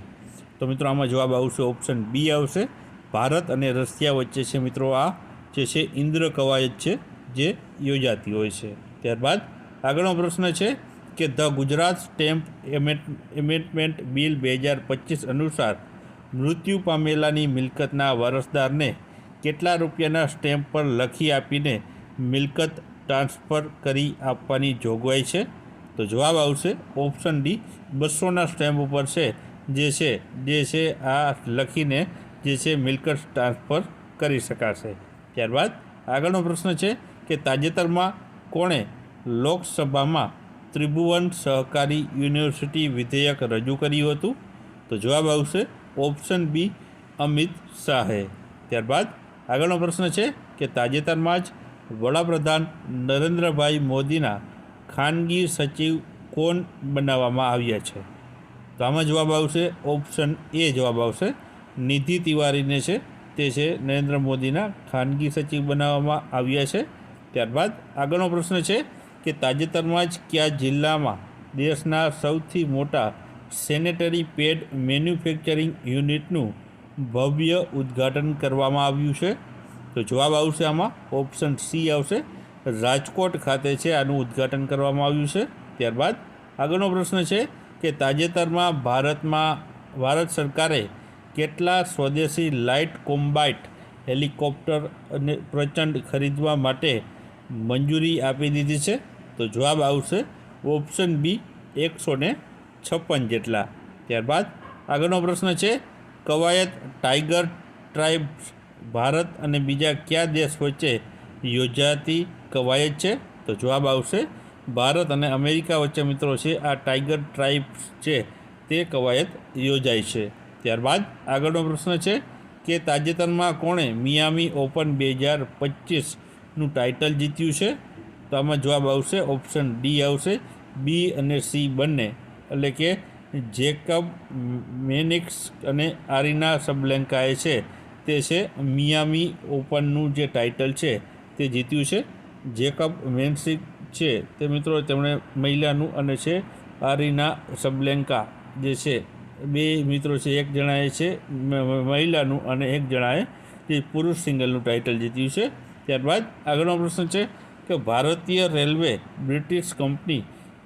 S2: તો મિત્રો આમાં જવાબ આવશે ઓપ્શન બી આવશે, ભારત અને રશિયા વચ્ચે છે મિત્રો આ જે છે ઇન્દ્ર કવાયત છે જે યોજાતી હોય છે. ત્યારબાદ આગળનો પ્રશ્ન છે કે the Gujarat stamp amendment bill 2025 અનુસાર મૃત્યુ પામેલાની મિલકતના વારસદારને કેટલા રૂપિયાના સ્ટેમ્પ પર લખી આપીને મિલકત ટ્રાન્સફર કરી આપવાની જોગવાઈ છે? તો જવાબ આવશે ઓપ્શન ડી, 200ના સ્ટેમ્પ ઉપર છે જે છે આ લખીને જે છે મિલકત ટ્રાન્સફર કરી શકાશે. ત્યારબાદ આગળનો પ્રશ્ન છે કે તાજેતરમાં કોણે લોકસભામાં ત્રિભુવન સહકારી યુનિવર્સિટી વિધેયક રજૂ કર્યું હતું? તો જવાબ આવશે ઓપ્શન બી, અમિત શાહે. ત્યારબાદ આગળનો પ્રશ્ન છે કે તાજેતરમાં જ વડાપ્રધાન નરેન્દ્રભાઈ મોદીના ખાનગી સચિવ કોણ બનાવવામાં આવ્યા છે? તો આમાં જવાબ આવશે ઓપ્શન એ જવાબ આવશે, નિધિ તિવારીને છે તે છે નરેન્દ્ર મોદીના ખાનગી સચિવ બનાવવામાં આવ્યા છે. ત્યારબાદ આગળનો પ્રશ્ન છે કે તાજેતરમાં જ કયા જિલ્લામાં દેશના સૌથી મોટા સેનેટરી પેડ મેન્યુફેક્ચરિંગ યુનિટનું ભવ્ય ઉદ્ઘાટન કરવામાં આવ્યું છે? તો જવાબ આવશે આમાં ઓપ્શન સી આવશે, રાજકોટ ખાતે છે આનું ઉદ્ઘાટન કરવામાં આવ્યું છે. ત્યારબાદ આગળનો પ્રશ્ન છે કે તાજેતરમાં ભારત સરકારે કેટલા સ્વદેશી લાઇટ કોમ્બાઇટ હેલિકોપ્ટર અને પ્રચંડ ખરીદવા માટે મંજૂરી આપી દીધી છે? તો જવાબ આવશે ઓપ્શન બી 156 જેટલા. ત્યારબાદ આગળનો પ્રશ્ન છે, કવાયત ટાઈગર ટ્રાઇબ્સ ભારત અને બીજા કયા દેશ વચ્ચે યોજાતી કવાયત છે? તો જવાબ આવશે ભારત અને અમેરિકા વચ્ચે મિત્રો છે આ ટાઈગર ટ્રાઇબ્સ છે તે કવાયત યોજાય છે. ત્યારબાદ આગળનો પ્રશ્ન છે કે તાજેતરમાં કોણે મિયામી ઓપન 2025નું ટાઇટલ જીત્યું છે? તો આમાં જવાબ આવશે ઓપ્શન ડી આવશે, બી અને સી બંને, એટલે કે જેકબ મેનિક્સ અને આરીના સબલેન્કાએ છે તે છે મિયામી ઓપનનું જે ટાઇટલ છે તે જીત્યું છે. જેકબ મેન્સિક છે તે મિત્રો તેમણે મહિલાનું અને છે આરીના સબલેન્કા જે છે બે મિત્રો છે, એક જણાએ છે મહિલાનું અને એક જણાએ જે પુરુષ સિંગલનું ટાઇટલ જીત્યું છે. ત્યારબાદ આગળનો પ્રશ્ન છે કે ભારતીય railway British company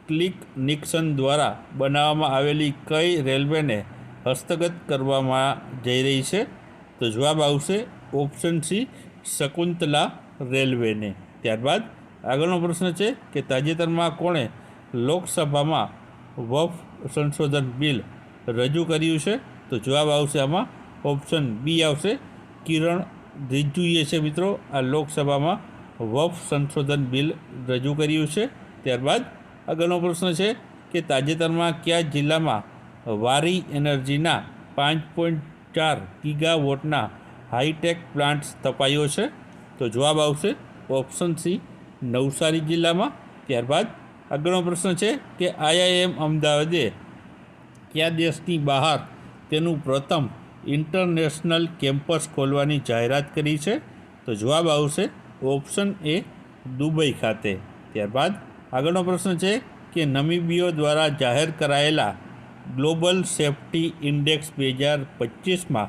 S2: click Nixon દ્વારા બનાવવામાં આવેલી કઈ રેલવેને હસ્તગત કરવામાં જઈ રહી છે? તો જવાબ આવશે ઓપ્શન સી, શકુંતલા રેલવેને. ત્યારબાદ આગળનો પ્રશ્ન છે કે તાજેતરમાં કોણે લોકસભામાં વફ સંશોધન બિલ રજૂ કર્યું છે? તો જવાબ આવશે આમાં ઓપ્શન બી આવશે, કિરણ રિજ્જુએ છે મિત્રો આ લોકસભામાં વફ સંશોધન બિલ રજૂ કર્યું છે. ત્યારબાદ આગળનો પ્રશ્ન છે કે તાજેતરમાં કયા જિલ્લામાં વારી એનર્જીના 5.4 ગીગાવોટના હાઈટેક પ્લાન્ટ સ્થપાયો છે? તો જવાબ આવશે ઓપ્શન સી, નવસારી જિલ્લામાં. ત્યારબાદ આગળનો પ્રશ્ન છે કે IIM અમદાવાદે કયા દેશની બહાર તેનું પ્રથમ ઇન્ટરનેશનલ કેમ્પસ ખોલવાની જાહેરાત કરી છે? તો જવાબ આવશે ઓપ્શન એ, દુબઈ ખાતે. ત્યારબાદ આગળનો પ્રશ્ન છે કે નમીબિયો દ્વારા જાહેર કરાયેલા ગ્લોબલ સેફ્ટી ઇન્ડેક્સ 2025માં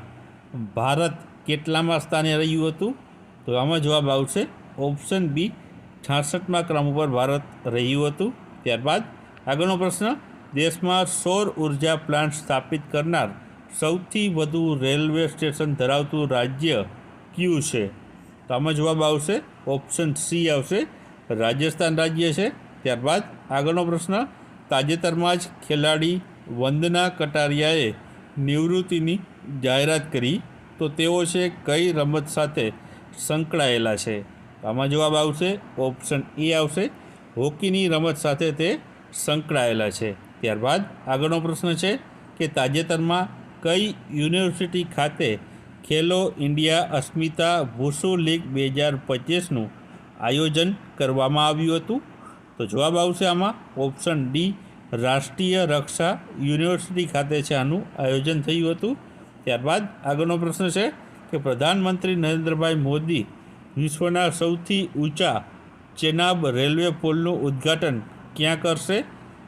S2: ભારત કેટલામાં સ્થાને રહ્યું હતું? તો આમાં જવાબ આવશે ઓપ્શન બી, 66મા ક્રમ ઉપર ભારત રહ્યું હતું. ત્યારબાદ આગળનો પ્રશ્ન, દેશમાં સૌર ઉર્જા પ્લાન્ટ સ્થાપિત કરનાર સૌથી વધુ રેલવે સ્ટેશન ધરાવતું રાજ્ય કયું છે? તો આમાં જવાબ આવશે ઓપ્શન સી આવશે, રાજસ્થાન રાજ્ય છે. ત્યારબાદ આગળનો પ્રશ્ન, તાજેતરમાં જ ખેલાડી વંદના કટારિયાએ નિવૃત્તિની જાહેરાત કરી, તો તેઓ છે કઈ રમત સાથે સંકળાયેલા છે? આમાં જવાબ આવશે ઓપ્શન એ આવશે, હોકીની રમત સાથે તે સંકળાયેલા છે. ત્યારબાદ આગળનો પ્રશ્ન છે કે તાજેતરમાં કઈ યુનિવર્સિટી ખાતે ખેલો ઇન્ડિયા અસ્મિતા વુસુ લીગ 2025નું આયોજન કરવામાં આવ્યું હતું? તો જવાબ આવશે આમાં ઓપ્શન ડી, રાષ્ટ્રીય રક્ષા યુનિવર્સિટી ખાતે છે આનું આયોજન થયું હતું. ત્યારબાદ આગળનો પ્રશ્ન છે કે પ્રધાનમંત્રી નરેન્દ્રભાઈ મોદી વિશ્વના સૌથી ઊંચા ચેનાબ રેલવે પુલનું ઉદ્ઘાટન ક્યાં કરશે?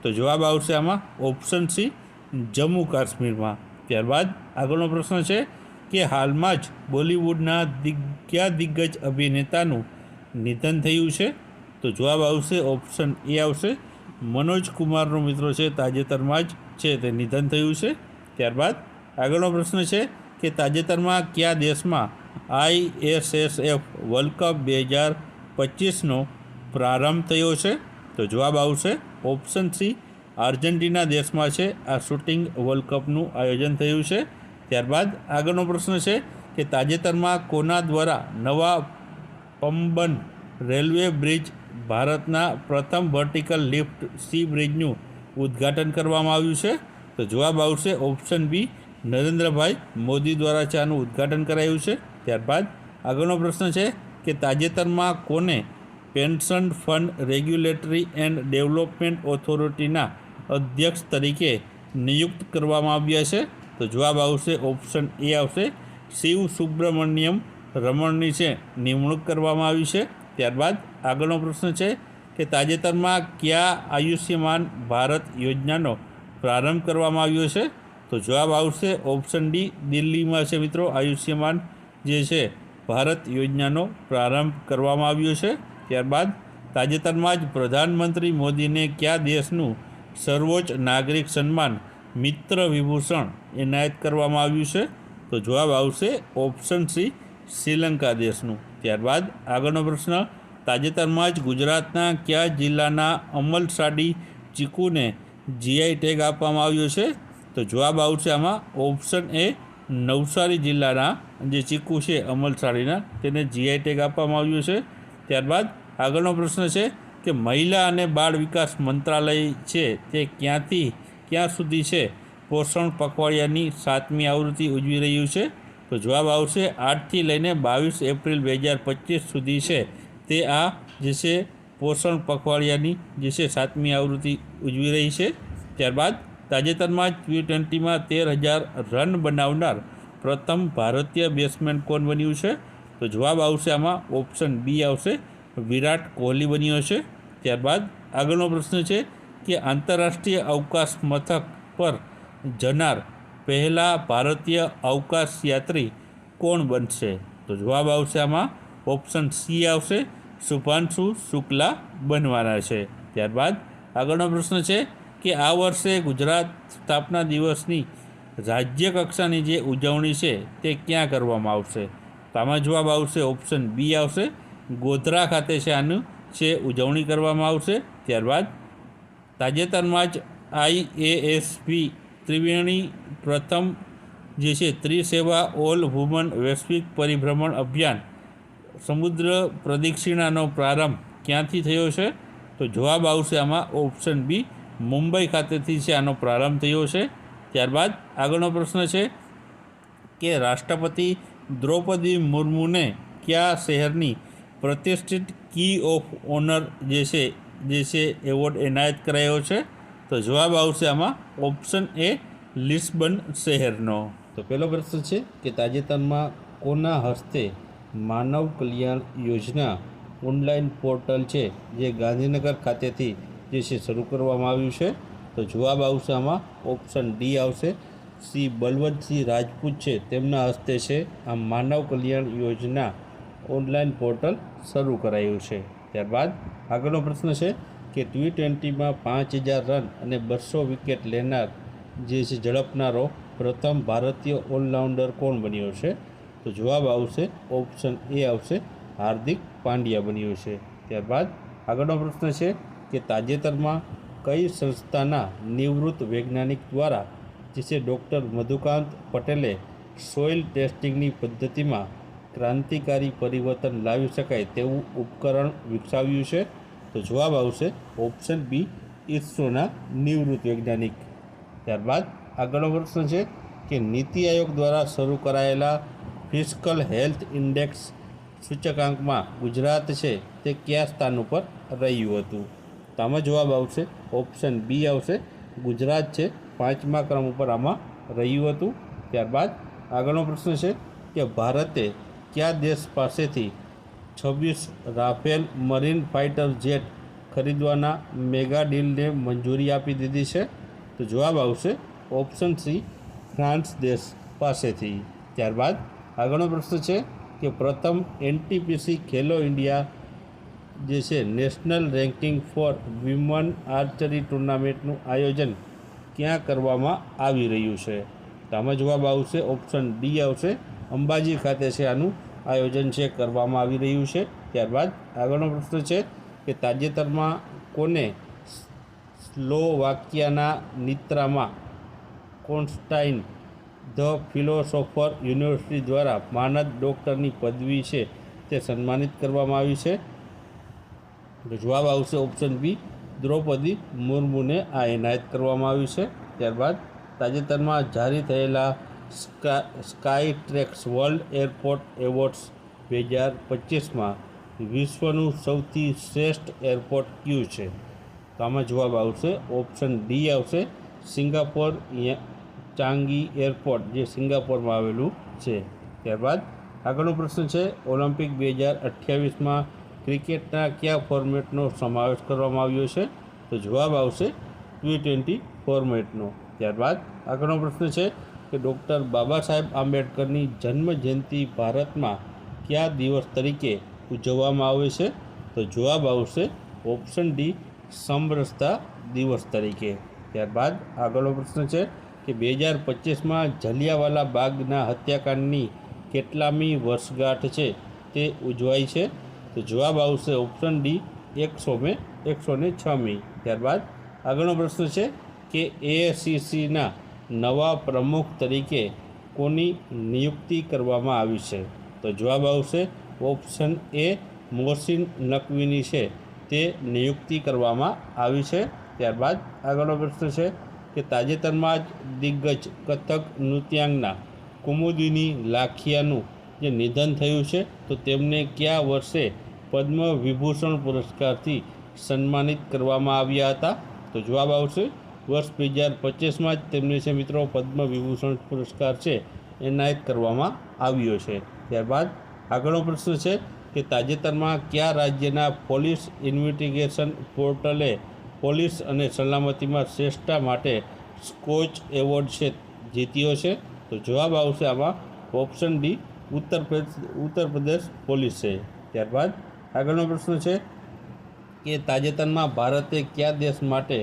S2: તો જવાબ આવશે આમાં ઓપ્શન સી, જમ્મુ કાશ્મીરમાં. ત્યારબાદ આગળનો પ્રશ્ન છે કે હાલમાં જ બોલિવૂડના કયા દિગ્ગજ અભિનેતાનું નિધન થયું છે? તો જવાબ આવશે ઓપ્શન એ આવશે, મનોજ કુમારનું મિત્રો છે તાજેતરમાં જ છે તે નિધન થયું છે. ત્યારબાદ આગળનો પ્રશ્ન છે કે તાજેતરમાં કયા દેશમાં ISSF વર્લ્ડ કપ 2025નો પ્રારંભ થયો છે? તો જવાબ આવશે ઓપ્શન સી, આર્જેન્ટિના દેશમાં છે આ શૂટિંગ વર્લ્ડ કપનું આયોજન થયું છે. ત્યારબાદ આગળનો પ્રશ્ન છે કે તાજેતરમાં કોના દ્વારા નવા પમ્બન રેલવે બ્રિજ ભારતના પ્રથમ વર્ટિકલ લિફ્ટ સી બ્રિજનું ઉદ્ઘાટન કરવામાં આવ્યું છે? તો જવાબ આવશે ઓપ્શન બી, નરેન્દ્રભાઈ મોદી દ્વારા છે આનું ઉદ્ઘાટન કરાયું છે. ત્યારબાદ આગળનો પ્રશ્ન છે કે તાજેતરમાં કોને pension fund regulatory and development ઓથોરિટીના અધ્યક્ષ તરીકે નિયુક્ત કરવામાં આવ્યા છે? તો જવાબ આવશે ઓપ્શન એ આવશે, શિવ સુબ્રમણ્યમ રમણની છે નિમણૂક કરવામાં આવી છે. ત્યારબાદ આગળનો પ્રશ્ન છે કે તાજેતરમાં કયા આયુષ્યમાન ભારત યોજનાનો પ્રારંભ કરવામાં આવ્યો છે? તો જવાબ આવશે ઓપ્શન ડી, દિલ્હીમાં છે મિત્રો આયુષ્યમાન જે છે ભારત યોજનાનો પ્રારંભ કરવામાં આવ્યો છે. ત્યારબાદ તાજેતરમાં જ પ્રધાનમંત્રી મોદીને કયા દેશનું સર્વોચ્ચ નાગરિક સન્માન મિત્ર વિભૂષણ એનાયત કરવામાં આવ્યું છે? તો જવાબ આવશે ઓપ્શન સી, શ્રીલંકા દેશનું. ત્યારબાદ આગળનો પ્રશ્ન, તાજેતરમાં જ ગુજરાતના કયા જિલ્લાના અમલસાડી ચીકુને જીઆઈ ટેગ આપવામાં આવ્યો છે? તો જવાબ આવશે આમાં ઓપ્શન એ નવસારી જિલ્લાના જે ચીકુ છે અમલસાડીના તેને જીઆઈ ટેગ આપવામાં આવ્યો છે. ત્યારબાદ આગળનો પ્રશ્ન છે કે મહિલા અને બાળ વિકાસ મંત્રાલય છે તે ક્યાંથી ક્યાં સુધી છે પોષણ પખવાડિયાની 7મી આવૃત્તિ ઉજવી રહ્યું છે? તો જવાબ આવશે 8થી લઈને 22 એપ્રિલ 2025 સુધી છે તે આ જે છે પોષણ પખવાડિયાની જે છે 7મી આવૃત્તિ ઉજવી રહી છે. ત્યારબાદ તાજેતરમાં જ T20માં 13,000 રન બનાવનાર પ્રથમ ભારતીય બેટ્સમેન કોણ બન્યું છે? તો જવાબ આવશે આમાં ઓપ્શન બી આવશે વિરાટ કોહલી બન્યો છે. ત્યારબાદ આગળનો પ્રશ્ન છે કે આંતરરાષ્ટ્રીય અવકાશ મથક પર જનાર પહેલા ભારતીય અવકાશ યાત્રી કોણ બનશે? તો જવાબ આવશે આમાં ઓપ્શન સી આવશે શુભાંશુ શુક્લા બનવાના છે. ત્યારબાદ આગળનો પ્રશ્ન છે કે આ વર્ષે ગુજરાત સ્થાપના દિવસની રાજ્ય કક્ષાની જે ઉજવણી છે તે ક્યાં કરવામાં આવશે? તો આમાં જવાબ આવશે ઓપ્શન બી આવશે ગોધરા ખાતે છે આનું છે ઉજવણી કરવામાં આવશે. ત્યારબાદ તાજેતરમાં જ IASP ત્રિવેણી પ્રથમ જે છે ત્રિસેવા ઓલ વુમન વૈશ્વિક પરિભ્રમણ અભિયાન સમુદ્ર પ્રદક્ષિણાનો પ્રારંભ ક્યાંથી થયો છે? તો જવાબ આવશે આમાં ઓપ્શન બી મુંબઈ ખાતેથી છે આનો પ્રારંભ થયો છે. ત્યારબાદ આગળનો પ્રશ્ન છે કે રાષ્ટ્રપતિ દ્રૌપદી મુર્મુને કયા શહેરની પ્રતિષ્ઠિત કી ઓફ ઓનર જે છે એવોર્ડ એનાયત કરાયો છે? તો જવાબ આવશે આમાં ઓપ્શન એ લિસ્બન શહેરનો. તો પહેલો પ્રશ્ન છે કે તાજેતરમાં કોના હસ્તે માનવ કલ્યાણ યોજના ઓનલાઈન પોર્ટલ છે જે ગાંધીનગર ખાતેથી જે છે શરૂ કરવામાં આવ્યું છે? તો જવાબ આવશે આમાં ઓપ્શન ડી આવશે શ્રી બલવંતસિંહ રાજપૂત છે તેમના હસ્તે છે આ માનવ કલ્યાણ યોજના ઓનલાઈન પોર્ટલ શરૂ કરાયું છે. ત્યારબાદ આગળનો પ્રશ્ન છે કે T20માં 5,000 રન અને 200 વિકેટ લેનાર જે છે ઝડપનારો પ્રથમ ભારતીય ઓલરાઉન્ડર કોણ બન્યો છે? તો જવાબ આવશે ઓપ્શન એ આવશે હાર્દિક પાંડ્યા બન્યો છે. ત્યારબાદ આગળનો પ્રશ્ન છે કે તાજેતરમાં કઈ સંસ્થાના નિવૃત્ત વૈજ્ઞાનિક દ્વારા જે છે ડૉક્ટર મધુકાંત પટેલે સોઇલ ટેસ્ટિંગની પદ્ધતિમાં ક્રાંતિકારી પરિવર્તન લાવી શકાય તેવું ઉપકરણ વિકસાવ્યું છે? તો જવાબ આવશે ઓપ્શન બી ઇસરોના નિવૃત્ત વૈજ્ઞાનિક. ત્યારબાદ આગળનો પ્રશ્ન છે કે નીતિ આયોગ દ્વારા શરૂ કરાયેલા ફિસ્કલ હેલ્થ ઇન્ડેક્સ સૂચકાંકમાં ગુજરાત છે તે કયા સ્થાન ઉપર રહ્યું હતું? તો આમાં જવાબ આવશે ઓપ્શન બી આવશે ગુજરાત છે 5મા ક્રમ ઉપર આમાં રહ્યું હતું. ત્યારબાદ આગળનો પ્રશ્ન છે કે ભારતે કયા દેશ પાસેથી 26 રાફેલ મરીન ફાઇટર જેટ ખરીદવાના મેગા ડીલને મંજૂરી આપી દીધી છે? તો જવાબ આવશે ઓપ્શન સી ફ્રાન્સ દેશ પાસેથી. ત્યારબાદ આગળનો પ્રશ્ન છે કે પ્રથમ NTPC ખેલો ઇન્ડિયા જે છે નેશનલ રેન્કિંગ ફોર વિમન આર્ચરી ટુર્નામેન્ટનું આયોજન ક્યાં કરવામાં આવી રહ્યું છે? તો આમાં જવાબ આવશે ઓપ્શન ડી આવશે અંબાજી ખાતે છે આનું આયોજન છે કરવામાં આવી રહ્યું છે. ત્યારબાદ આગળનો પ્રશ્ન છે કે તાજેતરમાં કોને સ્લોવાકિયાના નિત્રામાં કોન્સ્ટાઇન ધ ફિલોસોફર યુનિવર્સિટી દ્વારા માનદ ડૉક્ટરની પદવી છે તે સન્માનિત કરવામાં આવી છે? તો જવાબ આવશે ઓપ્શન બી દ્રૌપદી મુર્મુને આ એનાયત કરવામાં આવ્યું છે. ત્યારબાદ તાજેતરમાં જારી થયેલા Skytrax world airport awards 2025માં વિશ્વનું સૌથી શ્રેષ્ઠ એરપોર્ટ કયું છે? તો આમાં જવાબ આવશે ઓપ્શન ડી આવશે સિંગાપોર ચાંગી એરપોર્ટ જે સિંગાપોરમાં આવેલું છે. ત્યારબાદ આગળનો પ્રશ્ન છે ઓલિમ્પિક 2028માં ક્રિકેટના કયા ફોર્મેટનો સમાવેશ કરવામાં આવ્યો છે? તો જવાબ આવશે T20 ફોર્મેટનો. ત્યારબાદ આગળનો પ્રશ્ન છે કે ડૉક્ટર બાબા સાહેબ આંબેડકરની જન્મ જયંતિ ભારતમાં કયા દિવસ તરીકે ઉજવવામાં આવે છે? તો જવાબ આવશે ઓપ્શન ડી સમરસતા દિવસ તરીકે. ત્યારબાદ આગળનો પ્રશ્ન છે કે 2025માં જલિયાવાલા બાગના હત્યાકાંડની કેટલામી વર્ષગાંઠ છે તે ઉજવાય છે? તો જવાબ આવશે ઓપ્શન ડી 106મી. ત્યારબાદ આગળનો પ્રશ્ન છે કે એઆઈસીસીના નવા પ્રમુખ તરીકે કોની નિયુક્તિ કરવામાં આવી છે? તો જવાબ આવશે ઓપ્શન એ મોહસિન નકવીની છે તે નિયુક્તિ કરવામાં આવી છે. ત્યારબાદ આગળનો પ્રશ્ન છે કે તાજેતરમાં જ દિગ્ગજ કથક નૃત્યાંગના કુમુદિની લાખિયાનું જે નિધન થયું છે તો તેમને કયા વર્ષે પદ્મ વિભૂષણ પુરસ્કારથી સન્માનિત કરવામાં આવ્યા હતા? તો જવાબ આવશે વર્ષ 2025માં જ તેમને છે મિત્રો પદ્મ વિભૂષણ પુરસ્કાર છે એનાયત કરવામાં આવ્યો છે. ત્યારબાદ આગળનો પ્રશ્ન છે કે તાજેતરમાં કયા રાજ્યના પોલીસ ઇન્વેસ્ટિગેશન પોર્ટલે પોલીસ અને સલામતીમાં શ્રેષ્ઠતા માટે સ્કોચ એવોર્ડ છે જીત્યો છે? તો જવાબ આવશે આમાં option D Uttar Pradesh police છે. ત્યારબાદ આગળનો પ્રશ્ન છે કે તાજેતરમાં ભારતે કયા દેશ માટે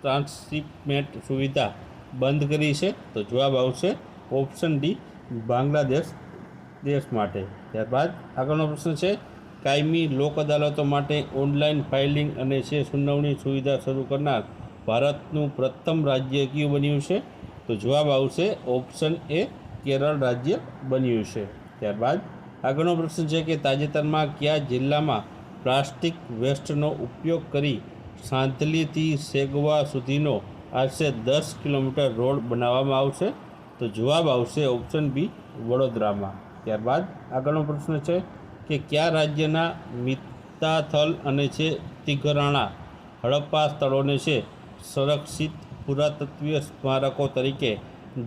S2: ટ્રાન્સશિપમેન્ટ સુવિધા બંધ કરી છે? તો જવાબ આવશે ઓપ્શન ડી બાંગ્લાદેશ દેશ માટે. ત્યારબાદ આગળનો પ્રશ્ન છે કાયમી લોક અદાલતો માટે ઓનલાઈન ફાઇલિંગ અને છે સુનાવણી સુવિધા શરૂ કરનાર ભારતનું પ્રથમ રાજ્ય કયું બન્યું છે? તો જવાબ આવશે ઓપ્શન એ કેરળ રાજ્ય બન્યું છે. ત્યારબાદ આગળનો પ્રશ્ન છે કે તાજેતરમાં કયા જિલ્લામાં પ્લાસ્ટિક વેસ્ટનો ઉપયોગ કરી સાંથલીથી સેગવા સુધીનો આશરે 10 કિલોમીટર રોડ બનાવવામાં આવશે? તો જવાબ આવશે ઓપ્શન બી વડોદરામાં. ત્યારબાદ આગળનો પ્રશ્ન છે કે કયા રાજ્યના મિત્તાથલ અને છે તિઘરાણા હડપ્પા સ્થળોને છે સંરક્ષિત પુરાતત્વીય સ્મારકો તરીકે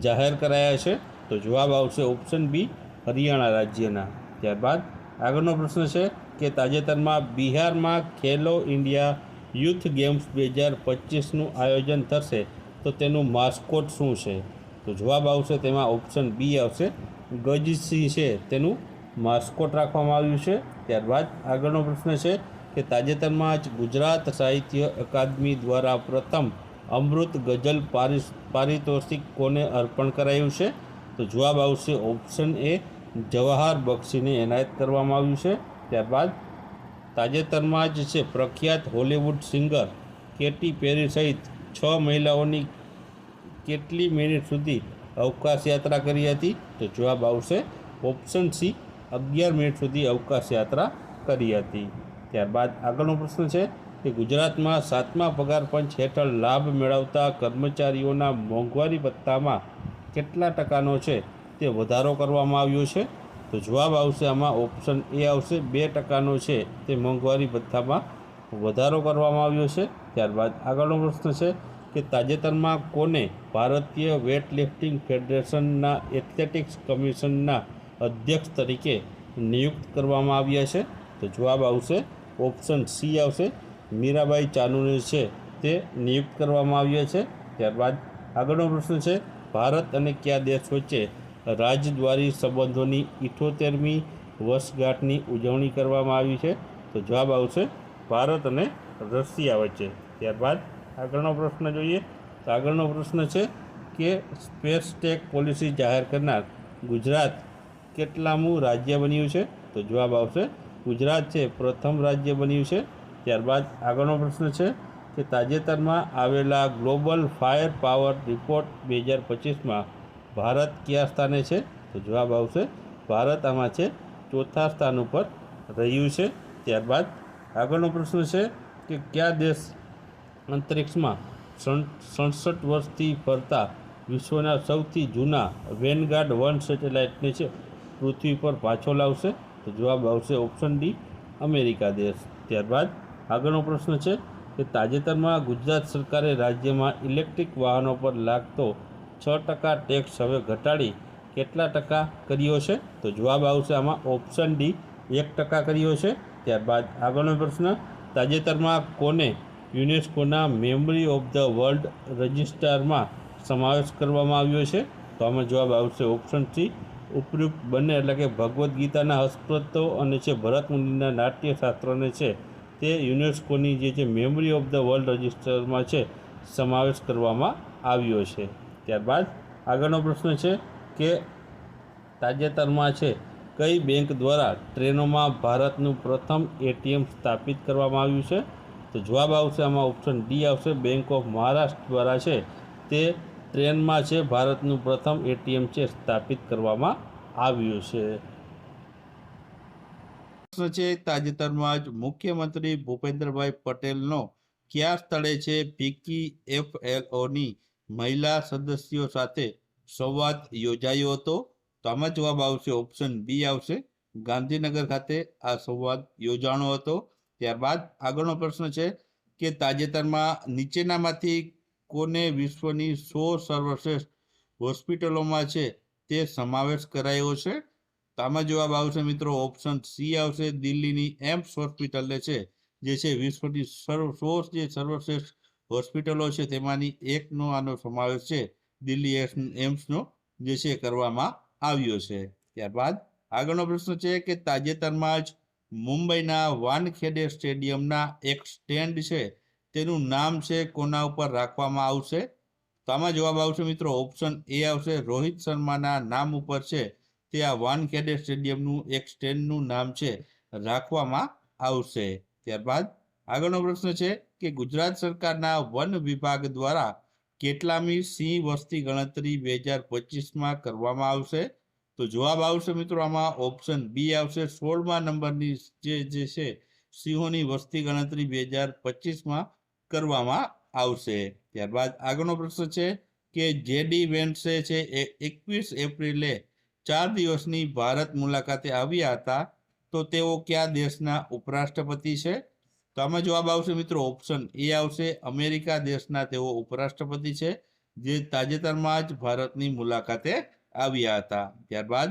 S2: જાહેર કરાયા છે? તો જવાબ આવશે ઓપ્શન બી હરિયાણા રાજ્યના. ત્યારબાદ આગળનો પ્રશ્ન છે કે તાજેતરમાં બિહારમાં ખેલો ઇન્ડિયા યુથ ગેમ્સ 2025નું આયોજન થશે તો તેનું માસ્કોટ શું છે? તો જવાબ આવશે તેમાં ઓપ્શન બી આવશે ગજસિંહ છે તેનું માસ્કોટ રાખવામાં આવ્યું છે. ત્યારબાદ આગળનો પ્રશ્ન છે કે તાજેતરમાં જ ગુજરાત સાહિત્ય અકાદમી દ્વારા પ્રથમ અમૃત ગઝલ પારિતોષિક કોને અર્પણ કરાયું છે? તો જવાબ આવશે ઓપ્શન એ જવાહર બક્ષીને એનાયત કરવામાં આવ્યું છે. ત્યારબાદ તાજેતરમાં જ છે પ્રખ્યાત હોલિવૂડ સિંગર કેટી પેરી સહિત 6 મહિલાઓની કેટલી મિનિટ સુધી અવકાશ યાત્રા કરી હતી? તો જવાબ આવશે ઓપ્શન સી 11 મિનિટ સુધી અવકાશ યાત્રા કરી હતી. ત્યારબાદ આગળનો પ્રશ્ન છે કે ગુજરાતમાં 7મા પગાર પંચ હેઠળ લાભ મેળવતા કર્મચારીઓના મોંઘવારી ભથ્થામાં કેટલા ટકાનો છે તે વધારો કરવામાં આવ્યો છે? તો જવાબ આવશે આમાં ઓપ્શન એ આવશે 2% છે તે મોંઘવારી ભથ્થામાં વધારો કરવામાં આવ્યો છે. ત્યારબાદ આગળનો પ્રશ્ન છે કે તાજેતરમાં કોને ભારતીય વેઇટલિફ્ટિંગ ફેડરેશનના એથ્લેટિક્સ કમિશનના અધ્યક્ષ તરીકે નિયુક્ત કરવામાં આવ્યા છે? તો જવાબ આવશે ઓપ્શન સી આવશે મીરાબાઈ ચાનુને છે તે નિયુક્ત કરવામાં આવ્યા છે. ત્યારબાદ આગળનો પ્રશ્ન છે ભારત અને કયા દેશ વચ્ચે રાજદ્વારી સંબંધોની 78મી વર્ષગાંઠની ઉજવણી કરવામાં આવી છે? તો જવાબ આવશે ભારત અને રશિયા વચ્ચે. ત્યારબાદ આગળનો પ્રશ્ન જોઈએ તો આગળનો પ્રશ્ન છે કે સ્પેસ ટેક પોલિસી જાહેર કરનાર ગુજરાત કેટલામું રાજ્ય બન્યું છે? તો જવાબ આવશે ગુજરાત છે પ્રથમ રાજ્ય બન્યું છે. ત્યારબાદ આગળનો પ્રશ્ન છે કે તાજેતરમાં આવેલા ગ્લોબલ ફાયર પાવર રિપોર્ટ 2025માં ભારત કયા સ્થાને છે? તો જવાબ આવશે ભારત આમાં છે 4થા સ્થાન ઉપર રહ્યું છે. ત્યારબાદ આગળનો પ્રશ્ન છે કે કયા દેશ અંતરિક્ષમાં 67 વર્ષથી ફરતા વિશ્વના સૌથી જૂના વેનગાર્ડ 1 સેટેલાઇટને છે પૃથ્વી પર પાછો લાવશે? તો જવાબ આવશે ઓપ્શન ડી અમેરિકા દેશ. ત્યારબાદ આગળનો પ્રશ્ન છે કે તાજેતરમાં ગુજરાત સરકારે રાજ્યમાં ઇલેક્ટ્રિક વાહનો પર લાગતો 6% ટેક્સ હવે ઘટાડી કેટલા ટકા કર્યો છે? તો જવાબ આવશે આમાં ઓપ્શન ડી 1% કર્યો છે. ત્યારબાદ આગળનો પ્રશ્ન તાજેતરમાં કોને યુનેસ્કોના મેમરી ઓફ ધ વર્લ્ડ રજિસ્ટરમાં સમાવેશ કરવામાં આવ્યો છે? તો આમાં જવાબ આવશે ઓપ્શન સી ઉપયુક્ત બંને એટલે કે ભગવદ્ ગીતાના હસ્તપ્રતો અને છે ભરત મુનિના નાટ્યશાસ્ત્રને છે તે યુનેસ્કોની જે છે મેમરી ઓફ ધ વર્લ્ડ રજિસ્ટરમાં છે સમાવેશ કરવામાં આવ્યો છે. ત્યારબાદ આગળનો પ્રશ્ન છે કે કે તાજેતરમાં છે કઈ બેંક દ્વારા ટ્રેનોમાં ભારતનું પ્રથમ એટીએમ સ્થાપિત કરવામાં આવ્યું છે? તો જવાબ આવશે આમાં ઓપ્શન ડી આવશે, બેંક ઓફ મહારાષ્ટ્ર દ્વારા છે તે ટ્રેનમાં છે ભારતનું પ્રથમ એટીએમ છે સ્થાપિત કરવામાં આવ્યું છે. પ્રશ્ન છે, તાજેતરમાં જ મુખ્યમંત્રી ભૂપેન્દ્રભાઈ પટેલનો કયા સ્થળે છે PKFLOની મહિલા સદસ્યો સાથે સંવાદ યોજાયો હતો? તો આમાં જવાબ આવશે ઓપ્શન બી આવશે, ગાંધીનગર ખાતે આ સંવાદ યોજાણો હતો. ત્યારબાદ આગળનો પ્રશ્ન છે કે તાજેતરમાં નીચેનામાંથી કોને વિશ્વની 100 સર્વશ્રેષ્ઠ હોસ્પિટલોમાં છે તે સમાવેશ કરાયો છે? તો આમાં જવાબ આવશે મિત્રો ઓપ્શન સી આવશે, દિલ્હીની એમ્સ હોસ્પિટલને છે જે છે વિશ્વની 100 જે સર્વશ્રેષ્ઠ હોસ્પિટલો છે તેમાંની એકનો આનો સમાવેશ છે દિલ્હી એમ્સનો જે છે કરવામાં આવ્યો છે. ત્યારબાદ આગળનો પ્રશ્ન છે કે તાજેતરમાં જ મુંબઈના વાનખેડે સ્ટેડિયમના એક સ્ટેન્ડ છે તેનું નામ છે કોના ઉપર રાખવામાં આવશે? તો આમાં જવાબ આવશે મિત્રો ઓપ્શન એ આવશે, રોહિત શર્માના નામ ઉપર છે તે આ વાનખેડે સ્ટેડિયમનું એક સ્ટેન્ડનું નામ છે રાખવામાં આવશે. ત્યારબાદ આગળનો પ્રશ્ન છે કે ગુજરાત સરકારના વન વિભાગ દ્વારા કેટલામી સિંહ વસ્તી ગણતરી 2025માં કરવામાં આવશે? તો જવાબ આવશે મિત્રો આમાં ઓપ્શન બી આવશે, 16મા નંબરની જે છે સિંહોની વસ્તી ગણતરી 2025માં કરવામાં આવશે. ત્યારબાદ આગળનો પ્રશ્ન છે કે જેડી વેન્સે છે 21 એપ્રિલે 4 દિવસની ભારત મુલાકાતે આવ્યા હતા તો તેઓ કયા દેશના ઉપરાષ્ટ્રપતિ છે? તો આમાં જવાબ આવશે મિત્રો ઓપ્શન એ આવશે, અમેરિકા દેશના તેઓ ઉપરાષ્ટ્રપતિ છે જે તાજેતરમાં જ ભારતની મુલાકાતે આવ્યા હતા. ત્યારબાદ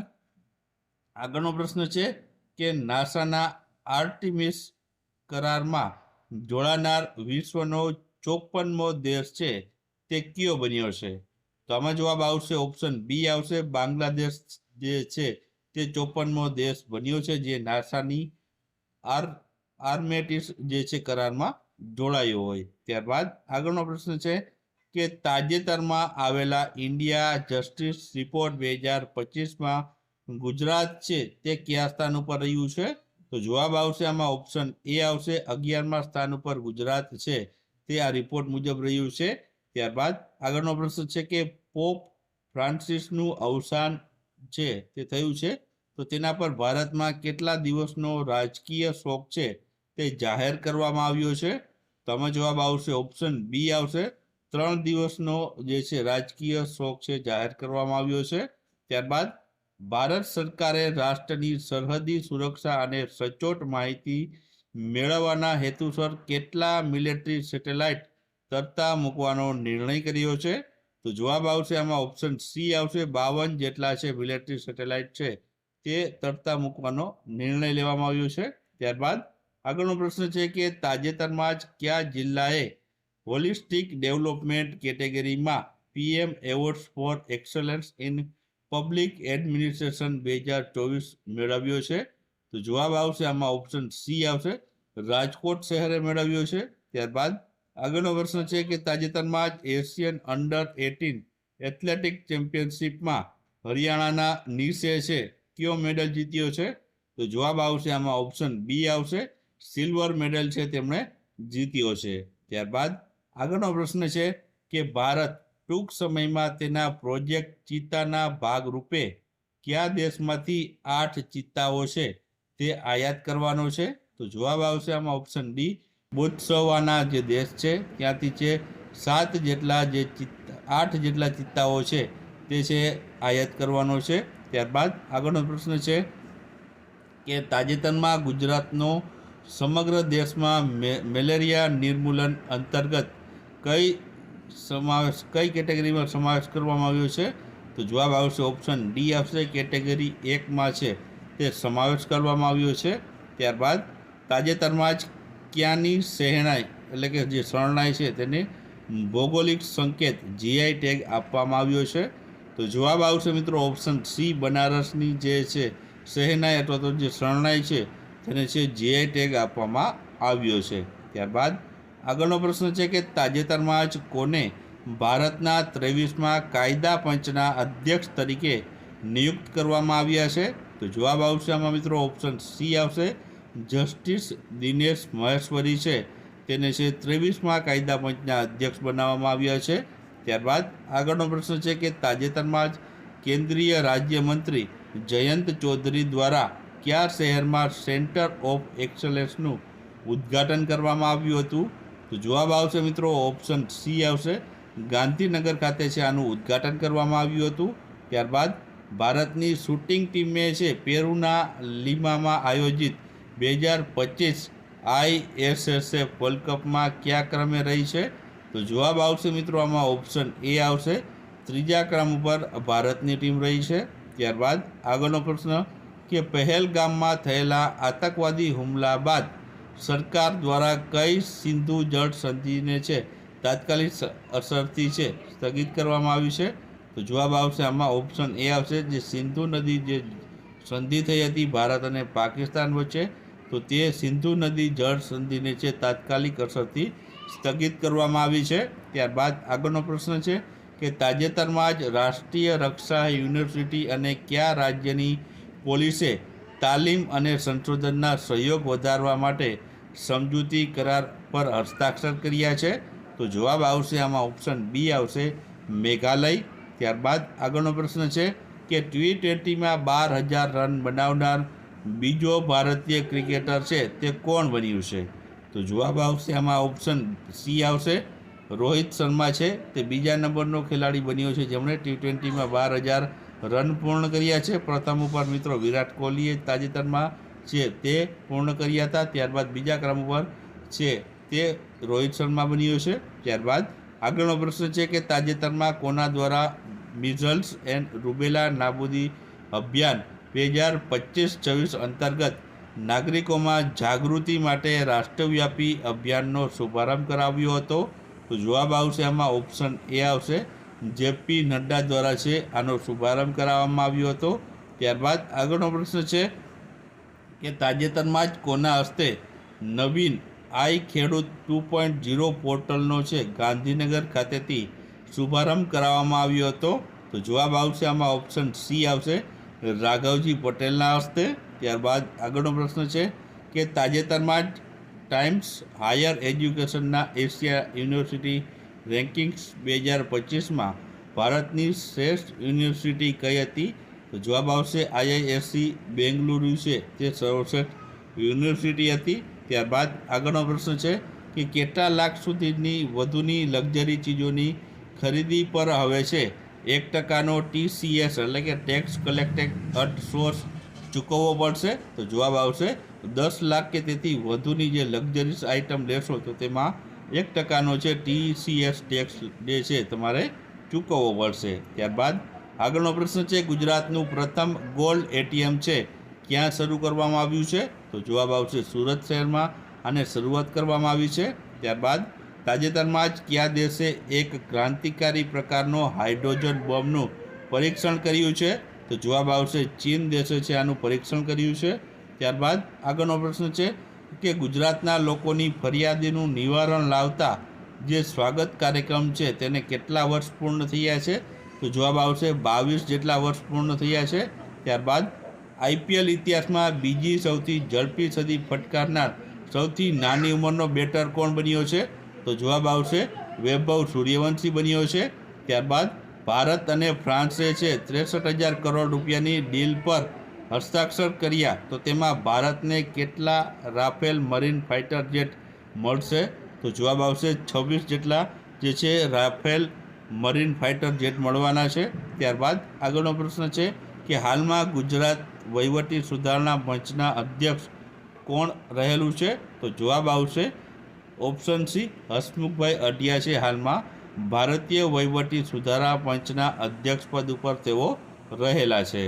S2: આગળનો પ્રશ્ન છે કે નાસાના આર્ટિમિસ કરારમાં જોડાનાર વિશ્વનો 54મો દેશ છે તે કયો બન્યો છે? તો આમાં જવાબ આવશે ઓપ્શન બી આવશે, બાંગ્લાદેશ જે છે તે 54મો દેશ બન્યો છે જે નાસાની આર્ટેમિસ જે છે કરારમાં જોડાયો હોય. ત્યારબાદ આગળનો પ્રશ્ન છે કે તાજેતરમાં આવેલા ઇન્ડિયા જસ્ટિસ રિપોર્ટ 2025માં ગુજરાત છે તે કયા સ્થાન ઉપર રહ્યું છે? તો જવાબ આવશે આમાં ઓપ્શન એ આવશે, 11મા સ્થાન ઉપર ગુજરાત છે તે આ રિપોર્ટ મુજબ રહ્યું છે. ત્યારબાદ આગળનો પ્રશ્ન છે કે પોપ ફ્રાન્સિસનું અવસાન છે તે થયું છે તો તેના પર ભારતમાં કેટલા દિવસનો રાજકીય શોક છે તે જાહેર કરવામાં આવ્યો છે? તો આમાં જવાબ આવશે ઓપ્શન બી આવશે, 3 દિવસનો જે છે રાજકીય શોક છે જાહેર કરવામાં આવ્યો છે. ત્યારબાદ ભારત સરકારે રાષ્ટ્રની સરહદી સુરક્ષા અને સચોટ માહિતી મેળવવાના હેતુસર કેટલા મિલિટરી સેટેલાઇટ તરતા મૂકવાનો નિર્ણય કર્યો છે? તો જવાબ આવશે આમાં ઓપ્શન સી આવશે, 52 જેટલા છે મિલિટરી સેટેલાઇટ છે તે તરતા મૂકવાનો નિર્ણય લેવામાં આવ્યો છે. ત્યારબાદ આગળનો પ્રશ્ન છે કે તાજેતરમાં જ કયા જિલ્લાએ હોલિસ્ટિક ડેવલપમેન્ટ કેટેગરીમાં PM awards for excellence in public administration 2024 મેળવ્યો છે? તો જવાબ આવશે આમાં ઓપ્શન સી આવશે, રાજકોટ શહેરે મેળવ્યો છે. ત્યારબાદ આગળનો પ્રશ્ન છે કે તાજેતરમાં જ એશિયન અંડર 18 એથ્લેટિક ચેમ્પિયનશિપમાં હરિયાણાના નીશે છે કયો મેડલ જીત્યો છે? તો જવાબ આવશે આમાં ઓપ્શન બી આવશે, સિલ્વર મેડલ છે તેમણે જીત્યો છે. ત્યારબાદ આગળનો પ્રશ્ન છે કે ભારત ટૂંક સમયમાં તેના પ્રોજેક્ટ ચિત્તાના ભાગરૂપે કયા દેશમાંથી 8 ચિત્તાઓ છે તે આયાત કરવાનો છે? તો જવાબ આવશે આમાં ઓપ્શન ડી, બોત્સવાના જે દેશ છે ત્યાંથી છે 8 જેટલા ચિત્તાઓ છે તે છે આયાત કરવાનો છે. ત્યારબાદ આગળનો પ્રશ્ન છે કે તાજેતરમાં ગુજરાતનો સમગ્ર દેશમાં મેલેરિયા નિર્મૂલન અંતર્ગત કઈ કેટેગરીમાં સમાવેશ કરવામાં આવ્યો છે? તો જવાબ આવશે ઓપ્શન ડી આવશે, કેટેગરી 1માં છે તે સમાવેશ કરવામાં આવ્યો છે. ત્યારબાદ તાજેતરમાં જ ક્યાંની શહેનાઈ એટલે કે જે શરણાઈ છે તેને ભૌગોલિક સંકેત GI ટેગ આપવામાં આવ્યો છે? તો જવાબ આવશે મિત્રો ઓપ્શન સી, બનારસની જે છે શહેનાઈ અથવા તો જે શરણાઈ છે તેને છે GI ટેગ આપવામાં આવ્યો છે. ત્યારબાદ આગળનો પ્રશ્ન છે કે તાજેતરમાં જ કોને ભારતના 23મા કાયદા પંચના અધ્યક્ષ તરીકે
S1: નિયુક્ત કરવામાં આવ્યા છે? તો જવાબ આવશે આમાં મિત્રો ઓપ્શન સી આવશે. જસ્ટિસ દિનેશ મહેશ્વરી છે તેને છે 23મા કાયદા પંચના અધ્યક્ષ બનાવવામાં આવ્યા છે. ત્યારબાદ આગળનો પ્રશ્ન છે કે તાજેતરમાં જ કેન્દ્રીય રાજ્યમંત્રી જયંત ચૌધરી દ્વારા કયા શહેરમાં સેન્ટર ઓફ એક્સેલન્સનું ઉદ્ઘાટન કરવામાં આવ્યું હતું? તો જવાબ આવશે મિત્રો ઓપ્શન સી આવશે. ગાંધીનગર ખાતે છે આનું ઉદ્ઘાટન કરવામાં આવ્યું હતું. ત્યારબાદ ભારતની શૂટિંગ ટીમે છે પેરુના લીમામાં આયોજિત 2025 ISSF વર્લ્ડ કપમાં કયા ક્રમે રહી છે? તો જવાબ આવશે મિત્રો આમાં ઓપ્શન એ આવશે. 3જા ક્રમ ઉપર ભારતની ટીમ રહી છે. ત્યારબાદ આગળનો પ્રશ્ન કે પહેલગામમાં થયેલા આતંકવાદી હુમલા બાદ સરકાર દ્વારા કઈ સિંધુ જળ સંધિને છે તાત્કાલિક અસરથી છે સ્થગિત કરવામાં આવી છે? તો જવાબ આવશે આમાં ઓપ્શન એ આવશે. જે સિંધુ નદી જે સંધિ થઈ હતી ભારત અને પાકિસ્તાન વચ્ચે, તો તે સિંધુ નદી જળ સંધિને છે તાત્કાલિક અસરથી સ્થગિત કરવામાં આવી છે. ત્યારબાદ આગળનો પ્રશ્ન છે કે તાજેતરમાં જ રાષ્ટ્રીય રક્ષા યુનિવર્સિટી અને કયા રાજ્યની પોલીસે તાલીમ અને સંશોધનના સહયોગ વધારવા માટે સમજૂતી કરાર પર હસ્તાક્ષર કર્યા છે? તો જવાબ આવશે આમાં ઓપ્શન બી આવશે, મેઘાલય. ત્યારબાદ આગળનો પ્રશ્ન છે કે T20માં 12,000 રન બનાવનાર બીજો ભારતીય ક્રિકેટર છે તે કોણ બન્યું છે? તો જવાબ આવશે આમાં ઓપ્શન સી આવશે, રોહિત શર્મા છે તે બીજા નંબરનો ખેલાડી બન્યો છે જેમણે T20માં 12,000 રન પૂર્ણ કર્યા છે. પ્રથમ ઉપર મિત્રો વિરાટ કોહલીએ તાજેતરમાં છે તે પૂર્ણ કર્યા હતા. ત્યારબાદ બીજા ક્રમ ઉપર છે તે રોહિત શર્મા બન્યો છે. ત્યારબાદ આગળનો પ્રશ્ન છે કે તાજેતરમાં કોના દ્વારા મિઝલ્સ એન્ડ રૂબેલા નાબૂદી અભિયાન 2025-26 અંતર્ગત નાગરિકોમાં જાગૃતિ માટે રાષ્ટ્રવ્યાપી અભિયાનનો શુભારંભ કરાવ્યો હતો? તો જવાબ આવશે આમાં ઓપ્શન એ આવશે, જેપી નડ્ડા દ્વારા છે આનો શુભારંભ કરાવવામાં આવ્યો હતો. ત્યારબાદ આગળનો પ્રશ્ન છે કે તાજેતરમાં જ કોના હસ્તે નવીન આઈ ખેડૂત 2.0 પોર્ટલનો છે ગાંધીનગર ખાતેથી શુભારંભ કરાવવામાં આવ્યો હતો? તો જવાબ આવશે આમાં ઓપ્શન સી આવશે, રાઘવજી પટેલના હસ્તે. ત્યારબાદ આગળનો પ્રશ્ન છે કે તાજેતરમાં જ ટાઈમ્સ હાયર એજ્યુકેશનના એશિયા યુનિવર્સિટી રેન્કિંગ્સ 2025માં ભારતની શ્રેષ્ઠ યુનિવર્સિટી કઈ હતી? તો જવાબ આવશે IISc બેંગલુરુ છે તે સર્વશ્રેષ્ઠ યુનિવર્સિટી હતી. ત્યારબાદ આગળનો પ્રશ્ન છે કે કેટલા લાખ સુધીની વધુની લક્ઝરી ચીજોની ખરીદી પર હવે છે 1%નો TCS એટલે કે ટેક્સ કલેક્ટેડ એટ સોર્સ ચૂકવવો પડશે? તો જવાબ આવશે 10 લાખ કે તેથી વધુની જે લક્ઝરીઝ આઇટમ લેશો તો તેમાં 1%નો છે TCS ટેક્સ જે છે તમારે ચૂકવવો પડશે. ત્યારબાદ આગળનો પ્રશ્ન છે ગુજરાતનું પ્રથમ ગોલ્ડ ATM છે ક્યાં શરૂ કરવામાં આવ્યું છે? તો જવાબ આવશે સુરત શહેરમાં આને શરૂઆત કરવામાં આવી છે. ત્યારબાદ તાજેતરમાં જ કયા દેશે એક ક્રાંતિકારી પ્રકારનો હાઇડ્રોજન બોમ્બનું પરીક્ષણ કર્યું છે? તો જવાબ આવશે ચીન દેશે છે આનું પરીક્ષણ કર્યું છે. ત્યારબાદ આગળનો પ્રશ્ન છે કે ગુજરાતના લોકોની ફરિયાદીનું નિવારણ લાવતા જે સ્વાગત કાર્યક્રમ છે તેને કેટલા વર્ષ પૂર્ણ થયા છે? તો જવાબ આવશે 22 જેટલા વર્ષ પૂર્ણ થયા છે. ત્યારબાદ IPL ઇતિહાસમાં બીજી સૌથી ઝડપી સદી ફટકારનાર સૌથી નાની ઉંમરનો બેટર કોણ બન્યો છે? તો જવાબ આવશે વૈભવ સૂર્યવંશી બન્યો છે. ત્યારબાદ ભારત અને ફ્રાન્સે છે 63,000 કરોડ રૂપિયાની ડીલ પર હસ્તાક્ષર કર્યા તો તેમાં ભારતને કેટલા રાફેલ મરીન ફાઇટર જેટ મળશે? તો જવાબ આવશે 26 જેટલા જે છે રાફેલ મરીન ફાઇટર જેટ મળવાના છે. ત્યારબાદ આગળનો પ્રશ્ન છે કે હાલમાં ગુજરાત વહીવટી સુધારણા પંચના અધ્યક્ષ કોણ રહેલું છે? તો જવાબ આવશે ઓપ્શન સી, હસમુખભાઈ અઢિયા છે હાલમાં ભારતીય વહીવટી સુધારા પંચના અધ્યક્ષ પદ ઉપર તેઓ રહેલા છે.